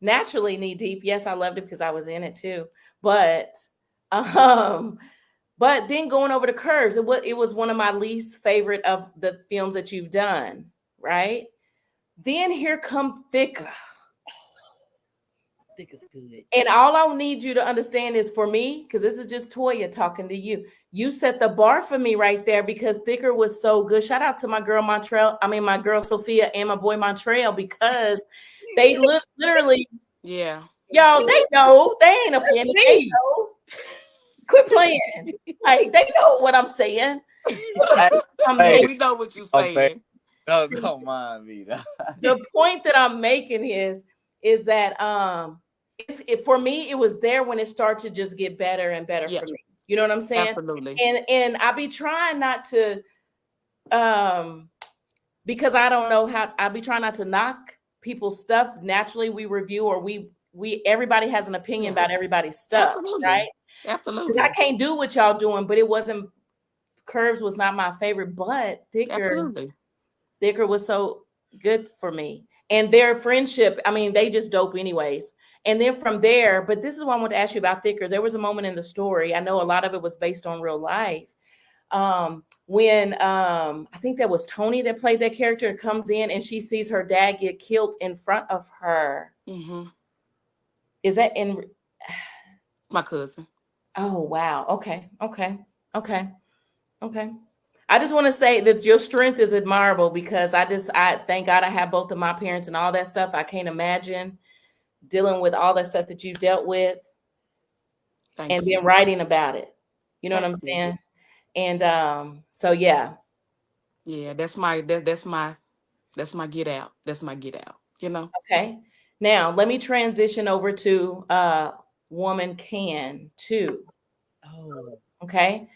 S1: naturally Knee Deep. Yes, I loved it because I was in it too, but um but then going over to Curves, it was one of my least favorite of the films that you've done, right? Then here come Thicker.
S2: Think it's good.
S1: And all I need you to understand is, for me, because this is just Toya talking to you, you set the bar for me right there, because Thicker was so good. Shout out to my girl my girl Sophia, and my boy Montreal, because they look literally,
S5: Yeah.
S1: y'all, they know. They ain't offended. They know. Quit playing. Like, they know what I'm saying. I'm
S5: Yeah,
S1: making.
S5: we know what you're
S4: Okay.
S5: saying.
S4: No, don't mind me.
S1: The point that I'm making is that for me, it was there when it started to just get better and better
S5: Yeah,
S1: for me. You know what I'm saying?
S5: absolutely.
S1: And I be trying not to because I don't know how, I be trying not to knock people's stuff. Naturally, we review, or we everybody has an opinion
S5: Yeah.
S1: about everybody's stuff, right?
S5: Absolutely.
S1: Because
S5: Absolutely.
S1: I can't do what y'all doing, but it wasn't, Curves was not my favorite, but
S5: Absolutely.
S1: Thicker was so good for me. And their friendship, I mean, they just dope anyways. And then from there, but this is what I want to ask you about Thicker. There was a moment in the story, I know a lot of it was based on real life. When I think that was Tony that played that character, comes in and she sees her dad get killed in front of her.
S5: Mm-hmm.
S1: Is that in
S5: My cousin.
S1: Oh wow. Okay. I just want to say that your strength is admirable, because I thank God I have both of my parents and all that stuff. I can't imagine dealing with all that stuff that you dealt with
S5: Thank
S1: and
S5: you.
S1: then writing about it. You know what
S5: Thank
S1: I'm
S5: you.
S1: saying? And so yeah.
S5: Yeah, that's my get out. That's my get out. You know?
S1: Okay. Now let me transition over to Woman Can too.
S2: Oh.
S1: Okay.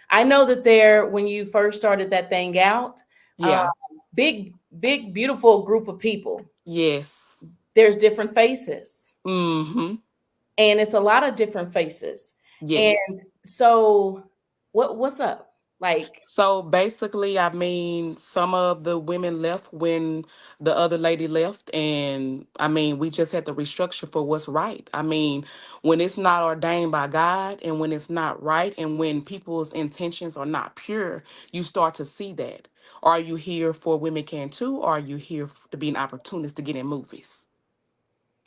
S1: I know that when you first started that thing out,
S5: Yeah.
S1: big, beautiful group of people.
S5: Yes.
S1: There's different faces.
S5: Mm-hmm.
S1: And it's a lot of different faces.
S5: Yes.
S1: And so what's up? Like,
S5: So basically, I mean, some of the women left when the other lady left. And I mean, we just had to restructure for what's right. I mean, when it's not ordained by God, and when it's not right, and when people's intentions are not pure, you start to see that. Are you here for Women Can Too? Or are you here to be an opportunist to get in movies?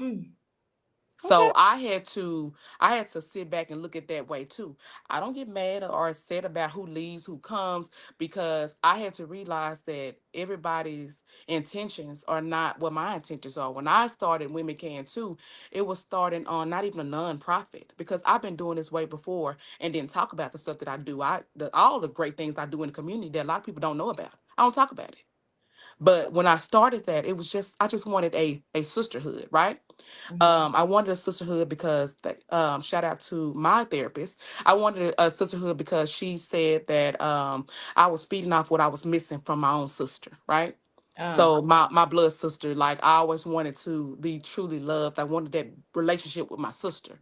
S1: okay.
S5: So I had to sit back and look at that way too. I don't get mad or upset about who leaves, who comes, because I had to realize that everybody's intentions are not what my intentions are. When I started Women Can Too, it was starting on not even a non-profit, because I've been doing this way before and didn't talk about the stuff that I do. All the great things I do in the community that a lot of people don't know about. I don't talk about it. But when I started that, it was just I just wanted a sisterhood, right? I wanted a sisterhood because shout out to my therapist. I wanted a sisterhood because she said that I was feeding off what I was missing from my own sister, right? So my blood sister, like I always wanted to be truly loved. I wanted that relationship with my sister,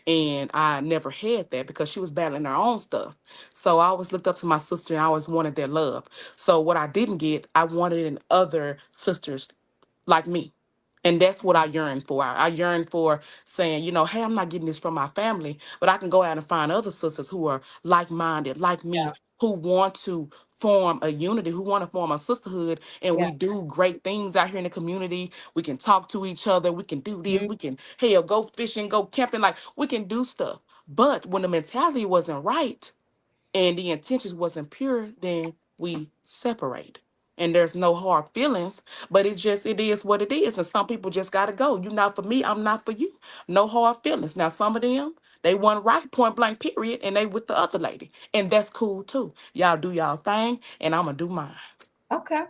S5: and I never had that because she was battling her own stuff. So I always looked up to my sister, and I always wanted that love. So what I didn't get, I wanted in other sisters like me. And that's what I yearn for. I yearn for saying, hey, I'm not getting this from my family, but I can go out and find other sisters who are like minded, like me, who want to form a unity, who want to form a sisterhood. And we do great things out here in the community. We can talk to each other. We can do this. We can, hell, go fishing, go camping. Like, we can do stuff. But when the mentality wasn't right, and the intentions wasn't pure, then we separate. And there's no hard feelings, but it is what it is. And some people just gotta go. You not for me, I'm not for you. No hard feelings. Now some of them, they weren't right, point blank, period, and they with the other lady. And that's cool too. Y'all do y'all thing, and I'm gonna do mine.
S1: Okay.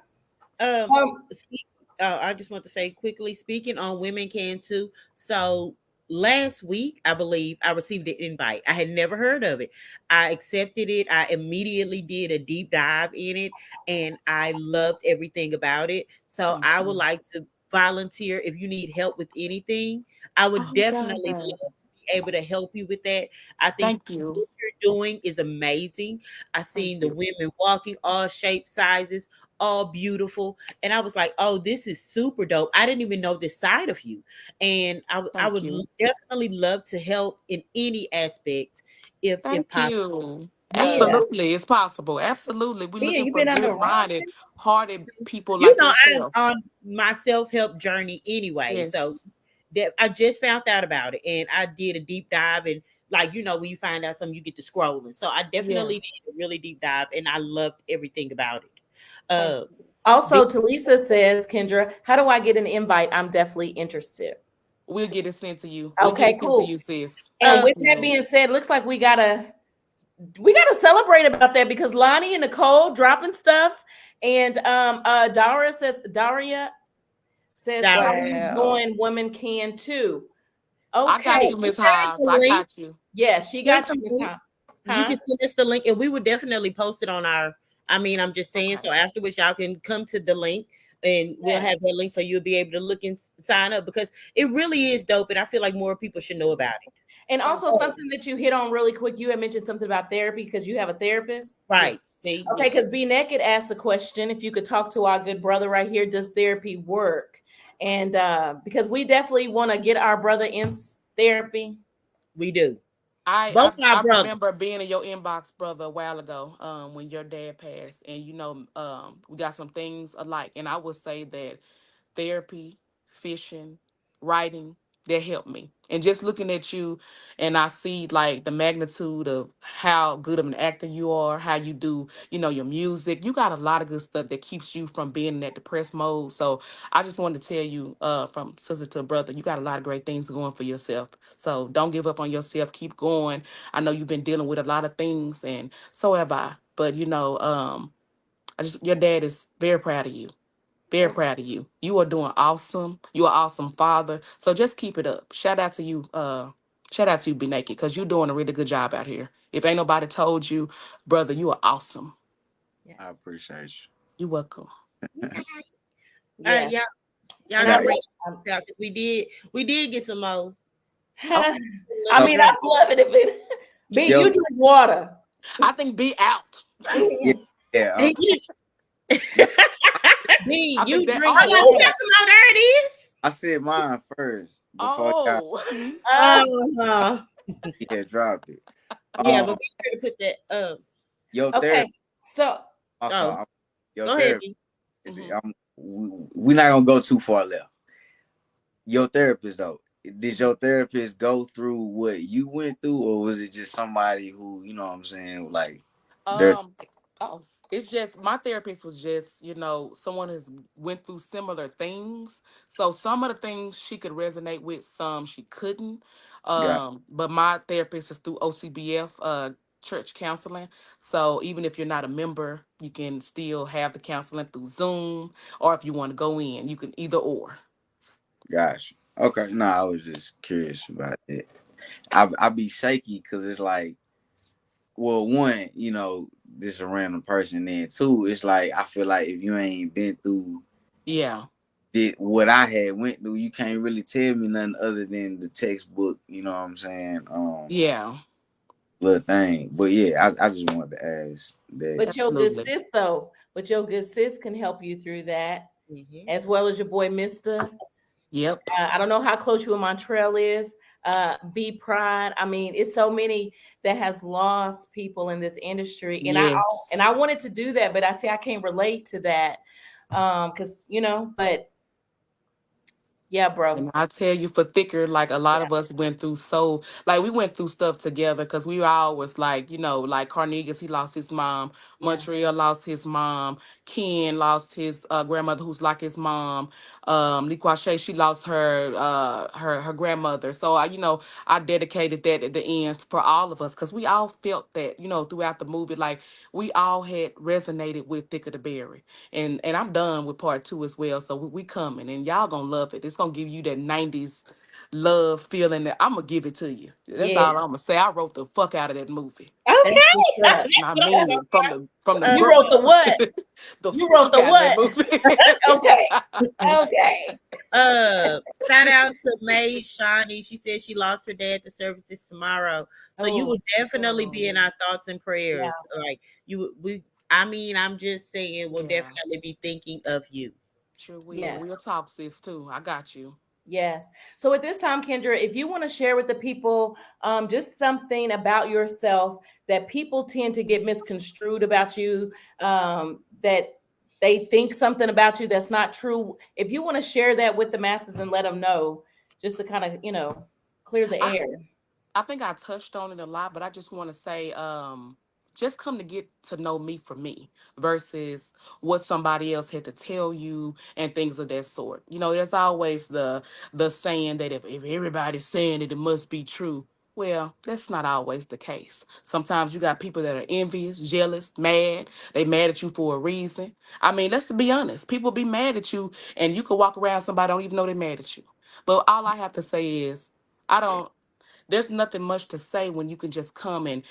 S2: I just want to say quickly, speaking on Women Can Too. So last week, I believe I received an invite. I had never heard of it. I accepted it. I immediately did a deep dive in it, and I loved everything about it. So I would like to volunteer if you need help with anything. I would
S5: Oh
S2: definitely
S5: God.
S2: love to be able to help you with that. I think
S5: Thank you.
S2: what you're doing is amazing. I've
S5: Thank
S2: seen the
S5: you.
S2: women walking all shapes, sizes, all beautiful. And I was like, oh, this is super dope. I didn't even know this side of you. And I
S5: Thank
S2: would
S5: you.
S2: definitely love to help in any aspect if
S5: Thank
S2: possible.
S5: you.
S1: Yeah.
S5: Absolutely, it's possible. Absolutely. We're
S1: Mia,
S5: looking
S1: you
S5: for
S1: been underwater?
S5: good-minded, hearted people
S2: You
S5: like
S2: know, I'm
S5: yourself.
S2: on my self-help journey anyway. So
S5: Yes.
S2: that I just found out about it and I did a deep dive and like when you find out something, you get to scrolling. So I
S5: Yeah.
S2: definitely did a really deep dive and I loved everything about it.
S5: Thank
S2: Uh
S5: you.
S1: Also, Talisa says, Kendra, how do I get an invite? I'm definitely interested.
S5: We'll get it sent to you. We'll get it
S1: Okay,
S5: sent to
S1: cool.
S5: you, sis.
S1: And
S5: Thank
S1: with that
S5: you.
S1: being said, looks like we gotta celebrate about that because Lonnie and Nicole dropping stuff. And Daria says, how are you
S5: Wow.
S1: doing? Women can too.
S5: I got
S1: Okay.
S5: you, Miss
S2: There's
S5: Hobbs.
S2: a
S5: I
S2: link.
S5: got you.
S1: Yeah, she
S2: There's
S1: got
S2: some
S1: you, Miss
S2: link.
S1: Huh?
S2: You
S1: Huh?
S2: can send us the link and we would definitely post it on our I'm just saying
S5: Okay.
S2: so afterwards y'all can come to the link and we'll
S1: Yes.
S2: have that link so you'll be able to look and sign up because it really is dope and I feel like more people should know about it.
S1: And
S5: Thank
S1: also
S5: you.
S1: something that you hit on really quick, you had mentioned something about therapy because you have a therapist.
S2: Right.
S5: Yes.
S2: See?
S1: Okay, because
S5: Yes.
S1: B Naked asked the question if you could talk to our good brother right here, does therapy work? And because we definitely want to get our brother in therapy.
S2: We do.
S5: I,
S2: Both
S5: I
S2: our
S5: I
S2: brothers.
S5: remember being in your inbox, brother, a while ago, when your dad passed, and we got some things alike, and I would say that therapy, fishing, writing, that helped me. And just looking at you, and I see like the magnitude of how good of an actor you are, how you do, your music. You got a lot of good stuff that keeps you from being in that depressed mode. So I just wanted to tell you, from sister to brother, you got a lot of great things going for yourself. So don't give up on yourself. Keep going. I know you've been dealing with a lot of things, and so have I. But your dad is very proud of you. Very proud of you. You are doing awesome. You are awesome father. So just keep it up. Shout out to you, Be Naked, because you're doing a really good job out here. If ain't nobody told you, brother, you are awesome.
S4: I appreciate
S5: You're welcome.
S4: you.
S1: Yeah.
S2: Yeah, y'all
S1: And I
S2: gotta
S4: Yeah.
S2: bring
S1: love
S2: it out because we did get some more.
S5: Okay.
S1: I
S4: So,
S1: mean, I love it if it B, you
S4: yo,
S1: drink water.
S5: I think be out.
S4: yeah, yeah.
S2: Hey,
S4: No,
S1: B,
S5: I think
S1: you
S5: that
S1: drink
S2: oh no, we
S1: water.
S2: got some more. There it is.
S4: I said mine first before y'all
S5: oh.
S1: Uh,
S2: Uh-huh.
S4: yeah, dropped it.
S2: Yeah, but
S4: Um,
S2: be sure to put that up.
S4: your
S1: okay.
S4: therapist,
S1: So
S2: Oh,
S4: your
S2: go ahead,
S4: therapist.
S2: D.
S5: Mhm.
S4: We're not gonna go too far left. Your therapist though, did your therapist go through what you went through, or was it just somebody who you know what I'm saying, like they're
S5: Um, oh, it's just my therapist was just, someone who's went through similar things. So some of the things she could resonate with, some she couldn't.
S4: got
S5: But my therapist is through OCBF, church counseling. So even if you're not a member, you can still have the counseling through Zoom, or if you want to go in, you can either or.
S4: gosh. Okay, no, I was just curious about it. I be shaky because it's like, well, one, this a random person. Then two, it's like I feel like if you ain't been through
S5: Yeah.
S4: did what I had went through. You can't really tell me nothing other than the textbook. You know what I'm saying?
S5: Yeah.
S4: Little thing. But yeah, I just wanted to ask that.
S1: But your good
S5: Absolutely.
S1: sis, though, but your good sis can help you through that,
S2: Mhm.
S1: as well as your boy, Mister.
S5: Yep.
S1: I don't know how close you and Montreal is. Be Pride. I mean, it's so many that has lost people in this industry, and
S5: Yes.
S1: I wanted to do that, but I see I can't relate to that, because But yeah, bro.
S5: And I tell you, for thicker, like a lot of us went through, so like we went through stuff together because we all was like, like Carnegus, he lost his mom,
S1: Yeah.
S5: Montreal lost his mom, Ken lost his grandmother who's like his mom, Liquache, she lost her grandmother. So I dedicated that at the end for all of us because we all felt that, throughout the movie, like we all had resonated with Thicker the Berry. And I'm done with part 2 as well. So we coming and y'all gonna love it. It's gonna give you that 90s love feeling that I'm gonna give it to you. That's
S1: Yeah,
S5: all I'm gonna say. I wrote the fuck out of that movie.
S1: that's what's
S2: Okay.
S1: up.
S5: And I
S2: That's what
S5: mean
S2: I'm
S5: it from the
S2: Uh,
S1: You
S5: girl,
S1: wrote the what?
S5: the
S1: You wrote
S5: fuck
S1: the
S5: out of that
S1: what?
S5: movie.
S1: Okay. Okay.
S2: Shout out to May Shawnee. She said she lost her dad to services tomorrow. So you
S1: Oh,
S2: will definitely be in our thoughts and
S1: yeah.
S2: prayers. Like I'm just saying we'll
S5: Yeah,
S2: definitely be thinking of you.
S5: sure will.
S1: Yes.
S5: We'll talk, sis, too. I got you.
S1: Yes. So at this time, Kendra, if you want to share with the people just something about yourself that people tend to get misconstrued about you, that they think something about you that's not true. If you want to share that with the masses and let them know, just to kind of, clear the
S5: I,
S1: air.
S5: I think I touched on it a lot, but I just want to say, just come to get to know me for me versus what somebody else had to tell you and things of that sort. There's always the saying that if everybody's saying it, it must be true. Well, that's not always the case. Sometimes you got people that are envious, jealous, mad. They mad at you for a reason. I mean, let's be honest. People be mad at you, and you could walk around somebody don't even know they're mad at you. But all I have to say is, I don't there's nothing much to say when you can just come and,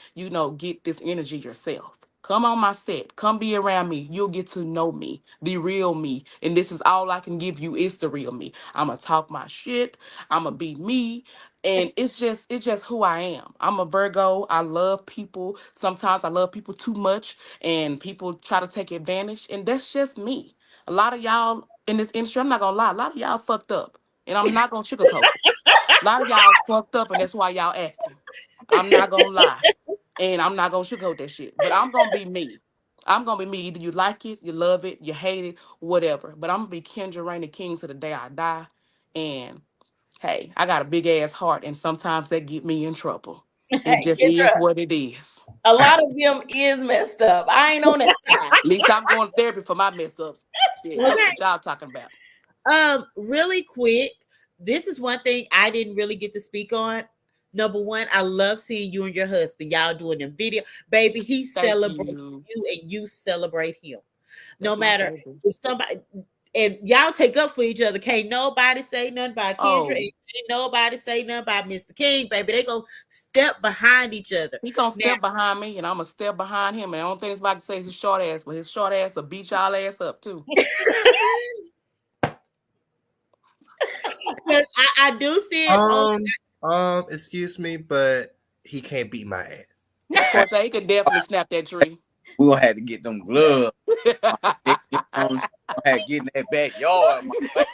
S5: get this energy yourself. Come on my set. Come be around me. You'll get to know me, the real me. And this is all I can give you is the real me. I'ma talk my shit. I'ma be me. And it's just who I am. I'm a Virgo. I love people. Sometimes I love people too much and people try to take advantage. And that's just me. A lot of y'all in this industry, I'm not gonna lie, a lot of y'all fucked up. And I'm not gonna sugarcoat it. A lot of y'all fucked up, and that's why y'all acting. I'm not gonna lie, and I'm not gonna sugarcoat that shit. But I'm gonna be me. I'm gonna be me. Either you like it, you love it, you hate it, whatever. But I'm gonna be Kendra Rainey King to the day I die. And hey, I got a big ass heart, and sometimes that get me in trouble. It just is
S1: Kendra,
S5: what it is.
S1: a lot of them is messed up. I ain't on that side.
S5: At least I'm going to therapy for my mess ups. Shit, fuck
S2: Okay.
S5: what y'all talking about.
S2: Really quick, this is one thing I didn't really get to speak on. Number one, I love seeing you and your husband. Y'all doing them video. Baby, he
S5: Thank
S2: celebrates
S5: you.
S2: you and you celebrate him. No
S5: That's my
S2: matter
S5: baby.
S2: if somebody and y'all take up for each other. Can't nobody say nothing about Kendra.
S5: Oh,
S2: Ain't nobody say nothing about Mr. King, baby. They gonna step behind each other.
S5: he gonna
S2: Now,
S5: step behind me, and I'm gonna step behind him. And the only thing he's about to say is his short ass, but his short ass will beat y'all ass up too.
S2: I do see it on.
S6: Excuse me, but he can't beat my ass.
S5: Of course, he can definitely snap that tree.
S4: We gonna have to get them gloves. You know what I'm saying? Gonna have to get in that backyard, my boy.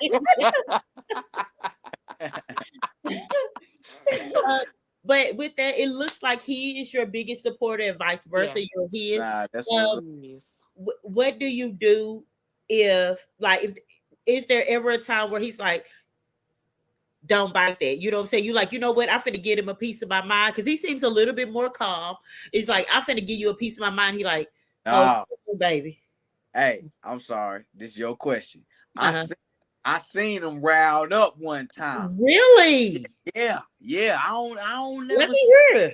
S2: But with that, it looks like he is your biggest supporter and vice versa.
S5: Yes,
S2: You're his.
S4: Nah, that's what's up.
S5: yes.
S2: What do you do if is there ever a time where he's like, don't bite that? You know what I'm saying? You like, you know what? I'm finna get him a piece of my mind because he seems a little bit more calm. It's like, I'm finna give you a piece of my mind. He like, oh,
S4: Nah.
S2: baby.
S4: Hey, I'm sorry. This is your question.
S2: Uh-huh.
S4: I seen him riled up one time.
S2: Really?
S4: Yeah. I don't
S2: Let
S4: never
S2: me hear.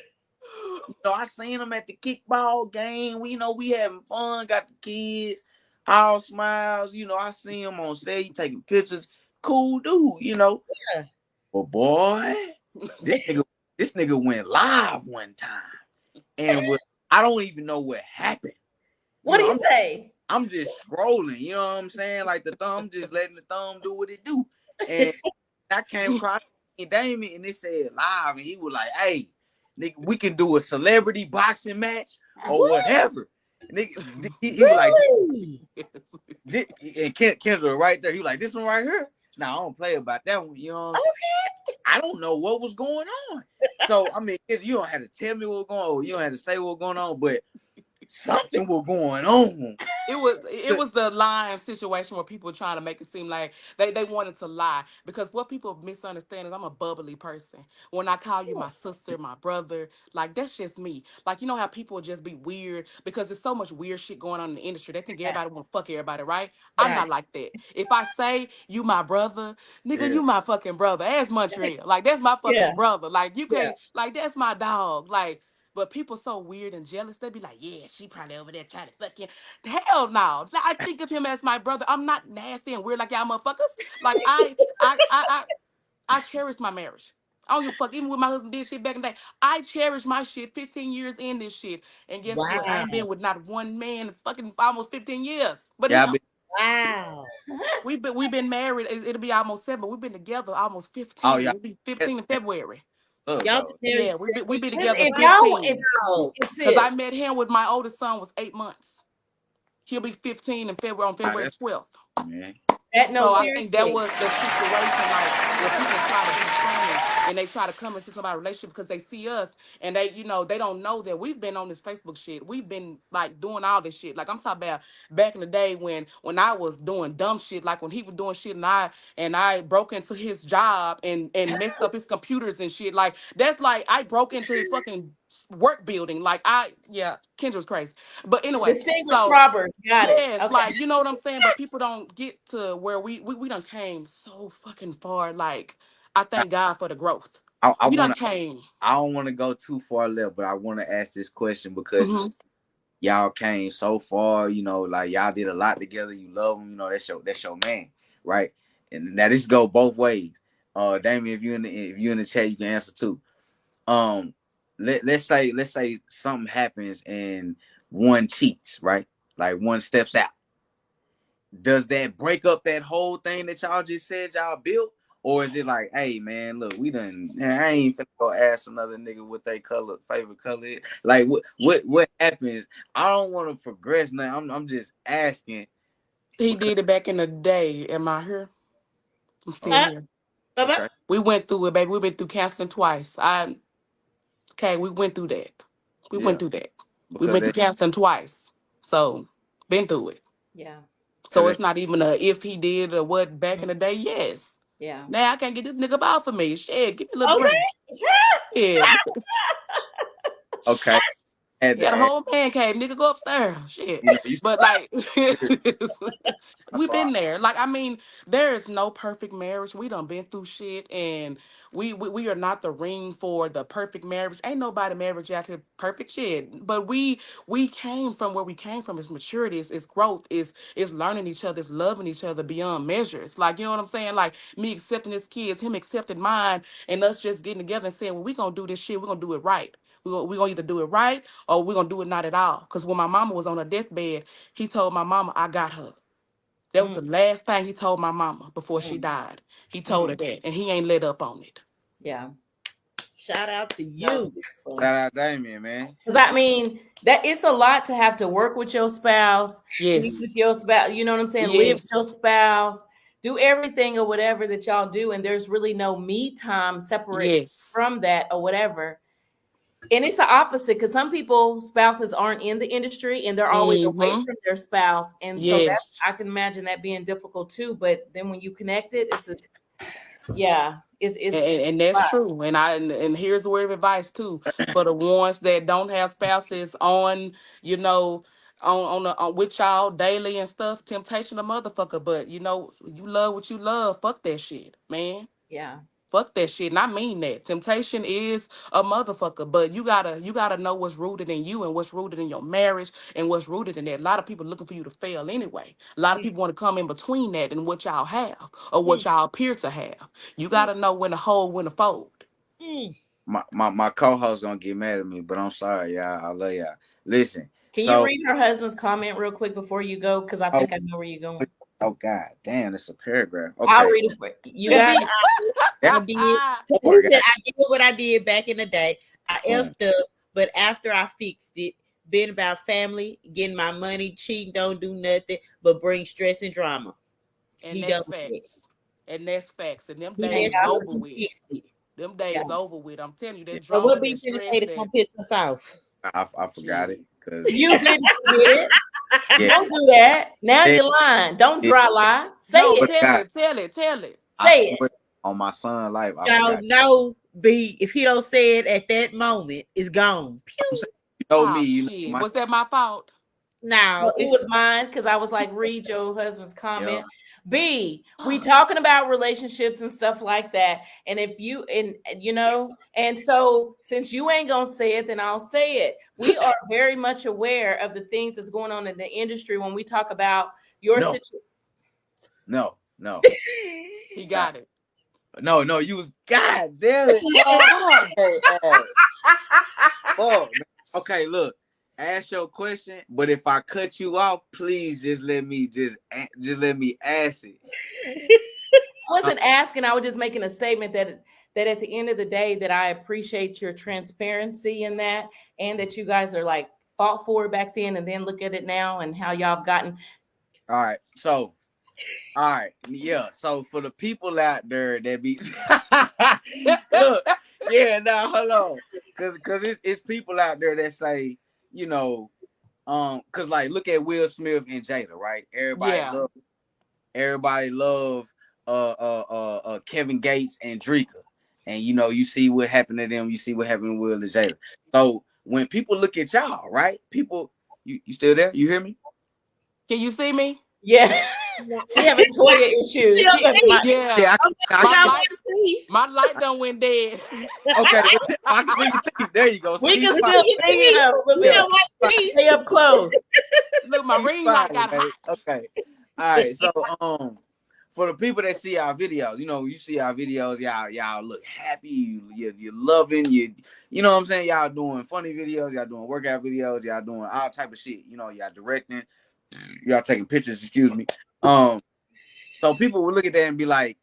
S4: I seen him at the kickball game. We having fun, got the kids, all smiles. I see him on set, he taking pictures. Cool dude,
S2: Yeah.
S4: But boy, this nigga went live one time. And I don't even know what happened.
S1: What do you say?
S4: I'm just scrolling, you know what I'm saying? Like the thumb, just letting the thumb do what it do. And I came across Damien and it said live, and he was like, "Hey, nigga, we can do a celebrity boxing match or whatever." Nigga, he was like, and Kendra right there. He was like, "This one right here." Now I don't play about that one, you know what I'm saying? I don't know what was going on. So I mean, you don't have to tell me what was going on. You don't have to say what was going on, but something was going on.
S5: It was the lying situation where people were trying to make it seem like they wanted to lie, because what people misunderstand is I'm a bubbly person. When I call you my sister, my brother, like that's just me. Like, you know how people just be weird because there's so much weird shit going on in the industry. They think everybody want to fuck everybody, right? I'm not like that. If I say you my brother, nigga, you my fucking brother. As Montreal, like that's my fucking brother. Like you can't, like that's my dog. Like. But people so weird and jealous, they be like, yeah, she probably over there trying to fuck you. Hell no. I think of him as my brother. I'm not nasty and weird like y'all motherfuckers. Like I cherish my marriage. I don't give a fuck. Even when my husband did shit back in the day, I cherish my shit. 15 years in this shit. And guess what? I ain't been with not one man in fucking almost 15 years. But
S4: Yeah,
S5: him.
S2: Wow.
S5: We've been married. It'll be almost 7. We've been together almost 15.
S4: Oh yeah.
S5: It'll be 15 in February.
S2: Y'all
S5: Yeah, we been together
S1: If
S5: 15. Because I
S1: it.
S5: met him when my oldest son was 8 months. He'll be 15 in February on February 12th.
S4: Man.
S5: So I think that was the situation, like where people try to be funny and they try to come into somebody's relationship because they see us and they, you know, they don't know that we've been on this Facebook shit. We've been like doing all this shit. Like I'm talking about back in the day when I was doing dumb shit, like when he was doing shit and I broke into his job and messed up his computers and shit. Like that's like I broke into his fucking work building. Like Kendra's crazy. But anyway,
S1: Distinguished
S5: so
S1: Roberts, got it.
S5: yes,
S1: Okay.
S5: like you know what I'm saying, but people don't get to where we done came so fucking far. Like I thank God for the growth. We done came.
S4: I don't want to go too far left, but I want to ask this question because
S5: Mm-hmm.
S4: y'all came so far. You know, like y'all did a lot together. You love him. You know, that's your man, right? And now this go both ways. Damien, if you in the chat, you can answer too. Let's say something happens and one cheats, right? Like one steps out. Does that break up that whole thing that y'all just said y'all built? Or is it like, hey man, look, we done. I ain't finna go ask another nigga what they favorite color is. Like what happens? I don't want to progress now. I'm just asking.
S5: He did it back in the day. Am I here? I'm still here.
S4: Okay.
S5: We went through it, baby. We've been through counseling twice. We went through that. We went through that. We
S4: Because
S5: went through counseling twice. So been through it.
S1: Yeah.
S5: So it's not even a if he did or what back in the day. Yes.
S1: Yeah.
S5: Now I can't get this nigga up off of me. Shit, give me a little break. Yeah.
S4: okay.
S5: Yeah, the whole man cave. Nigga, go upstairs. Shit.
S4: You know,
S5: But like
S4: That's
S5: we've
S4: all
S5: been
S4: right.
S5: there. Like, I mean, there is no perfect marriage. We done been through shit and we are not the ring for the perfect marriage. Ain't nobody marriage out here perfect shit. But we came from where we came from. It's maturity, it's growth, it's learning each other, it's loving each other beyond measures. Like, you know what I'm saying? Like me accepting his kids, him accepting mine, and us just getting together and saying, well, we gonna do this shit, we're gonna do it right. We gonna either do it right or we're gonna do it not at all. Because when my mama was on her deathbed, he told my mama, I got her. That was the last thing he told my mama before she died. He told her that, and he ain't let up on it.
S1: Yeah.
S2: Shout out to you.
S4: Shout out Damien, man.
S1: Because I mean, that it's a lot to have to work with your spouse, eat with
S5: Yes.
S1: your spouse, you know what I'm saying? Live with your
S5: Yes.
S1: spouse, do everything or whatever that y'all do, and there's really no me time separate
S5: Yes.
S1: from that or whatever. And it's the opposite because some people spouses aren't in the industry and they're always away
S5: Mm-hmm.
S1: from their spouse, and so that
S5: Yes.
S1: I can imagine that being difficult too. But then when you connect it, it's it's
S5: And that's true. And here's a word of advice too for the ones that don't have spouses on, you know, on with y'all daily and stuff. Temptation a motherfucker, but you know, you love what you love. Fuck that shit, man.
S1: yeah.
S5: Fuck that shit. And I mean that. Temptation is a motherfucker, but you gotta know what's rooted in you and what's rooted in your marriage and what's rooted in that. A lot of people looking for you to fail anyway. A lot of people want to come in between that and what y'all have or what y'all appear to have. You gotta know when to hold, when to fold.
S4: My co-host gonna get mad at me, but I'm sorry, y'all. I love y'all. Listen,
S1: Can you read her husband's comment real quick before you go? Because I think I know where you're going.
S4: Oh God, damn, it's a paragraph. Okay,
S1: I'll read it for you. Got it.
S2: I did. He said, I did what I did back in the day. I effed up, but after I fixed it, been about family, getting my money, cheating, don't do nothing but bring stress and drama.
S5: And
S2: He
S5: that's
S2: done with it.
S5: facts. And that's facts. And them
S2: He
S5: days
S2: messed up,
S5: over
S2: he
S5: with.
S2: fixed it.
S5: Them days over with. I'm telling you, that
S2: So
S5: drama
S2: what
S5: and
S2: be
S5: that
S2: finna
S5: stress
S2: say that's gonna piss us off?
S4: I forgot it because
S1: You didn't forget it. Don't do that. Now you're lying. Don't dry lie. Say
S5: No,
S1: it.
S5: tell it.
S1: Say
S4: I swear on my son's life, I
S2: Y'all
S4: forgot.
S2: know, B, if he don't say it at that moment, it's gone.
S4: I'm saying, you know me, you know
S5: shit.
S4: my
S5: Was that my fault?
S2: No,
S1: it was mine because I was like, read your husband's comment.
S4: Yeah.
S1: B, we talking about relationships and stuff like that. And if you and so since you ain't gonna say it, then I'll say it. We are very much aware of the things that's going on in the industry when we talk about your situation.
S4: No.
S5: He got it.
S4: No, you was God damn it. Oh, okay, look. Ask your question, but if I cut you off, please just let me let me ask it.
S1: I wasn't asking. I was just making a statement that at the end of the day, that I appreciate your transparency in that, and that you guys are like fought for it back then, and then look at it now and how y'all have gotten.
S4: All right, so, yeah. So for the people out there that be look, hold on, cause it's people out there that say, cause like look at Will Smith and Jada, right? Everybody love Kevin Gates and Dreka. And you see what happened to them, you see what happened to Will and Jada. So when people look at y'all, right? People, you still there? You hear me?
S5: Can you see me?
S1: Yeah. She having Toya issues.
S5: Yeah. My light done went dead.
S4: Okay, I can see your teeth. There you go. So
S1: we can still see it up a little bit. Stay up close.
S5: Look, my ring light got hot.
S4: Okay. All right. So for the people that see our videos, you see our videos, y'all look happy, you're loving, you know what I'm saying? Y'all doing funny videos, y'all doing workout videos, y'all doing all type of shit. Y'all directing, y'all taking pictures, excuse me. So people will look at that and be like,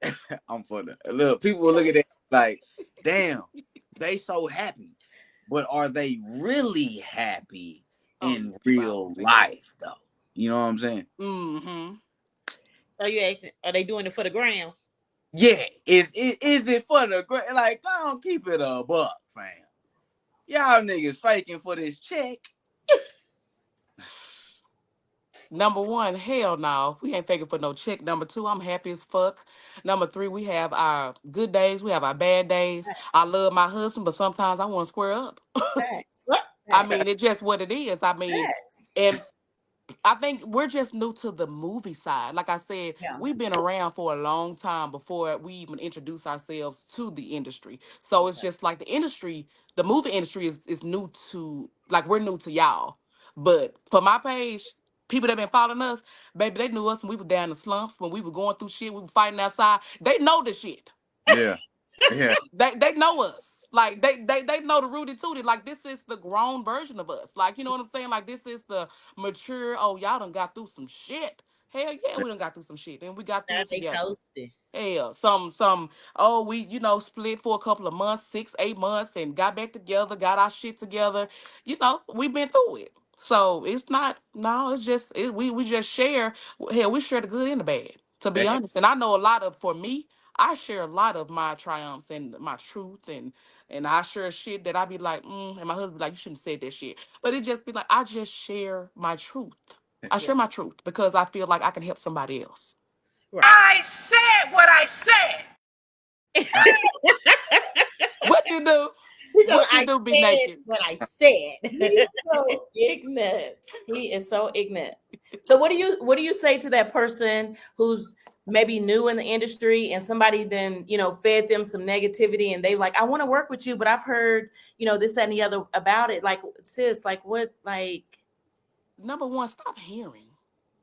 S4: I'm funny. Look, people will look at that like, damn, they so happy. But are they really happy in real life though? You know what I'm saying?
S5: Mm-hmm.
S2: Are you asking? Are they doing it for the gram?
S4: Yeah. Is it for the gram? Like, I don't keep it a buck, fam. Y'all niggas faking for this check.
S5: Number one, hell no. We ain't faking for no check. Number two, I'm happy as fuck. Number three, we have our good days. We have our bad days. I love my husband, but sometimes I want to square up. I mean, it's just what it is. I mean, and I think we're just new to the movie side. Like I said, we've been around for a long time before we even introduce ourselves to the industry. So it's just like the movie industry is new to, like, we're new to y'all. But for my page, people that been following us, baby, they knew us when we were down in the slumps, when we were going through shit, we were fighting outside. They know the shit.
S4: Yeah. Yeah.
S5: They know us. Like they know the Rudy Tooty. Like, this is the grown version of us. Like, you know what I'm saying? Like, this is the mature. Oh, y'all done got through some shit. Hell yeah, we done got through some shit, and we got through it together. Hell, some. Oh, we split for a couple of months, 6-8 months, and got back together, got our shit together. We've been through it. So it's not. No, it's just we just share. Hell, we share the good and the bad. To be honest, and I know a lot of, for me, I share a lot of my triumphs and my truth, and I share shit that I be like, and my husband be like, you shouldn't have said that shit. But it just be like, I just share my truth. I share my truth because I feel like I can help somebody else.
S12: I said what I said.
S5: What you do? What you do, be naked?
S2: What I said.
S1: He's so ignorant. He is so ignorant. So what do you say to that person who's maybe new in the industry and somebody then fed them some negativity and they like, I want to work with you, but I've heard this, that, and the other about it. Like, sis, like what? Like,
S5: number one, stop hearing.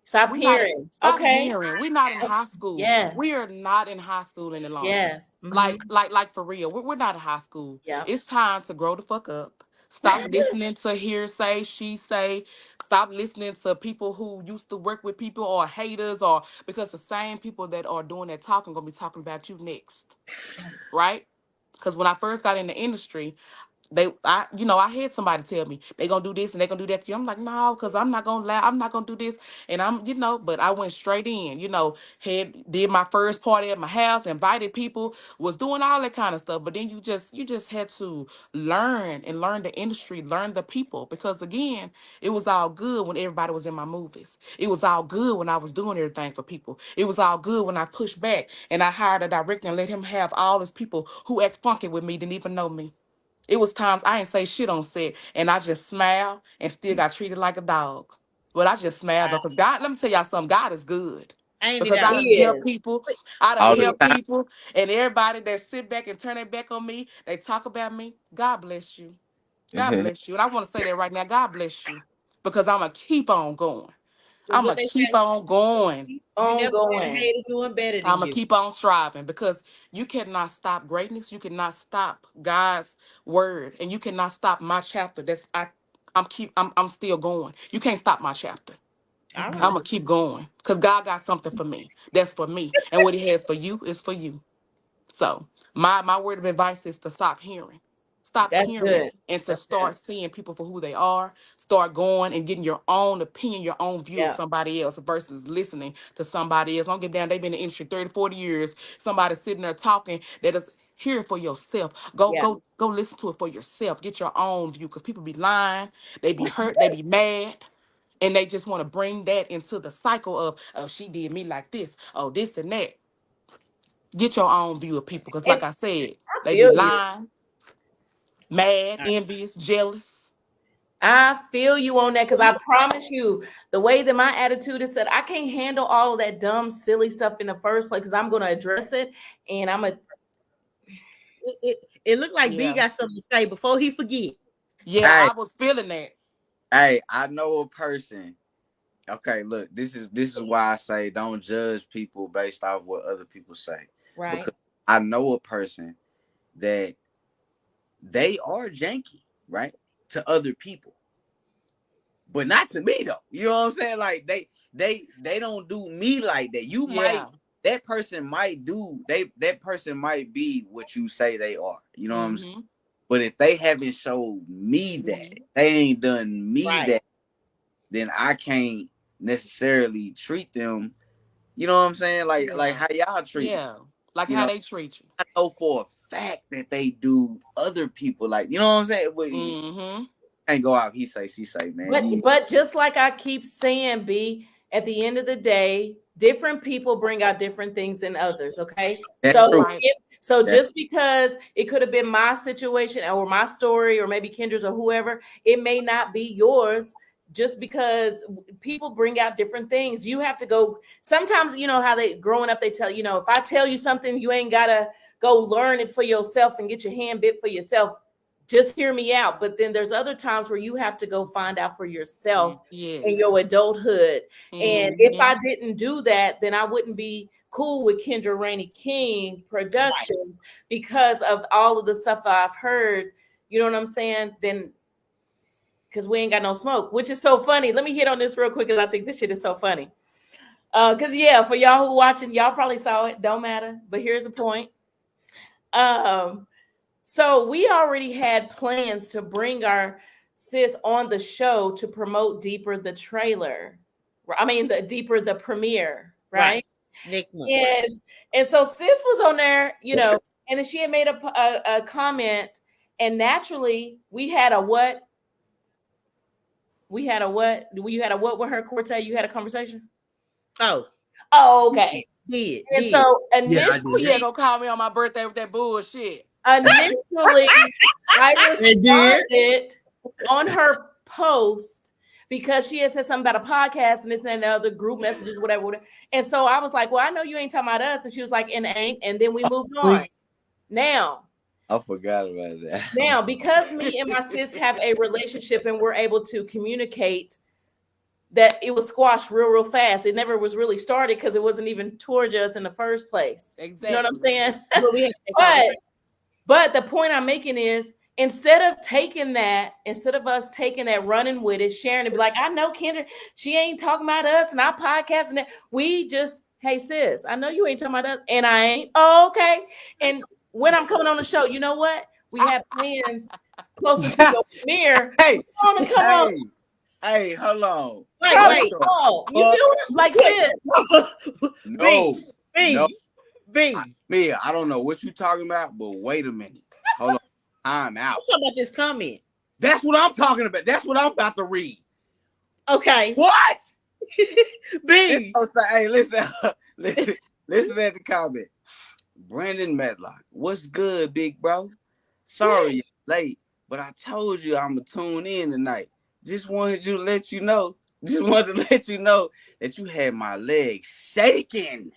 S1: Stop hearing.
S5: Stop hearing. We're not in high school.
S1: Yeah.
S5: We are not in high school any longer.
S1: Yes.
S5: Like for real. We're not in high school.
S1: Yeah.
S5: It's time to grow the fuck up. Stop listening to hearsay, she say. Stop listening to people who used to work with people or haters, or because the same people that are doing that talking gonna be talking about you next, right? Because when I first got in the industry, I had somebody tell me they gonna do this and they gonna do that to you. I'm like, no, because I'm not gonna lie, I'm not gonna do this. And but I went straight in, did my first party at my house, invited people, was doing all that kind of stuff. But then you just had to learn the industry, learn the people. Because again, it was all good when everybody was in my movies. It was all good when I was doing everything for people. It was all good when I pushed back and I hired a director and let him have all his people who act funky with me, didn't even know me. It was times I ain't say shit on set, and I just smiled and still got treated like a dog. But I just smiled though, because God, let me tell y'all something, God is good.
S2: Ain't it
S5: Because
S2: out?
S5: I done help people, I done
S4: All the
S5: help
S4: time.
S5: people, and everybody that sit back and turn their back on me, they talk about me. God bless you. God bless you. And I want to say that right now. God bless you. Because I'm going to keep on going. I'm
S2: What
S5: going to
S2: they
S5: keep
S2: say?
S5: on going.
S2: You
S1: On
S2: never met a
S1: going.
S2: hater doing better than
S5: I'm gonna
S2: you.
S5: keep on striving, because you cannot stop greatness. You cannot stop God's word, and you cannot stop my chapter. I'm still going. You can't stop my chapter.
S2: All
S5: I'm
S2: right.
S5: gonna keep going because God got something for me. That's for me, and what He has for you is for you. So my word of advice is to stop hearing. Stop
S1: That's
S5: hearing
S1: good.
S5: and to
S1: That's good.
S5: start seeing people for who they are. Start going and getting your own opinion, your own view of
S1: Yeah.
S5: somebody else versus listening to somebody else. Don't get down. They've been in the industry 30, 40 years. Somebody sitting there talking that is hear it for yourself. Go,
S1: Yeah.
S5: go, go listen to it for yourself. Get your own view, because people be lying, they be hurt, they be mad. And they just want to bring that into the cycle of, oh, she did me like this, oh, this and that. Get your own view of people, because
S1: And
S5: like I said,
S1: I
S5: they be
S1: feel you.
S5: lying, mad, envious, jealous.
S1: I feel you on that because I promise you, the way that my attitude is set, I can't handle all of that dumb, silly stuff in the first place because I'm going to address it and I'm a.
S2: It looked like B
S5: Yeah.
S2: got something to say before he forget.
S5: Yeah,
S4: Hey,
S5: I was feeling that.
S4: hey, I know a person. Okay, look, this is why I say don't judge people based off what other people say.
S1: Right.
S4: Because I know a person that they are janky, right? To other people. But not to me though. You know what I'm saying? Like they don't do me like that.
S5: Yeah.
S4: That person might be what you say they are. You know what I'm saying?
S5: Mm-hmm.
S4: But if they haven't showed me that, they ain't done me
S2: Right.
S4: that, then I can't necessarily treat them. You know what I'm saying? Like
S5: Yeah.
S4: how y'all treat me.
S5: Yeah. Like
S4: You
S5: how
S4: know,
S5: they treat you.
S4: I know for a fact that they do other people like. You know what I'm saying? But
S5: Mm-hmm.
S4: can't go out. He say, she say, man.
S1: But just like I keep saying, B, at the end of the day, different people bring out different things in others. Okay.
S4: That's
S1: So
S4: true.
S5: Right.
S4: That's
S1: just because it could have been my situation or my story or maybe Kendra's or whoever, it may not be yours. Just because people bring out different things, you have to go. Sometimes you know how they growing up, they tell if I tell you something, you ain't gotta go learn it for yourself and get your hand bit for yourself. Just hear me out. But then there's other times where you have to go find out for yourself in
S5: Yes.
S1: your adulthood. And if
S5: Mm-hmm.
S1: I didn't do that, then I wouldn't be cool with Kendra Rainey King Productions because of all of the stuff I've heard. You know what I'm saying? Then because we ain't got no smoke, which is so funny. Let me hit on this real quick because I think this shit is so funny. Because yeah, for y'all who watching, y'all probably saw it. Don't matter. But here's the point. So we already had plans to bring our sis on the show to promote Deeper the trailer. I mean the Deeper the premiere, right?
S2: Next month.
S1: And so sis was on there, and then she had made a comment, and naturally we had a what? We had a what? You had a what with her, Corte? You had a conversation?
S2: Oh.
S1: Oh, okay.
S2: Did.
S1: And so
S6: Yeah, I
S5: Oh,
S6: did.
S5: yeah,
S1: initially,
S5: gonna call me on my birthday with that bullshit.
S1: I
S6: They did.
S1: responded on her post because she had said something about a podcast and this and the other group messages, whatever. And so I was like, well, I know you ain't talking about us. And she was like, and ain't. And then we moved on. Now,
S4: I forgot about that.
S1: because me and my sis have a relationship and we're able to communicate, that it was squashed real fast. It never was really started because it wasn't even towards us in the first place. You know what I'm
S5: Exactly.
S1: saying?
S2: But we had that conversation.
S1: But the point I'm making is instead of us taking that, running with it, sharing it, be like, I know Kendra, she ain't talking about us and our podcast and that. We just, hey sis, I know you ain't talking about us, and I ain't. Oh, okay. And when I'm coming on the show, you know what? We have plans closer to your premiere.
S4: Hey,
S1: Come on.
S4: Hey, hold on.
S2: Wait.
S1: Oh, you feel it? Like sis.
S4: No.
S2: B.
S4: Mia, I don't know what you're talking about, but wait a minute. Hold on. I'm out.
S2: I'm talking about this comment.
S4: That's what I'm talking about. That's what I'm about to read.
S2: Okay.
S4: What?
S2: B.
S4: Hey, listen at the comment. Brandon Medlock, what's good, big bro? Sorry you're late, but I told you I'm gonna tune in tonight. Just wanted to let you know that you had my legs shaking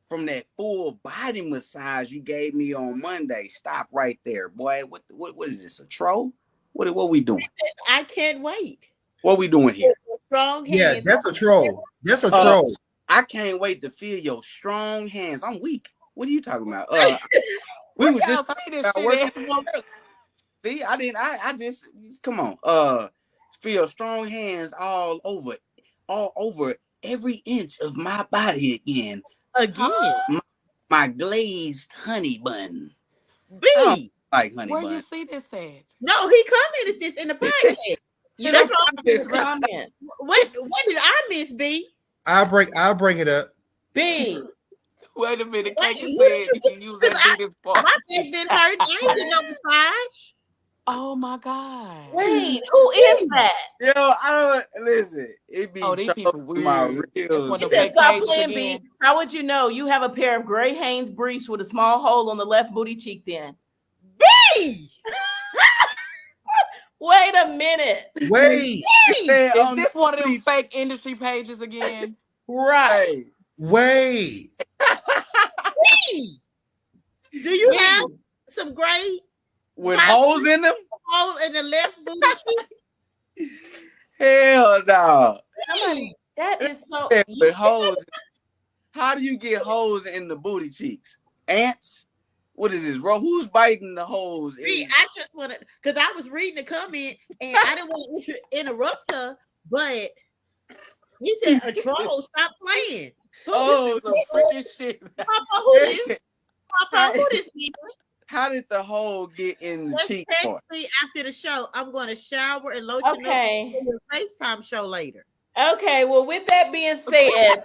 S4: from that full body massage you gave me on Monday. Stop right there, boy. What is this, a troll? What we doing?
S2: I can't wait.
S4: What we doing here?
S2: Strong hands.
S6: Yeah, that's a troll. That's a troll.
S4: I can't wait to feel your strong hands. I'm weak. What are you talking about? We were just talking about working. See, I just come on. Feel strong hands all over every inch of my body again. My glazed honey bun.
S2: B.
S4: Like honey
S5: Where
S4: bun.
S5: you see this at?
S2: No, he commented this in the podcast. That's what I'm
S1: this comment.
S2: What did I miss, B?
S6: I'll bring it up.
S1: B.
S5: Wait a minute. Can't you
S2: what
S5: say
S2: did
S5: it? You use that B this part.
S2: My back been hurt. I ain't getting no massage.
S5: Oh my God.
S1: Wait, who is that?
S4: Yo, I don't listen. It be
S5: these people weird.
S4: My
S1: He
S4: reels.
S1: said, stop playing, B. How would you know? You have a pair of gray Hanes briefs with a small hole on the left booty cheek then.
S2: B!
S1: Wait a minute.
S6: Wait.
S5: Is this one of them fake industry pages again?
S1: Right.
S6: Wait.
S2: B! Do you have some gray
S4: with holes in them?
S2: Hole in the left booty cheek?
S4: Hell no.
S1: That is so.
S4: With holes. How do you get holes in the booty cheeks? Ants? What is this, bro? Who's biting the holes?
S2: I just wanted, because I was reading the comment and I didn't want to interrupt her, but he said, a troll, stop playing.
S5: Oh, some freaking shit.
S2: Papa, who is? Papa, who this?
S4: How did the hole get in the cheek part?
S2: Me after the show. I'm going to shower and lotion up for your FaceTime show later.
S1: Okay, well, with that being said,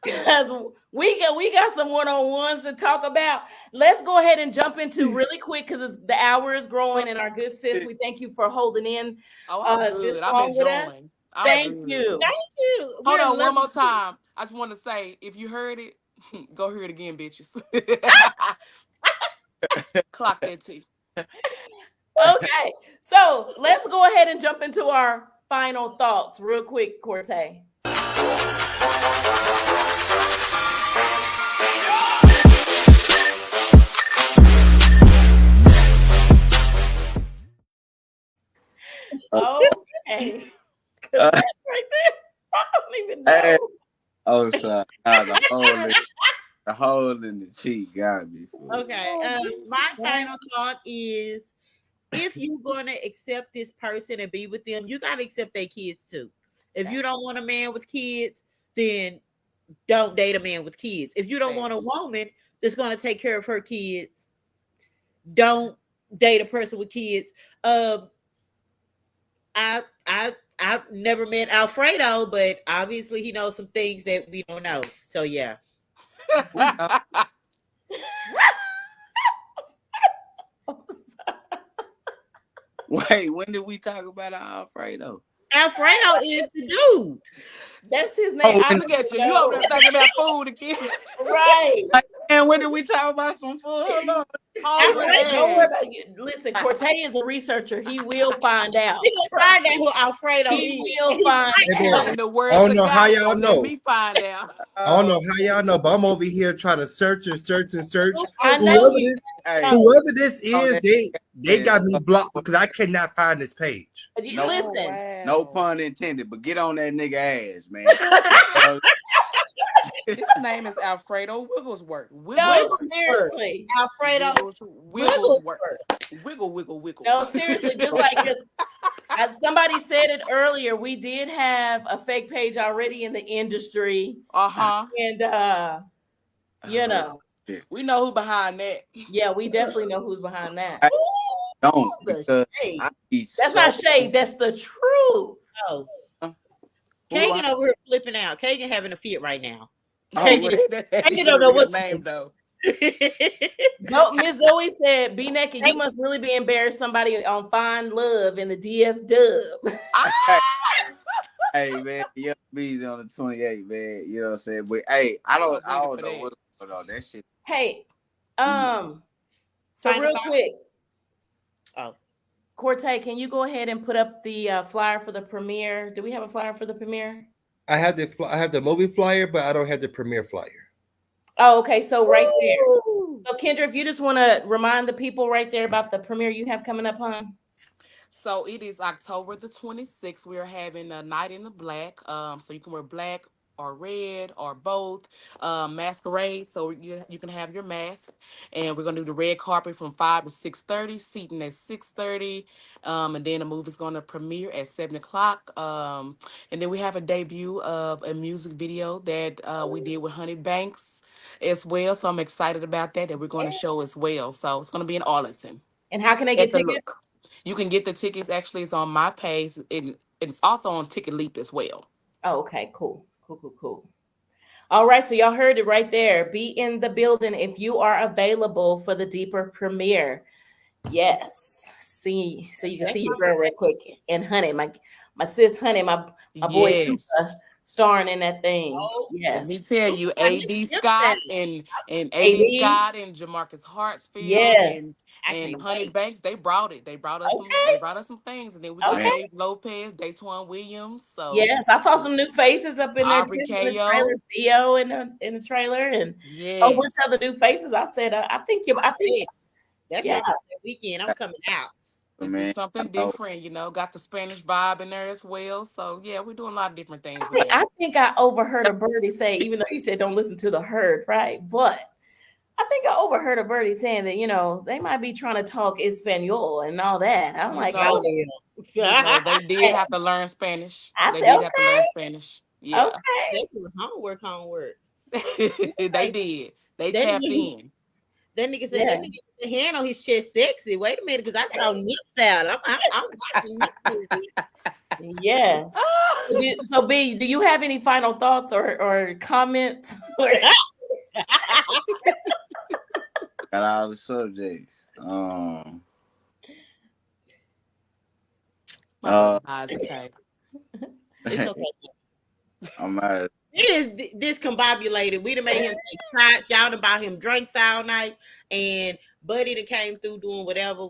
S1: because we got some one-on-ones to talk about. Let's go ahead and jump into really quick because the hour is growing, and our good sis, we thank you for holding in this long with us. Thank you.
S2: Thank you.
S5: Hold on one more time. I just want to say, if you heard it, go hear it again, bitches. Clock that T.
S1: Okay, so let's go ahead and jump into our final thoughts real quick, Corte. Okay. That's right there. I don't even know.
S4: Hey. Oh, sorry. The hole in the cheek got me.
S2: Okay. My final thought is, if you're going to accept this person and be with them, you got to accept their kids too. If you don't want a man with kids, then don't date a man with kids. If you don't want a woman that's going to take care of her kids, don't date a person with kids. I've never met Alfredo, but obviously he knows some things that we don't know. So yeah.
S4: Wait, when did we talk about Alfredo?
S2: Alfredo is the dude.
S1: That's his name.
S5: Oh, I look at you. You over there thinking about food again.
S1: Right.
S4: And when did we talk about some food? Hold on.
S1: Don't worry about it. Listen, Corte is a researcher. He will find out.
S2: He will find out who Alfredo is.
S1: He will find out.
S5: In the words
S6: I don't know how y'all know.
S5: Let me find out.
S6: I don't know how y'all know, but I'm over here trying to search.
S1: I know.
S6: Whoever this is, they got me blocked because I cannot find this page.
S1: Listen.
S4: No pun intended, but get on that nigga ass, man.
S5: His name is Alfredo Wigglesworth.
S1: No,
S2: Wigglesworth.
S1: seriously.
S2: Alfredo
S5: Wigglesworth.
S2: Wigglesworth.
S5: Wiggle, wiggle, wiggle.
S1: No, seriously. Just like because somebody said it earlier, we did have a fake page already in the industry,
S5: Uh-huh.
S1: and you know,
S5: We know who behind that.
S1: yeah, we definitely know who's behind that.
S4: I don't because
S2: Hey,
S4: I be
S1: That's
S4: so
S1: not shade. That's the truth.
S2: oh,
S5: Who
S2: Kagan
S5: behind-
S2: over here flipping out. Kagan having a fit right now.
S5: Oh,
S2: Kagan,
S5: that
S2: Kagan
S5: ain't
S2: don't
S5: a
S2: know
S5: real
S2: what to
S5: name
S2: do.
S5: though.
S1: Miss Zoe said, "Be naked. You must really be embarrassed. Somebody on Find Love in the DF Dub."
S4: Hey man, Young B's on the 28th, man. You know what I'm saying? But hey, I don't know what's going on. That shit.
S1: Hey,
S2: Find
S1: so
S2: a
S1: real
S2: file?
S1: quick,
S2: Oh,
S1: Corte, can you go ahead and put up the flyer for the premiere? Do we have a flyer for the premiere?
S6: I have the movie flyer, but I don't have the premiere flyer.
S1: Oh, okay. So right there.
S2: Woo!
S1: So Kendra, if you just want to remind the people right there about the premiere you have coming up, hon.
S5: So it is October the 26th. We are having a night in the black. So you can wear black or red or both. Masquerade. So you can have your mask. And we're gonna do the red carpet from 5 to 6:30, seating at 6:30. And then the movie's gonna premiere at 7 o'clock. And then we have a debut of a music video that we did with Honey Banks as well. So I'm excited about that we're going to show as well. So it's gonna be in Arlington.
S1: And how can they
S5: At
S1: get
S5: the
S1: tickets?
S5: look. You can get the tickets. Actually, it's on my page. It's also on Ticket Leap as well.
S1: Oh, okay, cool. All right, so y'all heard it right there. Be in the building if you are available for the Deeper premiere. Yes. See, so you can see your girl real quick. And Honey, my sis Honey, my boy
S5: Yes.
S1: Tuka, starring in that thing.
S2: Oh,
S5: Let me
S1: Yes.
S5: tell you, AD Scott and AD
S1: AD.
S5: Scott and Jamarcus Hartsfield
S1: Yes.
S5: and Honey Banks, they brought it. They brought us some things. And then we got
S1: Okay.
S5: Dave Lopez, Daytwan Williams. So
S1: Yes, I saw some new faces up in there too
S5: Aubrey
S1: in the
S5: Ko.
S1: trailer. Theo in the trailer, and
S5: Yes.
S1: a bunch of other new faces. I said, I think
S2: that's
S1: yeah.
S2: my birthday weekend. I'm coming out.
S5: This is something different, got the Spanish vibe in there as well. So yeah, we're doing a lot of different things in there.
S1: I think I overheard a birdie say, even though you said don't listen to the herd, right? But I think I overheard a birdie saying that, they might be trying to talk Espanol and all that. I'm like, oh,
S5: they did have to learn Spanish.
S1: They
S5: did have to learn Spanish. Yeah.
S1: Okay.
S2: They do homework.
S5: They did. They
S2: That
S5: tapped
S2: nigga-
S5: in.
S2: That nigga said that nigga put the hand on his chest sexy. Wait a minute, because I saw nips out. I'm watching nips.
S1: Yes. So B, do you have any final thoughts or comments?
S4: Got all the subjects.
S5: Okay.
S2: It's okay.
S4: I'm mad.
S2: He is discombobulated. We done made him take shots. Y'all done bought him drinks all night, and Buddy done came through doing whatever.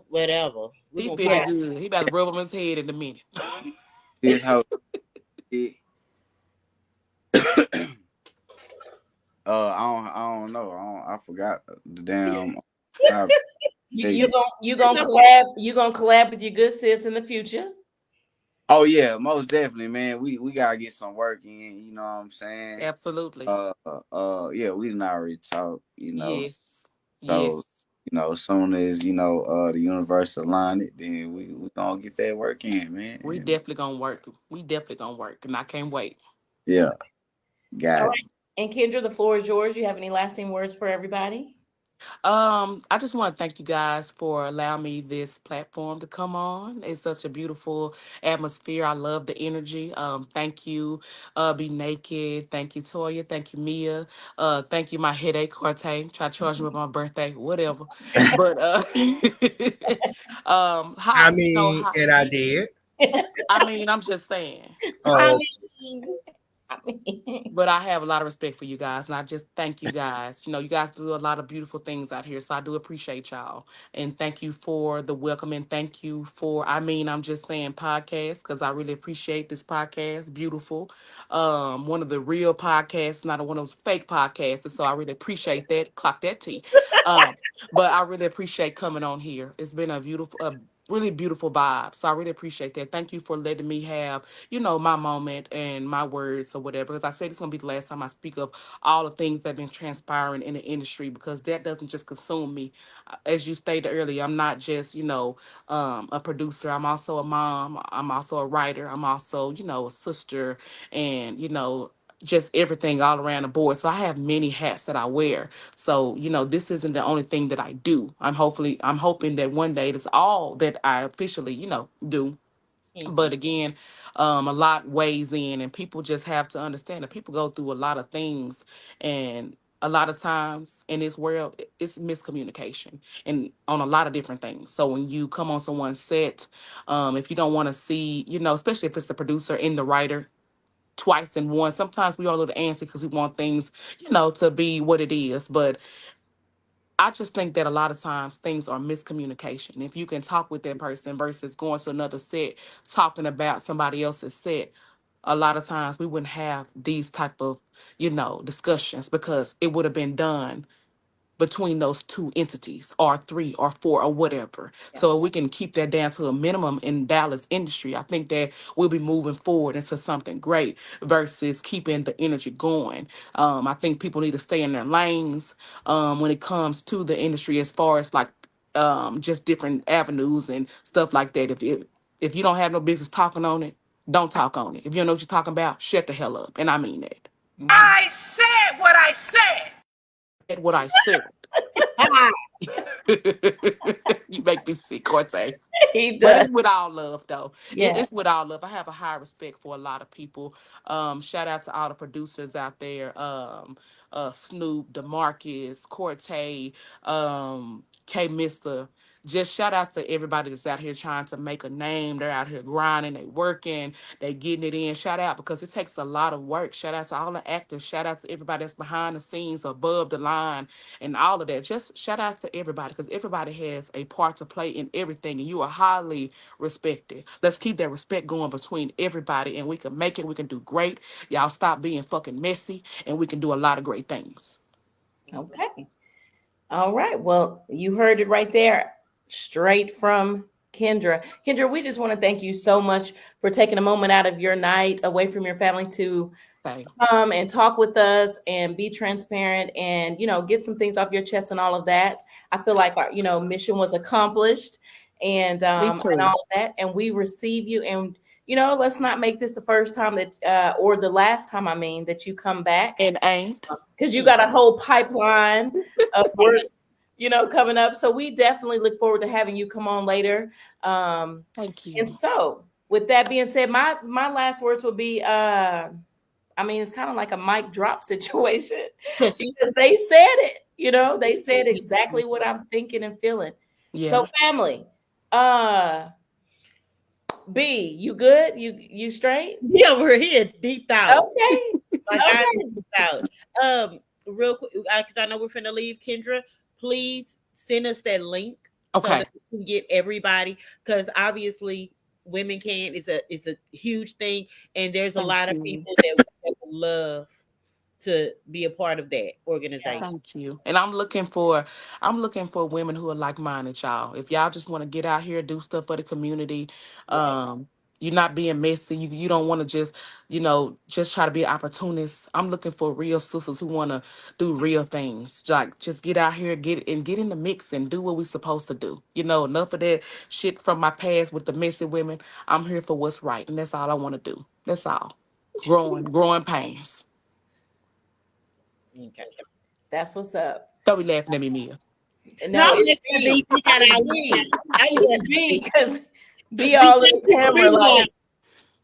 S5: He feeling good. He about to rub on his head in a minute.
S4: His hoe. I don't know. I forgot the damn.
S1: You gonna collab with your good sis in the future?
S4: Oh yeah, most definitely, man. We gotta get some work in. You know what I'm saying?
S5: Absolutely.
S4: Yeah, we didn't already talk.
S5: Yes.
S4: So, as soon as the universe align it, then we gonna get that work in, man.
S5: We definitely gonna work. And I can't wait.
S4: Yeah, got it.
S1: Right. And Kendra, the floor is yours. You have any lasting words for everybody?
S5: I just want to thank you guys for allowing me this platform to come on. It's such a beautiful atmosphere. I love the energy. Thank you, Be Naked. Thank you, Toya. Thank you, Mia. Thank you, my headache Corte. Try to charge me with my birthday, whatever. But
S6: I mean, and I did.
S5: I mean, I'm just saying. But I have a lot of respect for you guys, and I just thank you guys. You guys do a lot of beautiful things out here, so I do appreciate y'all. And thank you for the welcome, and thank you for, I'm just saying podcast, because I really appreciate this podcast. Beautiful. One of the real podcasts, not one of those fake podcasts, so I really appreciate that. Clock that T. But I really appreciate coming on here. It's been a beautiful, really beautiful vibe. So I really appreciate that. Thank you for letting me have, my moment and my words or whatever. Because I said it's gonna be the last time I speak of all the things that have been transpiring in the industry, because that doesn't just consume me. As you stated earlier, I'm not just, a producer. I'm also a mom. I'm also a writer. I'm also, a sister, and just everything all around the board. So I have many hats that I wear. So, this isn't the only thing that I do. I'm hoping that one day it's all that I officially, do. But again, a lot weighs in, and people just have to understand that people go through a lot of things, and a lot of times in this world, it's miscommunication and on a lot of different things. So when you come on someone's set, if you don't want to see, especially if it's the producer and the writer twice in one, sometimes we are a little antsy because we want things, to be what it is. But I just think that a lot of times things are miscommunication. If you can talk with that person versus going to another set, talking about somebody else's set, a lot of times we wouldn't have these type of, discussions, because it would have been done between those two entities, or three or four or whatever. So we can keep that down to a minimum in Dallas industry. I think that we'll be moving forward into something great versus keeping the energy going. I think people need to stay in their lanes when it comes to the industry, as far as like just different avenues and stuff like that. If you don't have no business talking on it, don't talk on it. If you don't know what you're talking about, shut the hell up. And I mean that.
S12: I said what I said.
S5: Said what I said. You make me sick, Corte.
S1: He
S5: But
S1: does.
S5: it's with all love, though.
S1: Yeah.
S5: It's with all love. I have a high respect for a lot of people. Shout out to all the producers out there. Snoop, DeMarcus, Corte, K Mister. Just shout out to everybody that's out here trying to make a name. They're out here grinding, they working, they getting it in. Shout out, because it takes a lot of work. Shout out to all the actors. Shout out to everybody that's behind the scenes, above the line, and all of that. Just shout out to everybody, because everybody has a part to play in everything, and you are highly respected. Let's keep that respect going between everybody, and we can make it. We can do great. Y'all stop being fucking messy, and we can do a lot of great things.
S1: Okay. All right. Well, you heard it right there, straight from Kendra. Kendra, we just want to thank you so much for taking a moment out of your night away from your family to come and talk with us and be transparent and, get some things off your chest and all of that. I feel like our, mission was accomplished, and
S5: Me
S1: and
S5: too.
S1: all of that. And we receive you. And, let's not make this the first time that, or the last time, I mean, that you come back.
S5: And ain't.
S1: Because you got a whole pipeline of work, coming up. So we definitely look forward to having you come on later.
S5: Thank you.
S1: And so, with that being said, my last words will be, it's kind of like a mic drop situation, because they said it. They said exactly what I'm thinking and feeling.
S5: Yeah.
S1: So, family, B, you good? You straight?
S2: Yeah, we're here deep out.
S1: Okay.
S2: I deep out. Real quick, because I know we're finna leave. Kendra, please send us that link so
S5: Okay.
S2: that we can get everybody, because obviously women can it's a huge thing, and there's a lot of people that would love to be a part of that organization.
S5: Thank you. And I'm looking for women who are like-minded, y'all. If y'all just want to get out here, do stuff for the community, you're not being messy. You don't want to just try to be an opportunist. I'm looking for real sisters who want to do real things. Like, just get out here, get in the mix and do what we're supposed to do. Enough of that shit from my past with the messy women. I'm here for what's right, and that's all I want to do. That's all. Growing pains.
S2: Okay.
S1: That's what's up.
S5: Don't be laughing at me, Mia.
S2: No,
S1: it's
S2: B.
S1: B, because be all in the camera. Like,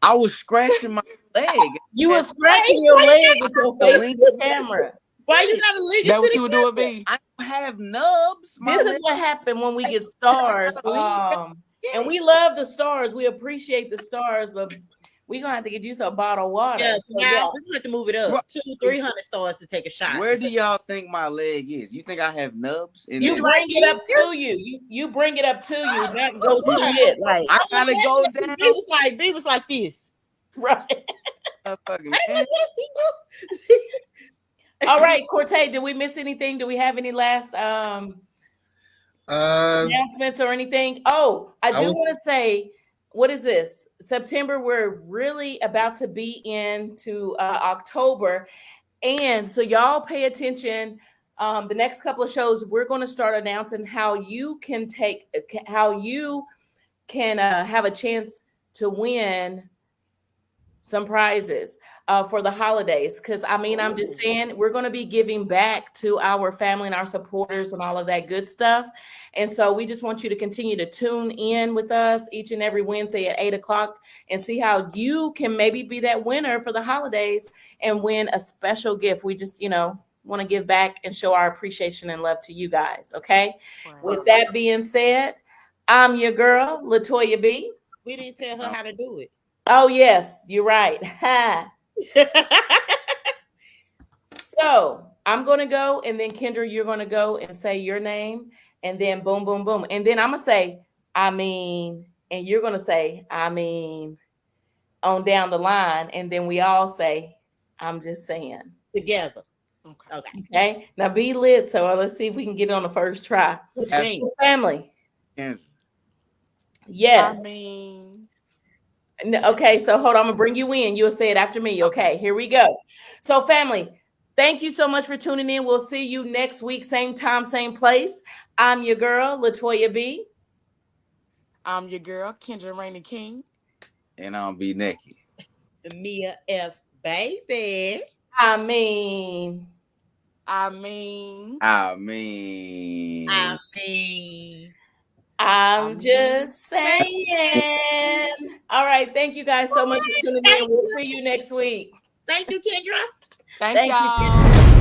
S4: I was scratching my leg.
S1: You were scratching your leg with your face in the camera.
S2: Why you gotta link it
S5: That
S2: to
S5: what
S2: the
S5: you were doing, B?
S4: I don't have nubs.
S1: This is what happened when we get stars. And we love the stars. We appreciate the stars, but we're gonna have to get you some bottled water.
S2: Yeah, so now we have to move it up 200-300 stars to take a shot.
S4: Where do y'all think my leg is? You think I have nubs?
S1: You bring it up to you. You bring it up to you, not go to it. Like,
S4: I gotta go down.
S2: B was like this.
S1: Right.
S4: Man.
S1: All right, Corte, did we miss anything? Do we have any last Announcements or anything? Oh, I do want to say, what is this? September, we're really about to be into October. And so y'all pay attention. The next couple of shows, we're going to start announcing how you can have a chance to win some prizes for the holidays. Because I'm just saying, we're going to be giving back to our family and our supporters and all of that good stuff. And so we just want you to continue to tune in with us each and every Wednesday at 8:00 and see how you can maybe be that winner for the holidays and win a special gift. We just, want to give back and show our appreciation and love to you guys. Okay. Right. With that being said, I'm your girl, Latoya B.
S2: We didn't tell her how to do it.
S1: Oh, yes, you're right. So I'm going to go, and then Kendra, you're going to go and say your name, and then boom, boom, boom. And then I'm going to say, and you're going to say, on down the line. And then we all say, I'm just saying.
S2: Together.
S1: Okay. Now be lit. So let's see if we can get it on the first try. Family. Yes. Okay, so hold on, I'm gonna bring you in. You'll say it after me. Okay, here we go. So, family, thank you so much for tuning in. We'll see you next week, same time, same place. I'm your girl, Latoya B.
S5: I'm your girl, Kendra Rainey King.
S4: And I'm B Nikki.
S2: Mia F. Baby.
S1: I'm just saying. All right. Thank you guys so much for tuning in. We'll see you next week.
S2: Thank you, Kendra.
S5: Thank y'all.